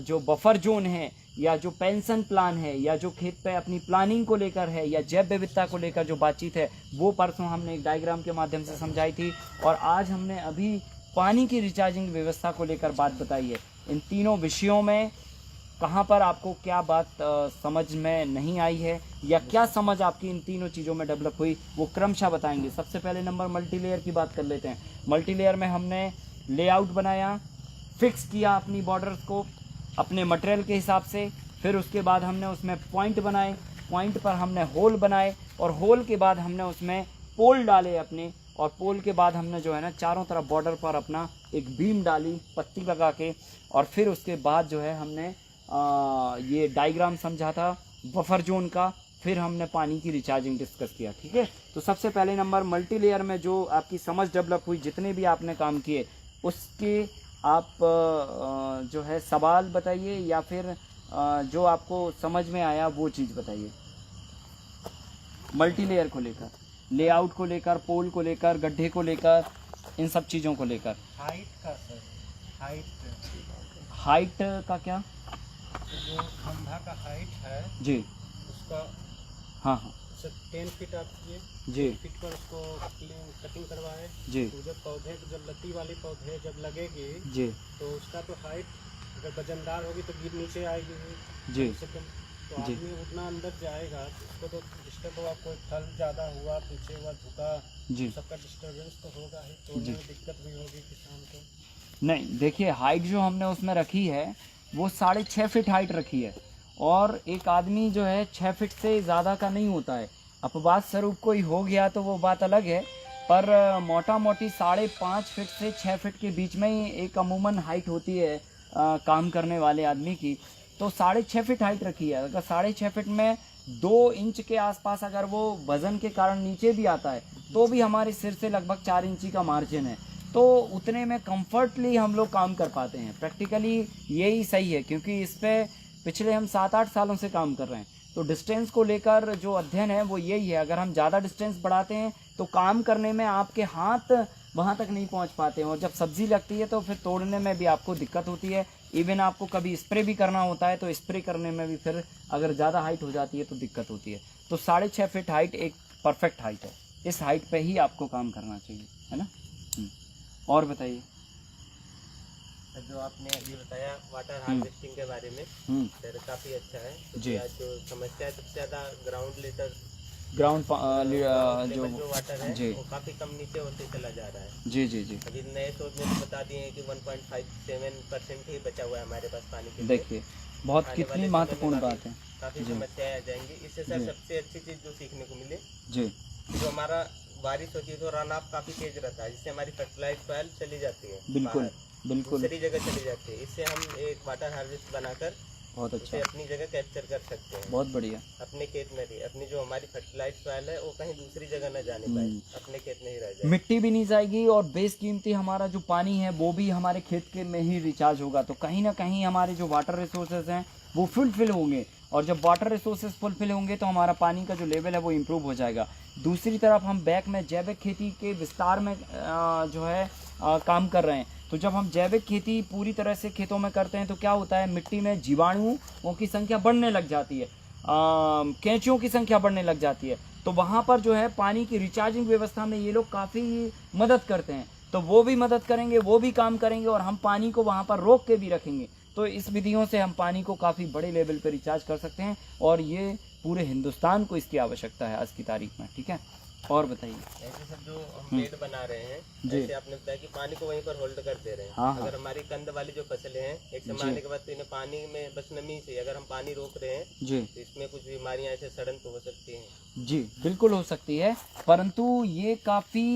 जो बफर जोन है या जो पेंशन प्लान है या जो खेत पे अपनी प्लानिंग को लेकर है या जैव विविधता को लेकर जो बातचीत है वो परसों हमने एक डायग्राम के माध्यम से समझाई थी, और आज हमने अभी पानी की रिचार्जिंग व्यवस्था को लेकर बात बताई है। इन तीनों विषयों में कहाँ पर आपको क्या बात समझ में नहीं आई है या क्या समझ आपकी इन तीनों चीज़ों में डेवलप हुई वो क्रमशः बताएंगे। सबसे पहले नंबर मल्टी लेयर की बात कर लेते हैं। मल्टी लेयर में हमने लेआउट बनाया, फिक्स किया अपनी बॉर्डर्स को अपने मटेरियल के हिसाब से, फिर उसके बाद हमने उसमें पॉइंट बनाए, पॉइंट पर हमने होल बनाए और होल के बाद हमने उसमें पोल डाले अपने, और पोल के बाद हमने जो है ना चारों तरफ बॉर्डर पर अपना एक बीम डाली पत्ती लगा के, और फिर उसके बाद जो है हमने ये डायग्राम समझा था बफर जोन का, फिर हमने पानी की रिचार्जिंग डिस्कस किया। ठीक है, तो सबसे पहले नंबर मल्टी लेयर में जो आपकी समझ डेवलप हुई, जितने भी आपने काम किए उसके आप जो है सवाल बताइए या फिर जो आपको समझ में आया वो चीज़ बताइए। मल्टी लेयर को लेकर, लेआउट को लेकर, पोल को लेकर, गड्ढे को लेकर, इन सब चीज़ों को लेकर। हाइट का सर, हाइट का क्या? जो खंभा का हाइट है जी, उसका हाँ हाँ 10 फीट आप जी 10 फीट पर उसको कटिंग करवाए जी तो जब पौधे जब लत्ती वाली पौधे जब लगेगी जी तो उसका तो हाइट अगर वजनदार होगी तो गिर नीचे आएगी जी कम से कम, तो जी। आदमी उतना अंदर जाएगा तो उसको तो डिस्टर्ब होगा, कोई फल ज़्यादा हुआ पीछे हुआ झुका जी। सबका डिस्टर्बेंस तो होगा ही, तोड़ने में दिक्कत भी होगी किसान को। नहीं, देखिए हाइट जो हमने उसमें रखी है वो 6.5 फीट हाइट रखी है, और एक आदमी जो है 6 फीट से ज़्यादा का नहीं होता है। अपवाद स्वरूप कोई हो गया तो वो बात अलग है, पर मोटा मोटी 5.5 फीट से 6 फीट के बीच में ही एक अमूमन हाइट होती है काम करने वाले आदमी की। तो 6.5 फीट हाइट रखी है। अगर 6.5 फीट में 2 इंच के आसपास अगर वो वज़न के कारण नीचे भी आता है तो भी हमारे सिर से लगभग 4 इंची का मार्जिन है, तो उतने में कंफर्टली हम लोग काम कर पाते हैं। प्रैक्टिकली यही सही है, क्योंकि इस पे पिछले हम 7-8 सालों से काम कर रहे हैं। तो डिस्टेंस को लेकर जो अध्ययन है वो यही है, अगर हम ज़्यादा डिस्टेंस बढ़ाते हैं तो काम करने में आपके हाथ वहाँ तक नहीं पहुँच पाते हैं, और जब सब्जी लगती है तो फिर तोड़ने में भी आपको दिक्कत होती है। इवन आपको कभी स्प्रे भी करना होता है तो स्प्रे करने में भी फिर अगर ज़्यादा हाइट हो जाती है तो दिक्कत होती है। तो 6.5 फीट हाइट एक परफेक्ट हाइट है, इस हाइट पे ही आपको काम करना चाहिए, है ना। और बताइए। जो आपने अभी बताया वाटर हार्वेस्टिंग के बारे में, सर काफ़ी अच्छा है। तो जी। जो समस्या है सबसे ज़्यादा ग्राउंड लेटर ग्राउंड जो वाटर है जी वो काफी कम नीचे होते चला जा रहा है। जी जी जी अभी नए शोध में तो बता दिए हैं कि 1.57% ही बचा हुआ है हमारे पास पानी के लिए। देखिए बहुत आने कितनी वाले महत्वपूर्ण समय में बात है। काफी जी। समस्याएं आ जाएंगी। इससे सर जी। सबसे अच्छी चीज जो सीखने को मिले, जी जो हमारा बारिश होती है तो रन-ऑफ काफी तेज रहता है, जिससे हमारी फर्टिलाइज सॉइल चली जाती है बिल्कुल बाहर, बिल्कुल दूसरी जगह चली जाती है। इससे हम एक वाटर हार्वेस्ट बनाकर बहुत अच्छा, उसे अपनी जगह कैप्चर कर सकते हैं, बहुत बढ़िया। अपने खेत में भी। अपनी जो हमारी फर्टिलाइज सॉइल है वो कहीं दूसरी जगह न जाने पाए, अपने खेत में ही रह जाए। मिट्टी भी नहीं जाएगी और बेशकीमती हमारा जो पानी है वो भी हमारे खेत के में ही रिचार्ज होगा। तो कहीं ना कहीं हमारे जो वाटर रिसोर्सेज हैं वो फुलफिल होंगे, और जब वाटर रिसोर्सेज फुलफिल होंगे तो हमारा पानी का जो लेवल है वो इम्प्रूव हो जाएगा। दूसरी तरफ हम बैक में जैविक खेती के विस्तार में जो है काम कर रहे हैं। तो जब हम जैविक खेती पूरी तरह से खेतों में करते हैं तो क्या होता है, मिट्टी में जीवाणुओं की संख्या बढ़ने लग जाती है, कैंचियों की संख्या बढ़ने लग जाती है। तो वहाँ पर जो है पानी की रिचार्जिंग व्यवस्था में ये लोग काफ़ी मदद करते हैं। तो वो भी मदद करेंगे, वो भी काम करेंगे, और हम पानी को वहाँ पर रोक के भी रखेंगे। तो इस विधियों से हम पानी को काफ़ी बड़े लेवल पर रिचार्ज कर सकते हैं, और ये पूरे हिंदुस्तान को इसकी आवश्यकता है आज की तारीख में। ठीक है, और बताइए। ऐसे सब जो हम बेड बना रहे हैं, जैसे आपने बताया कि पानी को वहीं पर होल्ड कर दे रहे हैं। हाँ, हाँ। अगर हमारी कंद वाली जो फसलें हैं, एक समय आने के बाद तो इन्हें पानी में बस नमी से अगर हम पानी रोक रहे हैं जी तो इसमें कुछ बीमारियां ऐसे सड़न तो हो सकती हैं। जी बिल्कुल हो सकती है, परंतु ये काफ़ी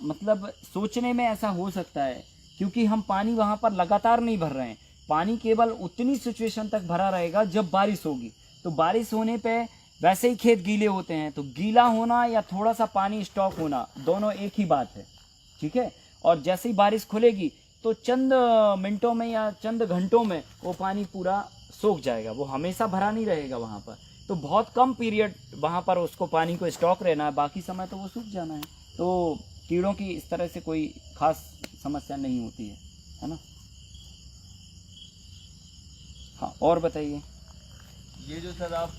मतलब सोचने में ऐसा हो सकता है, क्योंकि हम पानी वहाँ पर लगातार नहीं भर रहे हैं। पानी केवल उतनी सिचुएशन तक भरा रहेगा जब बारिश होगी। तो बारिश होने पे वैसे ही खेत गीले होते हैं, तो गीला होना या थोड़ा सा पानी स्टॉक होना दोनों एक ही बात है। ठीक है, और जैसे ही बारिश खुलेगी तो चंद मिनटों में या चंद घंटों में वो पानी पूरा सूख जाएगा, वो हमेशा भरा नहीं रहेगा वहाँ पर। तो बहुत कम पीरियड वहाँ पर उसको पानी को स्टॉक रहना है, बाकी समय तो वो सूख जाना है। तो कीड़ों की इस तरह से कोई खास समस्या नहीं होती है ना। हाँ, और बताइए। ये जो सर आप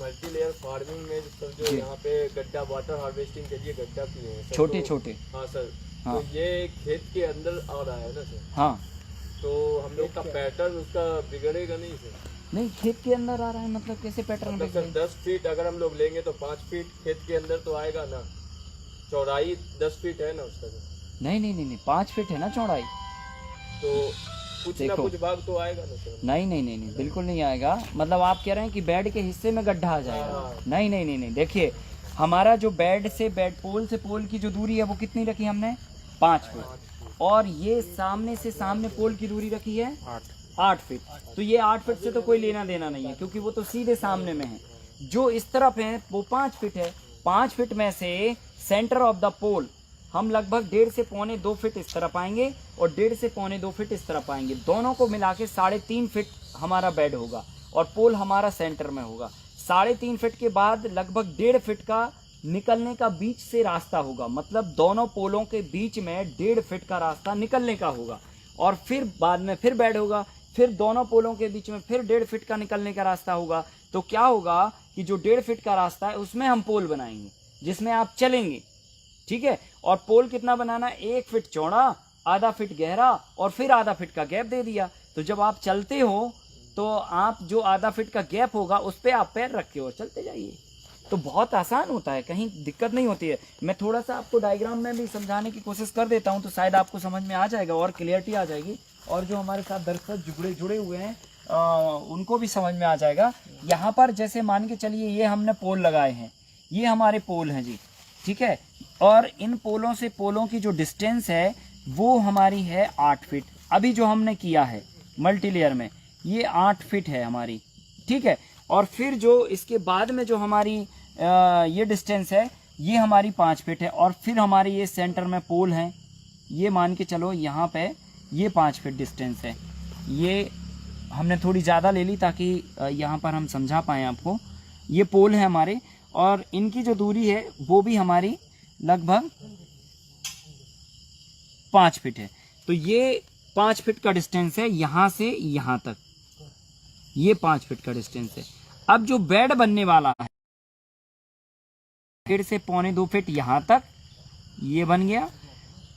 मल्टी लेयर फार्मिंग में सर जो यहाँ पे गड्ढा वाटर हार्वेस्टिंग के लिए गड्ढा किए हैं सर, छोटे तो, छोटे। हाँ सर, हाँ। तो ये खेत के अंदर आ रहा है ना सर। हाँ, तो हम लोग का पैटर्न उसका बिगड़ेगा नहीं सर? नहीं, खेत के अंदर आ रहा है मतलब कैसे पैटर्न मतलब सर 10 फीट अगर हम लोग लेंगे तो 5 फीट खेत के अंदर तो आएगा ना, चौड़ाई 10 फीट है ना उसका सर? नहीं नहीं नहीं नहीं 5 फीट है ना चौड़ाई। तो कुछ ना देखो। कुछ भाग तो आएगा ना सर? नहीं नहीं नहीं नहीं बिल्कुल नहीं आएगा। मतलब आप कह रहे हैं कि बेड के हिस्से में गड्ढा आ जाएगा? हाँ। नहीं नहीं नहीं नहीं, देखिए हमारा जो बेड से पोल से पोल की जो दूरी है वो कितनी रखी हमने? 5 फीट। और ये सामने से सामने पोल की दूरी रखी है 8 फीट। तो ये 8 फीट से तो कोई लेना देना नहीं है, क्योंकि वो तो सीधे सामने में है। जो इस तरफ है वो 5 फीट है। 5 फीट में से सेंटर ऑफ द पोल हम लगभग 1.5 से 1.25 फीट इस तरफ आएंगे, और 1.5 से 1.25 फीट इस तरफ आएंगे। दोनों को मिला के 3.5 फीट हमारा बेड होगा, और पोल हमारा सेंटर में होगा। 3.5 फीट के बाद लगभग 1.5 फीट का निकलने का बीच से रास्ता होगा, मतलब दोनों पोलों के बीच में 1.5 फीट का रास्ता निकलने का होगा। और फिर बाद में फिर बेड होगा, फिर दोनों पोलों के बीच में फिर 1.5 फीट का निकलने का रास्ता होगा। तो क्या होगा कि जो 1.5 फीट का रास्ता है उसमें हम पोल बनाएंगे, जिसमें आप चलेंगे। ठीक है, और पोल कितना बनाना? 1 फीट चौड़ा, आधा फीट गहरा, और फिर आधा फीट का गैप दे दिया। तो जब आप चलते हो तो आप जो आधा फीट का गैप होगा उस पर आप पैर रख के और चलते जाइए। तो बहुत आसान होता है, कहीं दिक्कत नहीं होती है। मैं थोड़ा सा आपको डायग्राम में भी समझाने की कोशिश कर देता हूं, तो शायद आपको समझ में आ जाएगा और क्लियरिटी आ जाएगी, और जो हमारे साथ दर्शक जुड़े हुए हैं उनको भी समझ में आ जाएगा। यहाँ पर जैसे मान के चलिए ये हमने पोल लगाए हैं, ये हमारे पोल हैं जी। ठीक है, और इन पोलों से पोलों की जो डिस्टेंस है वो हमारी है 8 फीट। अभी जो हमने किया है मल्टी लेयर में ये 8 फीट है हमारी। ठीक है, और फिर जो इसके बाद में जो हमारी ये डिस्टेंस है ये हमारी 5 फीट है, और फिर हमारे ये सेंटर में पोल हैं, ये मान के चलो यहाँ पे ये 5 फीट डिस्टेंस है। ये हमने थोड़ी ज़्यादा ले ली ताकि यहाँ पर हम समझा पाएँ आपको। ये पोल है हमारे, और इनकी जो दूरी है वो भी हमारी लगभग 5 फीट है। तो ये 5 फीट का डिस्टेंस है यहाँ से यहाँ तक, ये 5 फीट का डिस्टेंस है। अब जो बेड बनने वाला है 1.5 से 1.25 फीट यहाँ तक ये बन गया,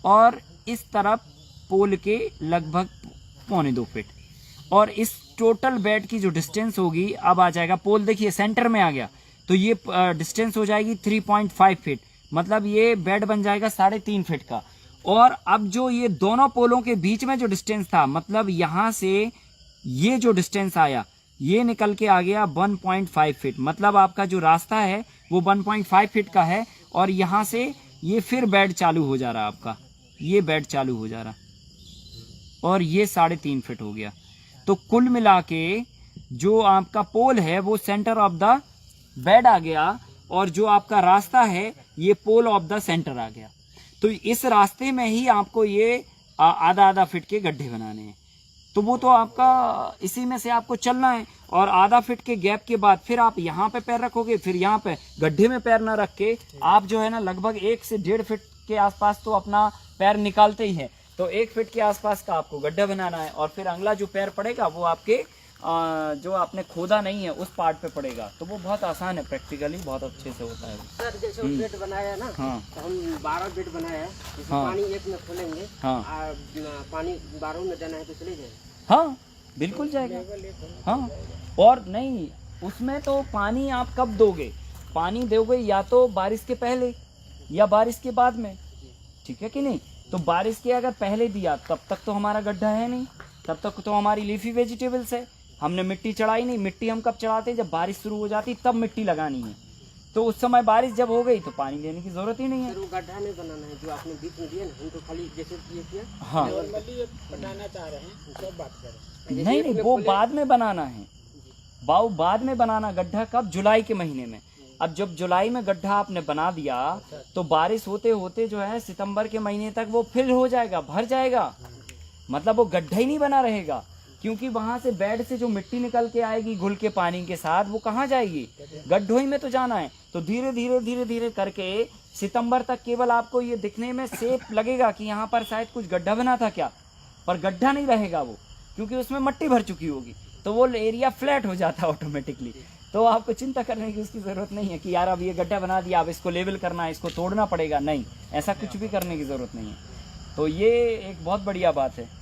और इस तरफ पोल के लगभग 1.25 फीट, और इस टोटल बेड की जो डिस्टेंस होगी अब आ जाएगा। पोल देखिए सेंटर में आ गया, तो ये डिस्टेंस हो जाएगी 3.5 फीट, मतलब ये बेड बन जाएगा 3.5 फीट का। और अब जो ये दोनों पोलों के बीच में जो डिस्टेंस था, मतलब यहां से ये जो डिस्टेंस आया ये निकल के आ गया 1.5 फीट, मतलब आपका जो रास्ता है वो 1.5 फीट का है। और यहां से ये फिर बेड चालू हो जा रहा आपका, ये बेड चालू हो जा रहा और ये 3.5 फीट हो गया। तो कुल मिला के जो आपका पोल है वो सेंटर ऑफ द बेड आ गया और जो आपका रास्ता है ये पोल ऑफ द सेंटर आ गया। तो इस रास्ते में ही आपको ये आधा आधा फीट के गड्ढे बनाने हैं। तो वो तो आपका इसी में से आपको चलना है और आधा फीट के गैप के बाद फिर आप यहाँ पे पैर रखोगे, फिर यहाँ पे गड्ढे में पैर ना रख के आप जो है ना लगभग 1 से 1.5 फीट के आसपास तो अपना पैर निकालते ही है। तो 1 फीट के आसपास का आपको गड्ढा बनाना है और फिर अगला जो पैर पड़ेगा वो आपके जो आपने खोदा नहीं है उस पार्ट पे पड़ेगा। तो वो बहुत आसान है, प्रैक्टिकली बहुत अच्छे से होता है। सर जैसे बेड बनाया है ना, हाँ। तो हम 12 बेड बनाया है, जैसे हाँ। पानी एक में खोलेंगे, हाँ। पानी 12 में जाना है तो चले जाए। हाँ बिल्कुल जाएगा। हाँ और नहीं, उसमें तो पानी आप कब दोगे, पानी दोगे या तो बारिश के पहले या बारिश के बाद में, ठीक है कि नहीं। तो बारिश के अगर पहले दिया तब तक तो हमारा गड्ढा है नहीं, तब तक तो हमारी लीफी वेजिटेबल्स है, हमने मिट्टी चढ़ाई नहीं। मिट्टी हम कब चढ़ाते हैं, जब बारिश शुरू हो जाती तब मिट्टी लगानी है। तो उस समय बारिश जब हो गई तो पानी देने की जरूरत ही नहीं है। फिर वो गड्ढा नहीं बनाना है जो आपने बीच में दिया ना, हम तो खाली जैसे ये किया। हाँ नॉर्मली बनाना चाह रहे हैं सब बात करें। नहीं वो बाद में बनाना है, बाऊ बाद में बनाना। गड्ढा कब, जुलाई के महीने में। अब जब जुलाई में गड्ढा आपने बना दिया तो बारिश होते होते जो है सितंबर के महीने तक वो फिल हो जाएगा, भर जाएगा, मतलब वो गड्ढा ही नहीं बना रहेगा। क्योंकि वहां से बेड से जो मिट्टी निकल के आएगी घुल के पानी के साथ, वो कहाँ जाएगी, गड्ढों ही में तो जाना है। तो धीरे धीरे धीरे धीरे करके सितंबर तक केवल आपको ये दिखने में सेफ लगेगा कि यहाँ पर शायद कुछ गड्ढा बना था क्या, पर गड्ढा नहीं रहेगा वो, क्योंकि उसमें मिट्टी भर चुकी होगी। तो वो एरिया फ्लैट हो जाता है ऑटोमेटिकली। तो आपको चिंता करने की उसकी जरूरत नहीं है कि यार अब ये गड्ढा बना दिया, अब इसको लेवल करना है, इसको तोड़ना पड़ेगा, नहीं, ऐसा कुछ भी करने की जरूरत नहीं है। तो ये एक बहुत बढ़िया बात है।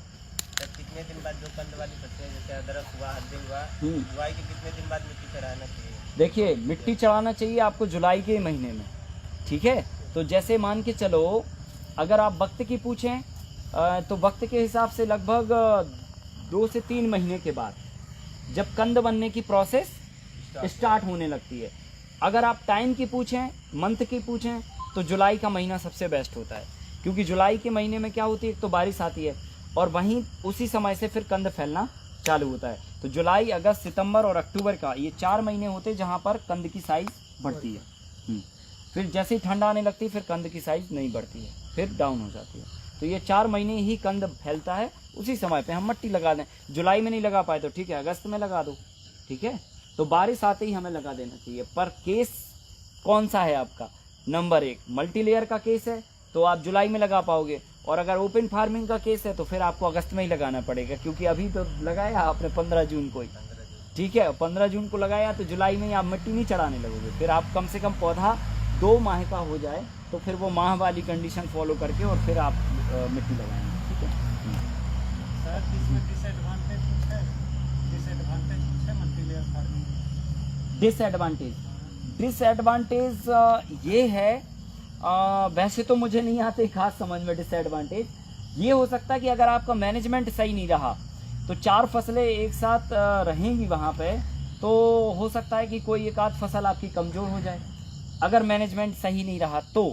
कितने दिन बाद जो कंद वाली फसलें जैसे अदरक हुआ, हल्दी हुआ, बुआई के कितने दिन बाद मिट्टी चढ़ाना चाहिए? देखिए मिट्टी चढ़ाना चाहिए आपको जुलाई के महीने में, ठीक है। तो जैसे मान के चलो अगर आप वक्त की पूछें तो वक्त के हिसाब से लगभग 2 से 3 महीने के बाद जब कंद बनने की प्रोसेस स्टार्ट होने लगती है। अगर आप टाइम की पूछें, मंथ की पूछें, तो जुलाई का महीना सबसे बेस्ट होता है, क्योंकि जुलाई के महीने में क्या होती है, एक तो बारिश आती है और वहीं उसी समय से फिर कंद फैलना चालू होता है। तो जुलाई, अगस्त, सितंबर और अक्टूबर का ये 4 महीने होते हैं जहाँ पर कंद की साइज बढ़ती है। फिर जैसे ही ठंड आने लगती है फिर कंद की साइज नहीं बढ़ती है, फिर डाउन हो जाती है। तो ये 4 महीने ही कंद फैलता है, उसी समय पे हम मिट्टी लगा दें। जुलाई में नहीं लगा पाए तो ठीक है, अगस्त में लगा दो, ठीक है। तो बारिश आते ही हमें लगा देना चाहिए। पर केस कौन सा है आपका, नंबर 1 मल्टी लेयर का केस है तो आप जुलाई में लगा पाओगे, और अगर ओपन फार्मिंग का केस है तो फिर आपको अगस्त में ही लगाना पड़ेगा, क्योंकि अभी तो लगाया आपने 15 जून को ही, ठीक है। 15 जून को लगाया तो जुलाई में ही आप मिट्टी नहीं चढ़ाने लगोगे। फिर आप कम से कम पौधा 2 माह का हो जाए तो फिर वो माह वाली कंडीशन फॉलो करके और फिर आप मिट्टी लगाएंगे, ठीक है। सर इसमें डिसएडवांटेज कुछ है, डिसएडवांटेज कुछ है मल्टी लेयर फार्मिंग में? डिसएडवांटेज ये है, वैसे तो मुझे नहीं आते खास समझ में डिसएडवांटेज। ये हो सकता है कि अगर आपका मैनेजमेंट सही नहीं रहा तो 4 फसलें एक साथ रहेंगी वहाँ पे, तो हो सकता है कि कोई एक आध फसल आपकी कमज़ोर हो जाए अगर मैनेजमेंट सही नहीं रहा तो।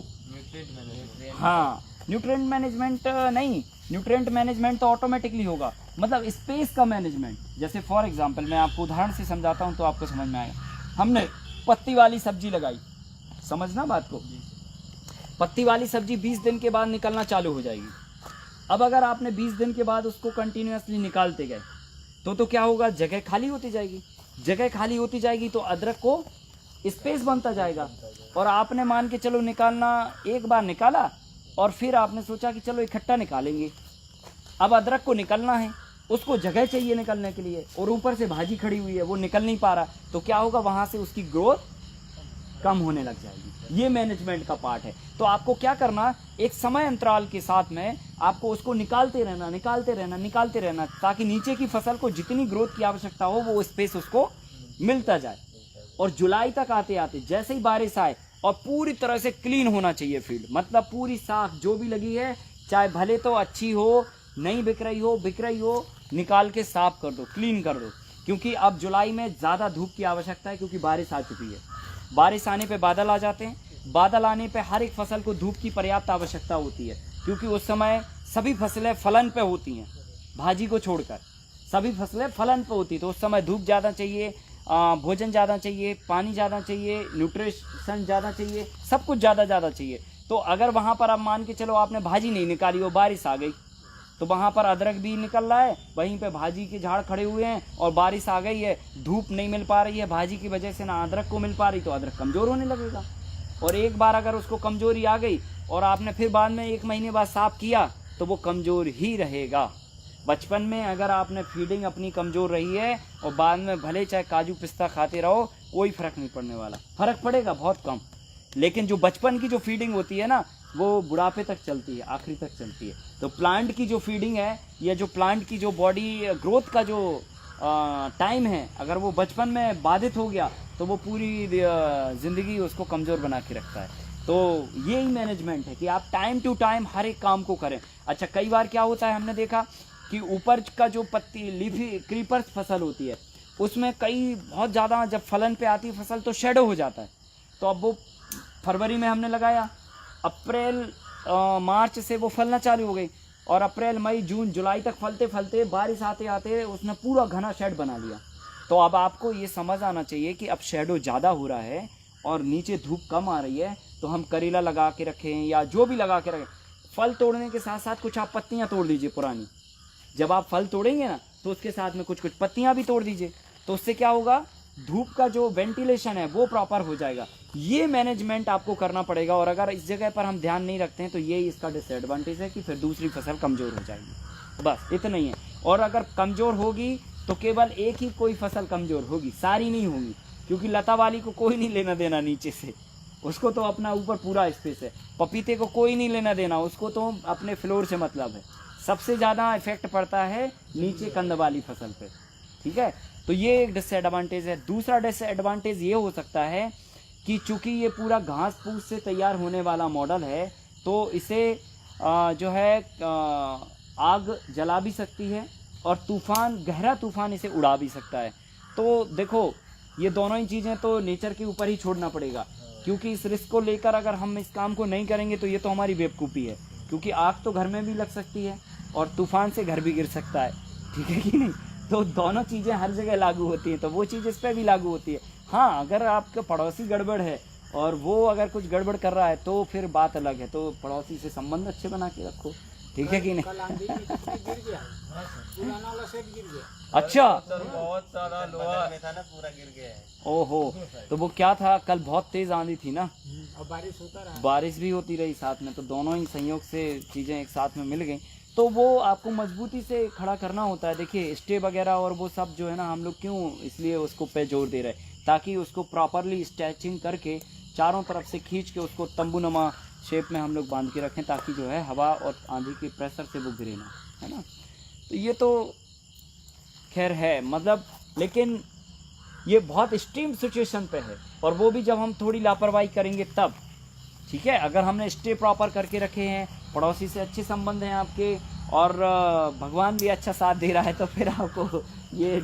हाँ, न्यूट्रिएंट मैनेजमेंट नहीं, न्यूट्रिएंट मैनेजमेंट तो ऑटोमेटिकली होगा, मतलब स्पेस का मैनेजमेंट। जैसे फॉर एग्जांपल मैं आपको उदाहरण से समझाता हूँ तो आपको समझ में आएगा। हमने पत्ती वाली सब्जी लगाई, समझना बात को, पत्ती वाली सब्जी 20 दिन के बाद निकलना चालू हो जाएगी। अब अगर आपने 20 दिन के बाद उसको कंटिन्यूअसली निकालते गए तो क्या होगा, जगह खाली होती जाएगी। जगह खाली होती जाएगी तो अदरक को स्पेस बनता जाएगा। और आपने मान के चलो निकालना, एक बार निकाला और फिर आपने सोचा कि चलो इकट्ठा निकालेंगे। अब अदरक को निकलना है, उसको जगह चाहिए निकलने के लिए, और ऊपर से भाजी खड़ी हुई है, वो निकल नहीं पा रहा, तो क्या होगा, वहां से उसकी ग्रोथ कम होने लग जाएगी। ये मैनेजमेंट का पार्ट है। तो आपको क्या करना, एक समय अंतराल के साथ में आपको उसको निकालते रहना ताकि नीचे की फसल को जितनी ग्रोथ की आवश्यकता हो वो स्पेस उसको मिलता जाए। और जुलाई तक आते आते जैसे ही बारिश आए और पूरी तरह से क्लीन होना चाहिए फील्ड, मतलब पूरी साफ जो भी लगी है, चाहे भले तो अच्छी हो, नहीं बिक रही हो, निकाल के साफ कर दो, क्लीन कर दो। क्योंकि अब जुलाई में ज़्यादा धूप की आवश्यकता है, क्योंकि बारिश आ चुकी है। बारिश आने पे बादल आ जाते हैं, बादल आने पे हर एक फसल को धूप की पर्याप्त आवश्यकता होती है, क्योंकि उस समय सभी फसलें फलन पे होती हैं, भाजी को छोड़कर सभी फसलें फलन पे होती, तो उस समय धूप ज़्यादा चाहिए, भोजन ज़्यादा चाहिए, पानी ज़्यादा चाहिए, न्यूट्रिशन ज़्यादा चाहिए, सब कुछ ज़्यादा चाहिए। तो अगर वहाँ पर आप मान के चलो आपने भाजी नहीं निकाली हो, बारिश आ गई, तो वहाँ पर अदरक भी निकल रहा है, वहीं पे भाजी के झाड़ खड़े हुए हैं और बारिश आ गई है, धूप नहीं मिल पा रही है भाजी की वजह से, ना अदरक को मिल पा रही, तो अदरक कमज़ोर होने लगेगा। और एक बार अगर उसको कमज़ोरी आ गई और आपने फिर बाद में 1 महीने बाद साफ़ किया, तो वो कमज़ोर ही रहेगा। बचपन में अगर आपने फीडिंग अपनी कमज़ोर रही है और बाद में भले चाहे काजू पिस्ता खाते रहो, कोई फ़र्क नहीं पड़ने वाला, फ़र्क पड़ेगा बहुत कम। लेकिन जो बचपन की जो फीडिंग होती है ना, वो बुढ़ापे तक चलती है, आखिरी तक चलती है। तो प्लांट की जो फीडिंग है, या जो प्लांट की जो बॉडी ग्रोथ का जो टाइम है, अगर वो बचपन में बाधित हो गया तो वो पूरी ज़िंदगी उसको कमज़ोर बना के रखता है। तो यही मैनेजमेंट है कि आप टाइम टू टाइम हर एक काम को करें। अच्छा, कई बार क्या होता है, हमने देखा कि ऊपर का जो पत्ती लीफी क्रीपर्स फसल होती है, उसमें कई बहुत ज़्यादा जब फलन पे आती है फसल तो शेडो हो जाता है। तो अब वो फरवरी में हमने लगाया, अप्रैल मार्च से वो फलना चालू हो गई, और अप्रैल मई जून जुलाई तक फलते फलते बारिश आते आते उसने पूरा घना शेड बना लिया। तो अब आपको ये समझ आना चाहिए कि अब शेडो ज़्यादा हो रहा है और नीचे धूप कम आ रही है, तो हम करेला लगा के रखें या जो भी लगा के रखें। फल तोड़ने के साथ साथ कुछ आप पत्तियाँ तोड़ दीजिए पुरानी। जब आप फल तोड़ेंगे ना, तो उसके साथ में कुछ पत्तियाँ भी तोड़ दीजिए, तो उससे क्या होगा, धूप का जो वेंटिलेशन है वो प्रॉपर हो जाएगा। ये मैनेजमेंट आपको करना पड़ेगा, और अगर इस जगह पर हम ध्यान नहीं रखते हैं तो ये इसका डिसएडवांटेज है कि फिर दूसरी फसल कमज़ोर हो जाएगी, बस इतना ही है। और अगर कमज़ोर होगी तो केवल एक ही कोई फसल कमज़ोर होगी, सारी नहीं होगी, क्योंकि लता वाली को कोई नहीं लेना देना नीचे से, उसको तो अपना ऊपर पूरा स्पेस है। पपीते को कोई नहीं लेना देना, उसको तो अपने फ्लोर से मतलब है। सबसे ज़्यादा इफेक्ट पड़ता है नीचे कंद वाली फसल पे, ठीक है। तो ये एक डिसएडवांटेज है। दूसरा डिसएडवांटेज ये हो सकता है कि चूंकि ये पूरा घास फूस से तैयार होने वाला मॉडल है, तो इसे जो है आग जला भी सकती है, और तूफान, गहरा तूफान इसे उड़ा भी सकता है। तो देखो, ये दोनों ही चीज़ें तो नेचर के ऊपर ही छोड़ना पड़ेगा, क्योंकि इस रिस्क को लेकर अगर हम इस काम को नहीं करेंगे तो ये तो हमारी बेवकूफ़ी है, क्योंकि आग तो घर में भी लग सकती है और तूफान से घर भी गिर सकता है, ठीक है कि नहीं। तो दोनों चीज़ें हर जगह लागू होती हैं, तो वो चीज़ इस पर भी लागू होती है। हाँ, अगर आपका पड़ोसी गड़बड़ है और वो अगर कुछ गड़बड़ कर रहा है तो फिर बात अलग है, तो पड़ोसी से संबंध अच्छे बना के रखो, ठीक है कि नहीं। अच्छा, बहुत सारा लोहा में था ना, पूरा गिर गया है। ओहो, तो वो क्या था, कल बहुत तेज आंधी थी ना, और बारिश होता रहा। बारिश भी होती रही साथ में, तो दोनों ही संयोग से चीज़ें एक साथ में मिल गई। तो वो आपको मजबूती से खड़ा करना होता है। देखिए, स्टे वगैरह और वो सब जो है ना, हम लोग क्यों इसलिए उसको पे जोर दे रहे हैं, ताकि उसको प्रॉपरली स्ट्रेचिंग करके चारों तरफ से खींच के उसको तंबूनुमा शेप में हम लोग बांध के रखें, ताकि जो है हवा और आंधी के प्रेशर से वो गिरे ना, है ना। तो ये तो खैर है, मतलब, लेकिन ये बहुत एक्सट्रीम सिचुएशन पे है, और वो भी जब हम थोड़ी लापरवाही करेंगे तब, ठीक है। अगर हमने स्टे प्रॉपर करके रखे हैं, पड़ोसी से अच्छे संबंध हैं आपके, और भगवान भी अच्छा साथ दे रहा है, तो फिर आपको ये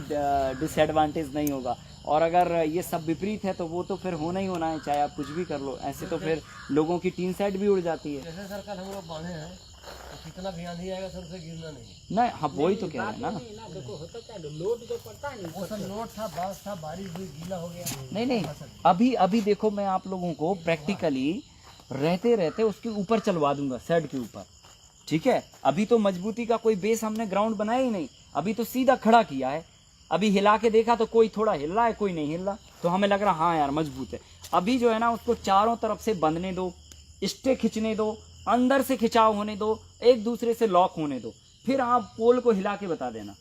डिसएडवांटेज नहीं होगा। और अगर ये सब विपरीत है तो वो तो फिर होना ही होना है, चाहे आप कुछ भी कर लो। ऐसे तो फिर लोगों की टीन सेट भी उड़ जाती है। जैसे सरकार हम लोग बांधे हैं, तो कितना भी आंधी आएगा सर से गिरना नहीं। नहीं, हाँ, वही तो कह रहे हैं ना। देखो होता क्या, लोड जो पड़ता है वो सब लोड था, बारिश था, बारिश हुई, गीला हो गया। नहीं, अभी देखो, मैं आप लोगों को प्रैक्टिकली रहते रहते उसके ऊपर चलवा दूंगा, शेड के ऊपर, ठीक है। अभी तो मजबूती का कोई बेस हमने ग्राउंड बनाया ही नहीं, अभी तो सीधा खड़ा किया है। अभी हिला के देखा तो कोई थोड़ा हिल रहा है, कोई नहीं हिल रहा, तो हमें लग रहा हाँ यार मजबूत है। अभी जो है ना, उसको चारों तरफ से बंधने दो, स्टे खींचने दो, अंदर से खिंचाव होने दो, एक दूसरे से लॉक होने दो, फिर आप पोल को हिला के बता देना।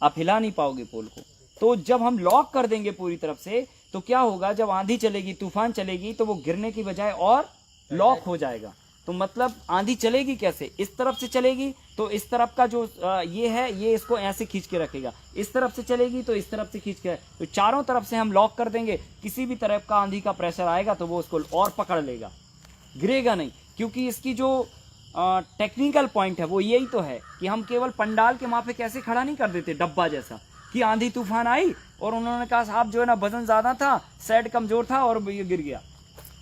आप हिला नहीं पाओगे पोल को। तो जब हम लॉक कर देंगे पूरी तरफ से, तो क्या होगा, जब आंधी चलेगी, तूफान चलेगी, तो वो गिरने की बजाय और लॉक हो जाएगा। तो मतलब आंधी चलेगी कैसे, इस तरफ से चलेगी तो इस तरफ का जो ये है ये इसको ऐसे खींच के रखेगा, इस तरफ से चलेगी तो इस तरफ से खींच के, तो चारों तरफ से हम लॉक कर देंगे, किसी भी तरफ का आंधी का प्रेशर आएगा तो वो उसको और पकड़ लेगा, गिरेगा नहीं। क्योंकि इसकी जो टेक्निकल पॉइंट है वो यही तो है कि हम केवल पंडाल के मापे कैसे खड़ा नहीं कर देते डब्बा जैसा कि आंधी तूफान आई और उन्होंने कहा साहब जो है ना वजन ज्यादा था, सेट कमजोर था और ये गिर गया।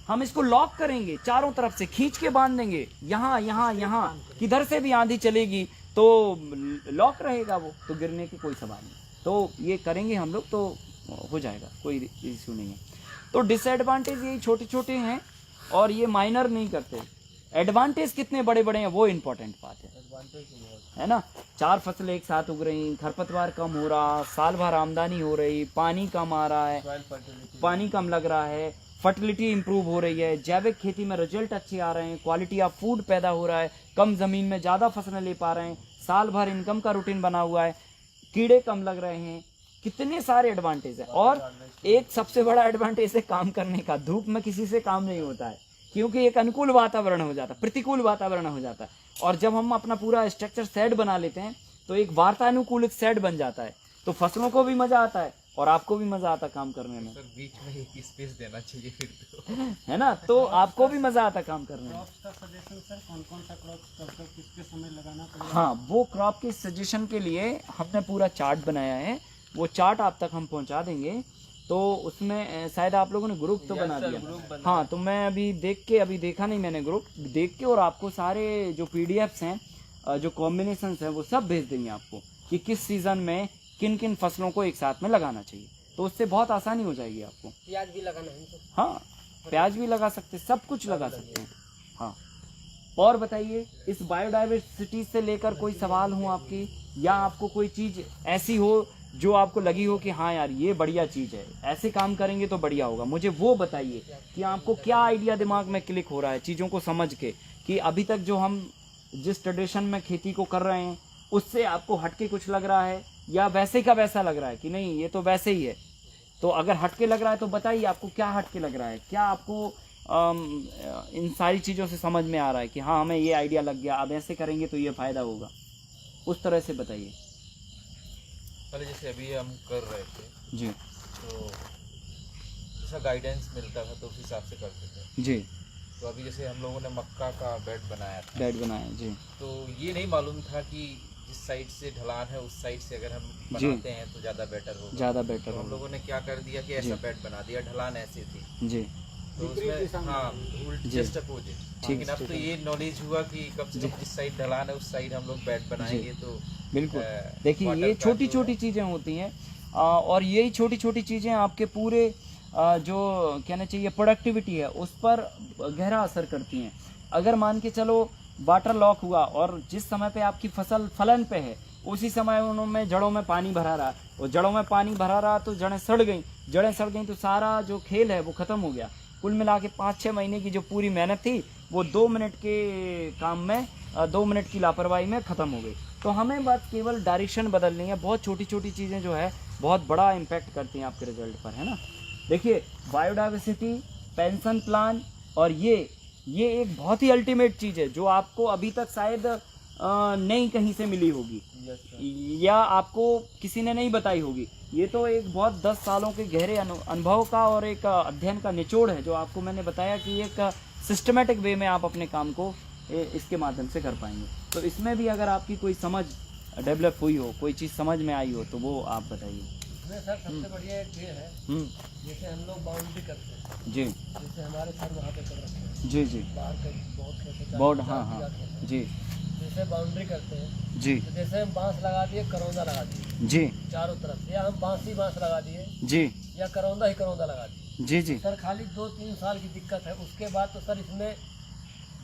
हम इसको लॉक करेंगे, चारों तरफ से खींच के बांध देंगे, यहाँ यहाँ यहाँ, किधर से भी आंधी चलेगी तो लॉक रहेगा वो, तो गिरने की कोई सवाल नहीं। तो ये करेंगे हम लोग तो हो जाएगा, कोई इशू नहीं है। तो डिसएडवांटेज यही छोटे छोटे हैं और ये माइनर नहीं करते। एडवांटेज कितने बड़े बड़े हैं वो इम्पोर्टेंट बात है ना। 4 फसलें एक साथ उग रही, खरपतवार कम हो रहा, साल भर आमदनी हो रही, पानी कम आ रहा है, पानी कम लग रहा है, फर्टिलिटी इंप्रूव हो रही है, जैविक खेती में रिजल्ट अच्छे आ रहे हैं, क्वालिटी ऑफ फूड पैदा हो रहा है, कम जमीन में ज़्यादा फसलें ले पा रहे हैं, साल भर इनकम का रूटीन बना हुआ है, कीड़े कम लग रहे हैं, कितने सारे एडवांटेज है। और एक सबसे बड़ा एडवांटेज है काम करने का, धूप में किसी से काम नहीं होता है क्योंकि एक अनुकूल वातावरण हो जाता है, प्रतिकूल वातावरण हो जाता है। और जब हम अपना पूरा स्ट्रक्चर सेट बना लेते हैं तो एक वातानुकूलित सेट बन जाता है, तो फसलों को भी मजा आता है और आपको भी मजा आता काम करने में। सर बीच में एक स्पेस देना चाहिए फिर तो। है ना, तो आपको भी मजा आता काम करने में। क्रॉप्स का सजेशन सर, कौन कौन सा क्रॉप कब कब किसके समय लगाना पड़ेगा? हाँ, वो क्रॉप के सजेशन के लिए हमने पूरा चार्ट बनाया है, वो चार्ट आप तक हम पहुंचा देंगे। तो उसमें शायद आप लोगों ने ग्रुप तो बना दिया। हाँ, तो मैं अभी देखा नहीं मैंने, ग्रुप देख के और आपको सारे जो पीडीएफ्स हैं, जो कॉम्बिनेशंस हैं वो सब भेज देंगे आपको कि किस सीजन में किन किन फसलों को एक साथ में लगाना चाहिए। तो उससे बहुत आसानी हो जाएगी आपको। प्याज भी लगाना है तो। हाँ, प्याज भी लगा सकते, सब कुछ लगा सकते हैं। हाँ, और बताइए, इस बायोडाइवर्सिटी से लेकर कोई सवाल हो आपकी, या आपको कोई चीज ऐसी हो जो आपको लगी हो कि हाँ यार ये बढ़िया चीज है, ऐसे काम करेंगे तो बढ़िया होगा, मुझे वो बताइए कि आपको क्या आइडिया दिमाग में क्लिक हो रहा है चीजों को समझ के, कि अभी तक जो हम जिस ट्रेडिशन में खेती को कर रहे हैं उससे आपको हटके कुछ लग रहा है, या वैसे का वैसा लग रहा है कि नहीं ये तो वैसे ही है। तो अगर हटके लग रहा है तो बताइए आपको क्या हटके लग रहा है, क्या आपको इन सारी चीज़ों से समझ में आ रहा है कि हाँ हमें ये आइडिया लग गया, अब ऐसे करेंगे तो ये फ़ायदा होगा, उस तरह से बताइए। पहले जैसे अभी हम कर रहे थे जी, तो जैसा गाइडेंस मिलता था तो उस हिसाब से करते थे जी, तो अभी जैसे हम लोगों ने मक्का का बेड बनाया था, बेड बनाया जी, तो ये नहीं मालूम था कि जिस साइड से ढलान है उस साइड से अगर हम बनाते हैं तो ज़्यादा बेटर होगा। ज़्यादा बेटर तो हम होगा लोगों ने क्या कर दिया कि ऐसा बेड बना दिया, ढलान ऐसी थी जी, तो उसमें हाँ जस्ट अपोजिट। लेकिन अब तो ये नॉलेज हुआ कि कम से कम जिस साइड ढलान है उस साइड हम लोग बेड बनाएंगे तो बिल्कुल। देखिए ये छोटी छोटी चीज़ें होती हैं, और यही छोटी छोटी चीज़ें आपके पूरे जो कहना चाहिए प्रोडक्टिविटी है उस पर गहरा असर करती हैं। अगर मान के चलो वाटर लॉक हुआ और जिस समय पे आपकी फसल फलन पे है उसी समय उनमें जड़ों में पानी भरा रहा, और जड़ों में पानी भरा रहा तो जड़ें सड़ गई तो सारा जो खेल है वो ख़त्म हो गया। कुल मिला के 5-6 महीने की जो पूरी मेहनत थी वो 2 मिनट के काम में 2 मिनट की लापरवाही में ख़त्म हो गई। तो हमें बस केवल डायरेक्शन बदलनी है, बहुत छोटी छोटी चीज़ें जो है बहुत बड़ा इम्पैक्ट करती हैं आपके रिजल्ट पर, है ना। देखिए बायोडाइवर्सिटी, पेंशन प्लान, और ये एक बहुत ही अल्टीमेट चीज़ है जो आपको अभी तक शायद नहीं कहीं से मिली होगी या आपको किसी ने नहीं बताई होगी। ये तो एक बहुत 10 सालों के गहरे अनुभव का और एक अध्ययन का निचोड़ है जो आपको मैंने बताया कि एक सिस्टमेटिक वे में आप अपने काम को इसके माध्यम से कर पाएंगे। तो इसमें भी अगर आपकी कोई समझ डेवलप हुई हो, कोई चीज़ समझ में आई हो तो वो आप बताइए। इसमें सर सबसे बढ़िया एक ये है, जैसे हम लोग बाउंड्री करते हैं जी, जैसे हमारे सर वहाँ पे कर रखे हैं जी जी, बाहर के बहुत खेत है, बोर्ड, 4 हाँ बीघा हाँ खेत है। जी जैसे बाउंड्री करते हैं जी तो जैसे हम बांस लगा दिए, करौंदा लगा दिए जी चारों तरफ, या हम बांस ही बांस लगा दिए जी या करौंदा ही करौंदा लगा दिए। जी जी सर खाली 2-3 साल की दिक्कत है, उसके बाद तो सर इसमें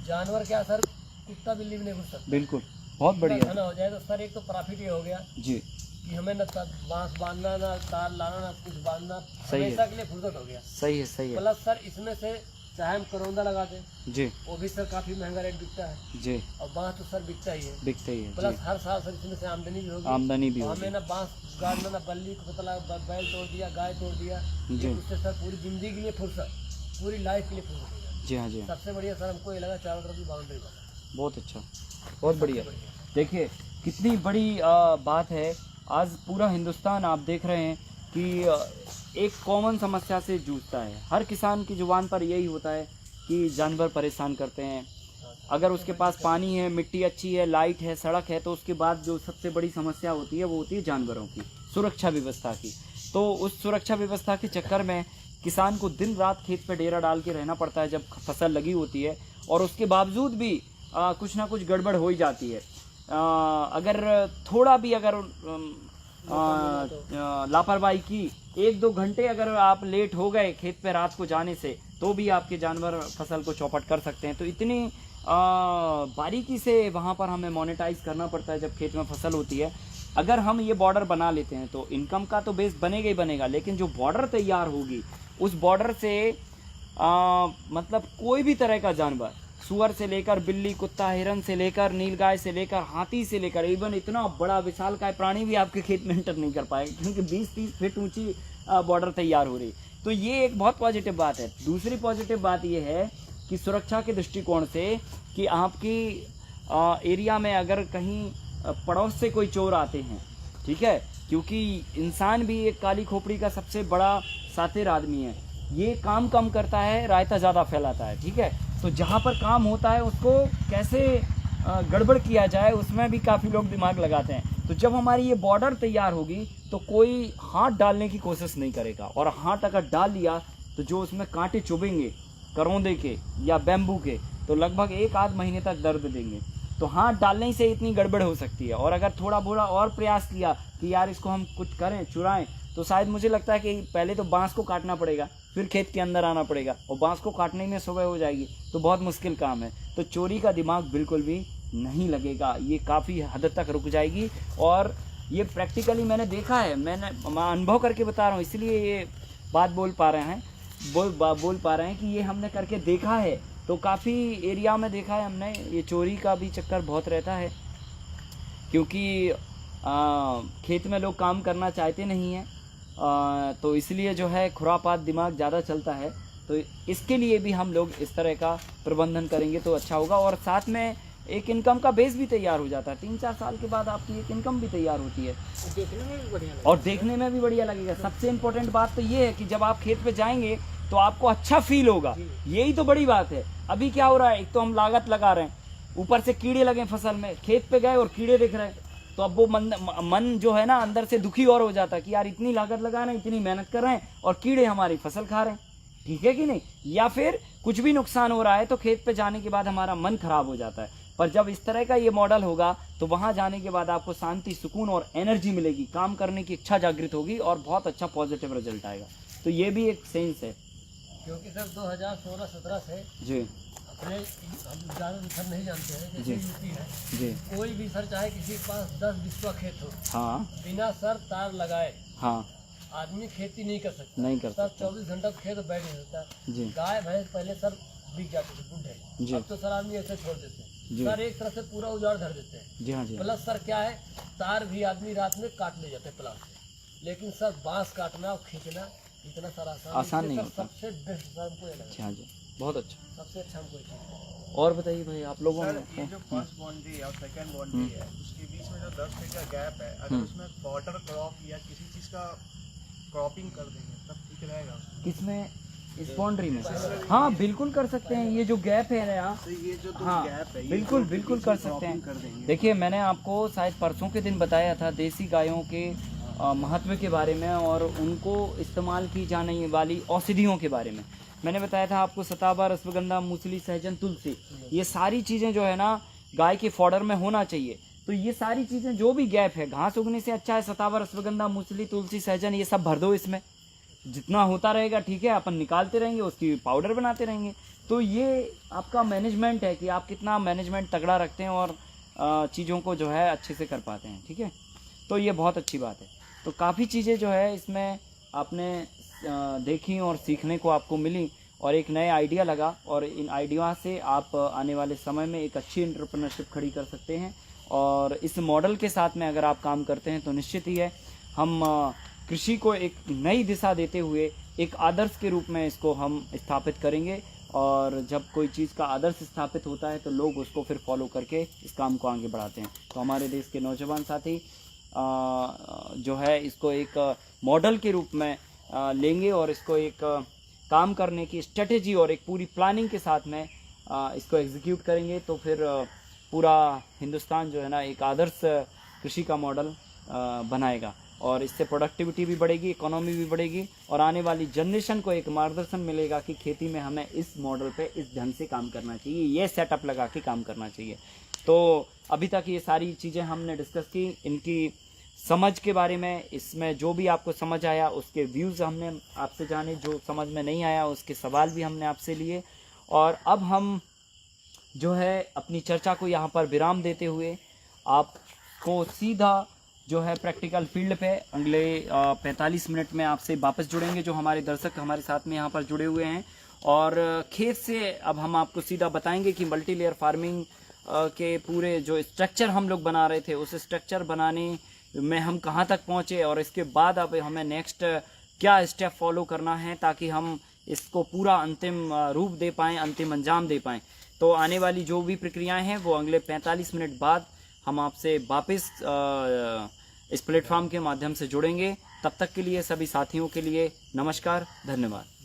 जानवर क्या सर, कुत्ता बिल्ली भी नहीं घुस सकता। बिल्कुल, बहुत बढ़िया घना हो जाए तो सर एक तो प्रॉफिट ये हो गया जी, कि हमें न बांस बांधना, ना तार लाना, ना कुछ बांधना, सही है। हमेशा के लिए फुर्सत हो गया। सही है सही है प्लस सर इसमें से चाहे हम करौंदा लगा दें जी वो भी सर काफी महंगा रेट बिकता है, जी, और बांस तो सर बिकता ही है। बिकते ही है प्लस जी, हर साल सर इसमें से आमदनी भी होगी, आमदनी भी और होगी। हमें ना बांस गाड़ना, ना बल्ली को पता लगा बैल तोड़ दिया, गाय तोड़ दिया, जी। उससे सर पूरी जिंदगी के लिए फुर्सत, पूरी लाइफ के लिए फुर्सत हो जाती जी हाँ जी हाँ, सबसे बढ़िया सर हमको ये लगा चारों तरफ की बाउंड्री का। बहुत अच्छा, बहुत बढ़िया। देखिए कितनी बड़ी बात है। आज पूरा हिंदुस्तान आप देख रहे हैं कि एक कॉमन समस्या से जूझता है। हर किसान की जुबान पर यही होता है कि जानवर परेशान करते हैं। अगर उसके पास पानी है, मिट्टी अच्छी है, लाइट है, सड़क है, तो उसके बाद जो सबसे बड़ी समस्या होती है वो होती है जानवरों की, सुरक्षा व्यवस्था की। तो उस सुरक्षा व्यवस्था के चक्कर में किसान को दिन रात खेत पे डेरा डाल के रहना पड़ता है जब फसल लगी होती है, और उसके बावजूद भी कुछ ना कुछ गड़बड़ हो ही जाती है। अगर थोड़ा भी अगर लापरवाही की, 1-2 घंटे अगर आप लेट हो गए खेत पे रात को जाने से, तो भी आपके जानवर फसल को चौपट कर सकते हैं। तो इतनी बारीकी से वहाँ पर हमें मोनेटाइज करना पड़ता है जब खेत में फसल होती है। अगर हम ये बॉर्डर बना लेते हैं तो इनकम का तो बेस बनेगा ही बनेगा, लेकिन जो बॉर्डर तैयार होगी उस बॉर्डर से मतलब कोई भी तरह का जानवर, सुअर से लेकर बिल्ली, कुत्ता, हिरन से लेकर नीलगाय से लेकर हाथी से लेकर इवन इतना बड़ा विशालकाय प्राणी भी आपके खेत में एंटर नहीं कर पाएगा, क्योंकि 20-30 फीट ऊंची बॉर्डर तैयार हो रही। तो ये एक बहुत पॉजिटिव बात है। दूसरी पॉजिटिव बात ये है कि सुरक्षा के दृष्टिकोण से कि आपकी एरिया में अगर कहीं पड़ोस से कोई चोर आते हैं, ठीक है, क्योंकि इंसान भी एक काली खोपड़ी का सबसे बड़ा सातिर आदमी है। ये काम कम करता है, रायता ज़्यादा फैलाता है, ठीक है। तो जहाँ पर काम होता है उसको कैसे गड़बड़ किया जाए उसमें भी काफ़ी लोग दिमाग लगाते हैं। तो जब हमारी ये बॉर्डर तैयार होगी तो कोई हाथ डालने की कोशिश नहीं करेगा, और हाथ अगर डाल लिया तो जो उसमें कांटे चुभेंगे करौंदे के या बैम्बू के, तो लगभग 1-8 महीने तक दर्द देंगे। तो हाथ डालने से इतनी गड़बड़ हो सकती है। और अगर थोड़ा बोरा और प्रयास किया कि यार इसको हम कुछ करें, चुराएं, तो शायद मुझे लगता है कि पहले तो बांस को काटना पड़ेगा, फिर खेत के अंदर आना पड़ेगा, और बांस को काटने में सुबह हो जाएगी, तो बहुत मुश्किल काम है। तो चोरी का दिमाग बिल्कुल भी नहीं लगेगा, ये काफ़ी हद तक रुक जाएगी। और ये प्रैक्टिकली मैंने देखा है, मैं अनुभव करके बता रहा हूँ, इसलिए ये बात बोल पा रहे हैं कि ये हमने करके देखा है। तो काफ़ी एरिया में देखा है हमने, ये चोरी का भी चक्कर बहुत रहता है, क्योंकि खेत में लोग काम करना चाहते नहीं हैं, तो इसलिए जो है खुरापात दिमाग ज़्यादा चलता है। तो इसके लिए भी हम लोग इस तरह का प्रबंधन करेंगे तो अच्छा होगा। और साथ में एक इनकम का बेस भी तैयार हो जाता है। 3-4 साल के बाद आपकी एक इनकम भी तैयार होती है, देखने में भी बढ़िया और देखने में भी बढ़िया लगेगा। सबसे इम्पोर्टेंट बात तो ये है कि जब आप खेत पे जाएंगे तो आपको अच्छा फील होगा, यही तो बड़ी बात है। अभी क्या हो रहा है, एक तो हम लागत लगा रहे हैं, ऊपर से कीड़े लगे फसल में, खेत पे गए और कीड़े दिख रहे हैं, तो अब वो मन जो है ना अंदर से दुखी और हो जाता है कि यार इतनी लागत लगा रहे हैं, इतनी मेहनत कर रहे हैं, और कीड़े हमारी फसल खा रहे हैं, ठीक है कि नहीं। या फिर कुछ भी नुकसान हो रहा है तो खेत पे जाने के बाद हमारा मन खराब हो जाता है। पर जब इस तरह का ये मॉडल होगा तो वहाँ जाने के बाद आपको शांति, सुकून और एनर्जी मिलेगी, काम करने की इच्छा जागृत होगी, और बहुत अच्छा पॉजिटिव रिजल्ट आएगा। तो ये भी एक सेंस है। क्योंकि सर 2016-17 से जी अपने हम ज़्यादा सर नहीं जानते हैं, जैसे जी। यूपी है, जी कोई भी सर चाहे किसी के पास 10 बिस्वा खेत हो, हाँ बिना सर तार लगाए हाँ आदमी खेती नहीं कर सकता। नहीं कर सर सकता। 24 घंटा खेत में बैठ नहीं सकता। जी गाय भैंस पहले सर बिक जाते थे बुढ़े, जी। अब तो सर आदमी ऐसे छोड़ देते जी। हैं। सर एक तरह से पूरा उजाड़ धर देते हैं। जी हाँ जी प्लस सर क्या है, तार भी आदमी रात में काट ले जाते हैं प्लास से, लेकिन सर बांस काटना और खींचना इतना सारा आसान नहीं सर होता। सबसे बेस्ट सर हमको ये लगा, जी हाँ जी, बहुत अच्छा। सबसे अच्छा हमको ये लगा। और बताइए भाई, आप लोगों सर, ने ये जो फर्स्ट बाउंड्री है और सेकंड बाउंड्री है, उसके बीच में जो 10 फीट का गैप है, अगर उसमें वाटर क्रॉप या किसी चीज़ का क्रॉपिंग कर देंगे तब ठीक रहेगा उसमें? किसमें, इस बाउंड्री में? हाँ बिल्कुल कर सकते हैं। ये जो गैप है ना यहाँ, तो ये जो हाँ गैप है, ये बिल्कुल जो बिल्कुल बीच कर में सकते क्रॉपिंग कर हैं। देंगे। देखिए मैंने आपको शायद परसों के दिन बताया था देसी गायों के महत्व के बारे में और उनको इस्तेमाल की जाने वाली औषधियों के बारे में। मैंने बताया था आपको सतावर, अश्वगंधा, मूसली, सहजन, तुलसी, ये सारी चीज़ें जो है ना गाय के फॉडर में होना चाहिए। तो ये सारी चीज़ें जो भी गैप है, घास उगने से अच्छा है सतावर, अश्वगंधा, मूसली, तुलसी, सहजन, ये सब भर दो इसमें। जितना होता रहेगा ठीक है, अपन निकालते रहेंगे, उसकी पाउडर बनाते रहेंगे। तो ये आपका मैनेजमेंट है कि आप कितना मैनेजमेंट तगड़ा रखते हैं और चीज़ों को जो है अच्छे से कर पाते हैं, ठीक है। तो ये बहुत अच्छी बात है। तो काफ़ी चीज़ें जो है इसमें आपने देखी और सीखने को आपको मिली और एक नए आइडिया लगा, और इन आइडिया से आप आने वाले समय में एक अच्छी एंटरप्रेन्योरशिप खड़ी कर सकते हैं। और इस मॉडल के साथ में अगर आप काम करते हैं तो निश्चित ही है हम कृषि को एक नई दिशा देते हुए एक आदर्श के रूप में इसको हम स्थापित करेंगे और जब कोई चीज़ का आदर्श स्थापित होता है तो लोग उसको फिर फॉलो करके इस काम को आगे बढ़ाते हैं। तो हमारे देश के नौजवान साथी जो है इसको एक मॉडल के रूप में लेंगे और इसको एक काम करने की स्ट्रेटेजी और एक पूरी प्लानिंग के साथ में इसको एग्जीक्यूट करेंगे तो फिर पूरा हिंदुस्तान जो है ना एक आदर्श कृषि का मॉडल बनाएगा और इससे प्रोडक्टिविटी भी बढ़ेगी, इकोनॉमी भी बढ़ेगी और आने वाली जनरेशन को एक मार्गदर्शन मिलेगा कि खेती में हमें इस मॉडल पे इस ढंग से काम करना चाहिए, ये सेटअप लगा के काम करना चाहिए। तो अभी तक ये सारी चीज़ें हमने डिस्कस की, इनकी समझ के बारे में, इसमें जो भी आपको समझ आया उसके व्यूज़ हमने आपसे जाने, जो समझ में नहीं आया उसके सवाल भी हमने आपसे लिए। और अब हम जो है अपनी चर्चा को यहाँ पर विराम देते हुए आपको सीधा जो है प्रैक्टिकल फील्ड पे अगले 45 मिनट में आपसे वापस जुड़ेंगे, जो हमारे दर्शक हमारे साथ में यहाँ पर जुड़े हुए हैं। और खेत से अब हम आपको सीधा बताएंगे कि मल्टी लेयर फार्मिंग के पूरे जो स्ट्रक्चर हम लोग बना रहे थे उस स्ट्रक्चर बनाने में हम कहाँ तक पहुँचे और इसके बाद अब हमें नेक्स्ट क्या स्टेप फॉलो करना है ताकि हम इसको पूरा अंतिम रूप दे पाएँ, अंतिम अंजाम दे पाएँ। तो आने वाली जो भी प्रक्रियाएं हैं वो अगले 45 मिनट बाद हम आपसे वापस इस प्लेटफॉर्म के माध्यम से जुड़ेंगे। तब तक के लिए सभी साथियों के लिए नमस्कार, धन्यवाद।